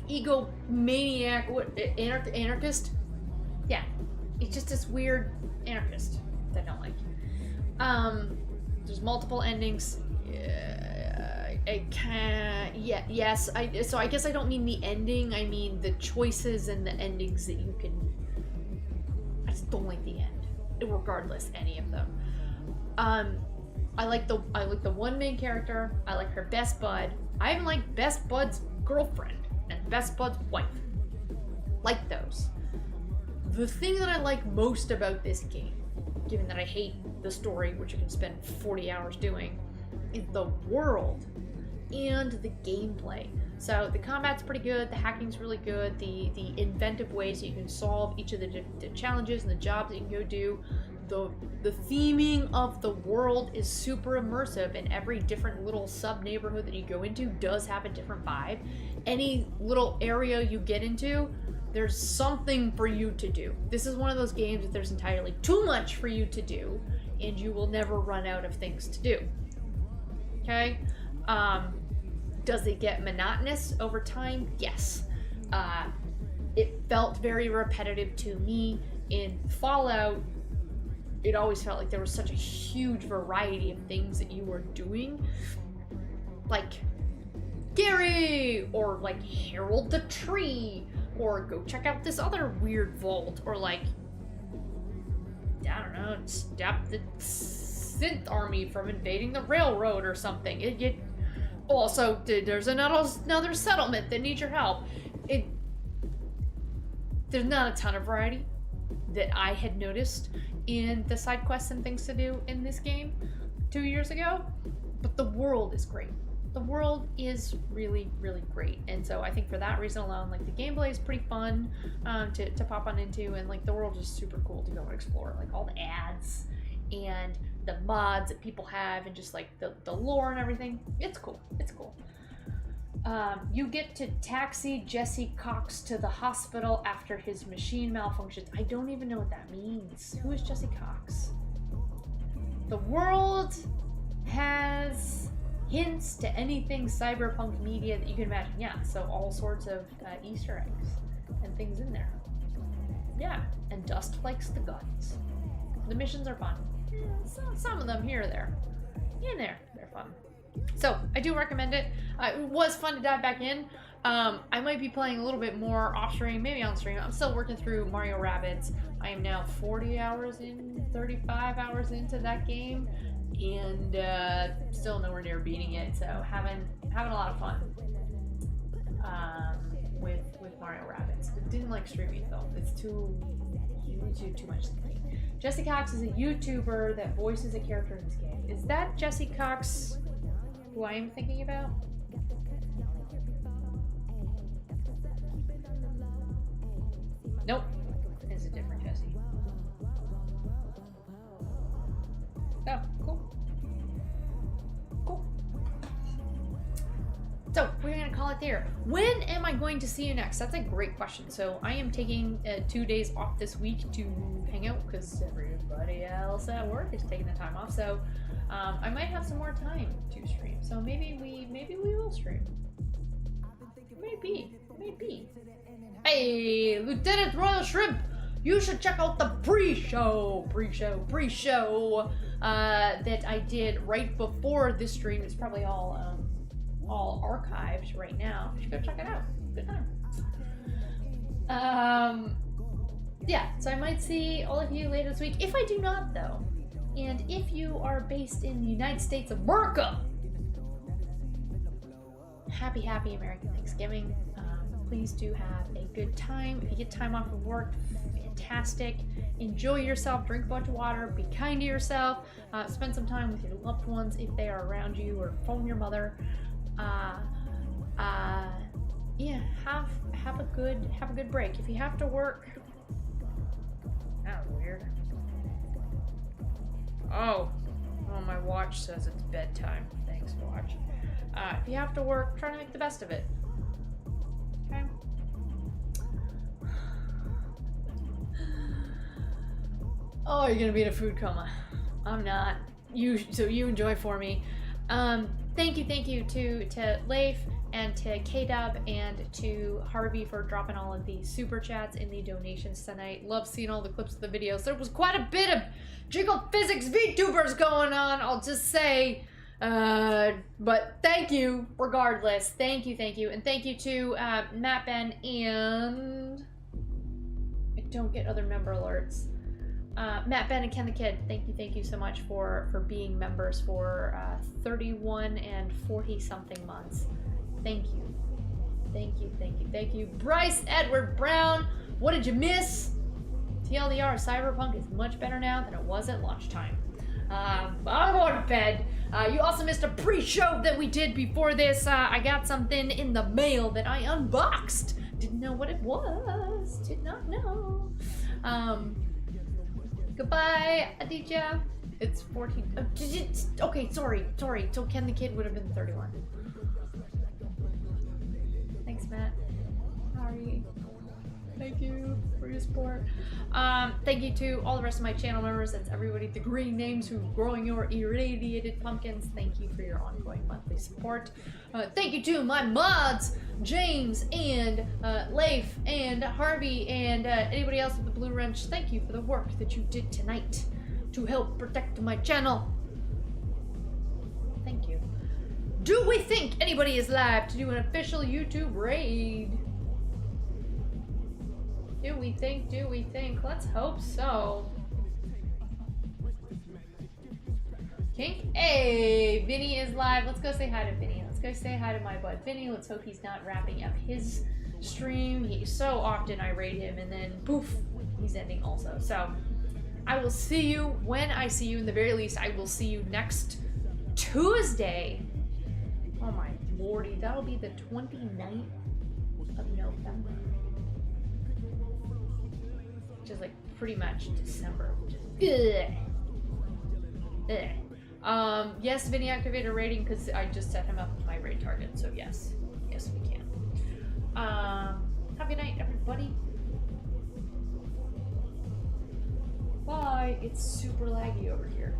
egomaniac, anarchist? Yeah, he's just this weird anarchist that I don't like. There's multiple endings. So I guess I don't mean the ending, I mean the choices and the endings that you can. I just don't like the end, regardless, any of them. I like the one main character. I like her best bud. I even like best bud's girlfriend and best bud's wife. Like those. The thing that I like most about this game, given that I hate the story, which you can spend 40 hours doing, is the world and the gameplay. So the combat's pretty good, the hacking's really good, the inventive ways that you can solve each of the challenges and the jobs that you can go do. The theming of the world is super immersive, and every different little sub-neighborhood that you go into does have a different vibe. Any little area you get into, there's something for you to do. This is one of those games that there's entirely too much for you to do, and you will never run out of things to do. Okay? Does it get monotonous over time? Yes. It felt very repetitive to me, In Fallout, it always felt like there was such a huge variety of things that you were doing. Like Gary, or like herald the tree, or go check out this other weird vault, or like, I don't know, stop the synth army from invading the railroad or something. Also, there's another settlement that needs your help. There's not a ton of variety that I had noticed in the side quests and things to do in this game 2 years ago, but the world is great. The world is really, really great, and so I think for that reason alone, like, the gameplay is pretty fun to pop on into, and like the world is super cool to go and explore. Like all the ads and the mods that people have, and just like the lore and everything. It's cool. It's cool. You get to taxi Jesse Cox to the hospital after his machine malfunctions. I don't even know what that means. Who is Jesse Cox? The world has hints to anything cyberpunk media that you can imagine. Yeah, so all sorts of Easter eggs and things in there. Yeah, and Dust likes the guns. The missions are fun. Some of them here or there. In there, they're fun. So, I do recommend it. It was fun to dive back in. I might be playing a little bit more off stream, maybe on stream. I'm still working through Mario Rabbids. I am now 40 hours in, 35 hours into that game, and still nowhere near beating it. So having a lot of fun with Mario Rabbids. I didn't like streaming it though. It's too much to me. Jesse Cox is a YouTuber that voices a character in this game. Is that Jesse Cox who I am thinking about? Nope. It's a different Jesse. Oh, cool. Cool. So, we're gonna call it there. When am I going to see you next? That's a great question. So, I am taking 2 days off this week to hang out because everybody else at work is taking the time off. So, I might have some more time to stream. So, maybe we will stream. Maybe. Hey, Lieutenant Royal Shrimp! You should check out the pre-show that I did right before this stream. It's probably all archived right now. You should go check it out. Good time. Yeah, so I might see all of you later this week. If I do not, though, and if you are based in the United States of America, happy American Thanksgiving. Please do have a good time. If you get time off of work, fantastic. Enjoy yourself, drink a bunch of water, be kind to yourself, spend some time with your loved ones if they are around you, or phone your mother. Yeah, have a good break. If you have to work, that was weird. Oh, my watch says it's bedtime. Thanks, watch. If you have to work, try to make the best of it. Okay. Oh, you're gonna be in a food coma. I'm not. So you enjoy for me. Thank you to Leif and to K-Dub and to Harvey for dropping all of the super chats in the donations tonight. Love seeing all the clips of the videos. There was quite a bit of Jiggle Physics VTubers going on, I'll just say. But thank you regardless. Thank you. And thank you to Matt Ben and I don't get other member alerts. Matt Ben and Ken the Kid, thank you so much for being members for 31 and 40 something months. Thank you. Bryce Edward Brown, what did you miss? TLDR, Cyberpunk is much better now than it was at lunchtime. I'm going to bed. You also missed a pre-show that we did before this. I got something in the mail that I unboxed. Didn't know what it was. Did not know. Goodbye, Aditya. It's 14. Okay, sorry. So Ken the Kid would have been 31. Thanks, Matt. Sorry. Thank you for your support. Thank you to all the rest of my channel members. That's everybody, the green names who are growing your irradiated pumpkins. Thank you for your ongoing monthly support. Thank you to my mods, James and Leif and Harvey and anybody else with the blue wrench. Thank you for the work that you did tonight to help protect my channel. Thank you. Do we think anybody is live to do an official YouTube raid? Do we think? Do we think? Let's hope so. Kink? Hey, Vinny is live. Let's go say hi to Vinny. Let's go say hi to my bud Vinny. Let's hope he's not wrapping up his stream. So often I raid him and then poof, he's ending also. So I will see you when I see you. In the very least, I will see you next Tuesday. Oh my lordy, that'll be the 29th of November. Which is like pretty much December. Ugh. Ugh. Yes, Vinny activated a rating because I just set him up with my raid target, so yes. Yes, we can. Have a good night, everybody. Bye. It's super laggy over here.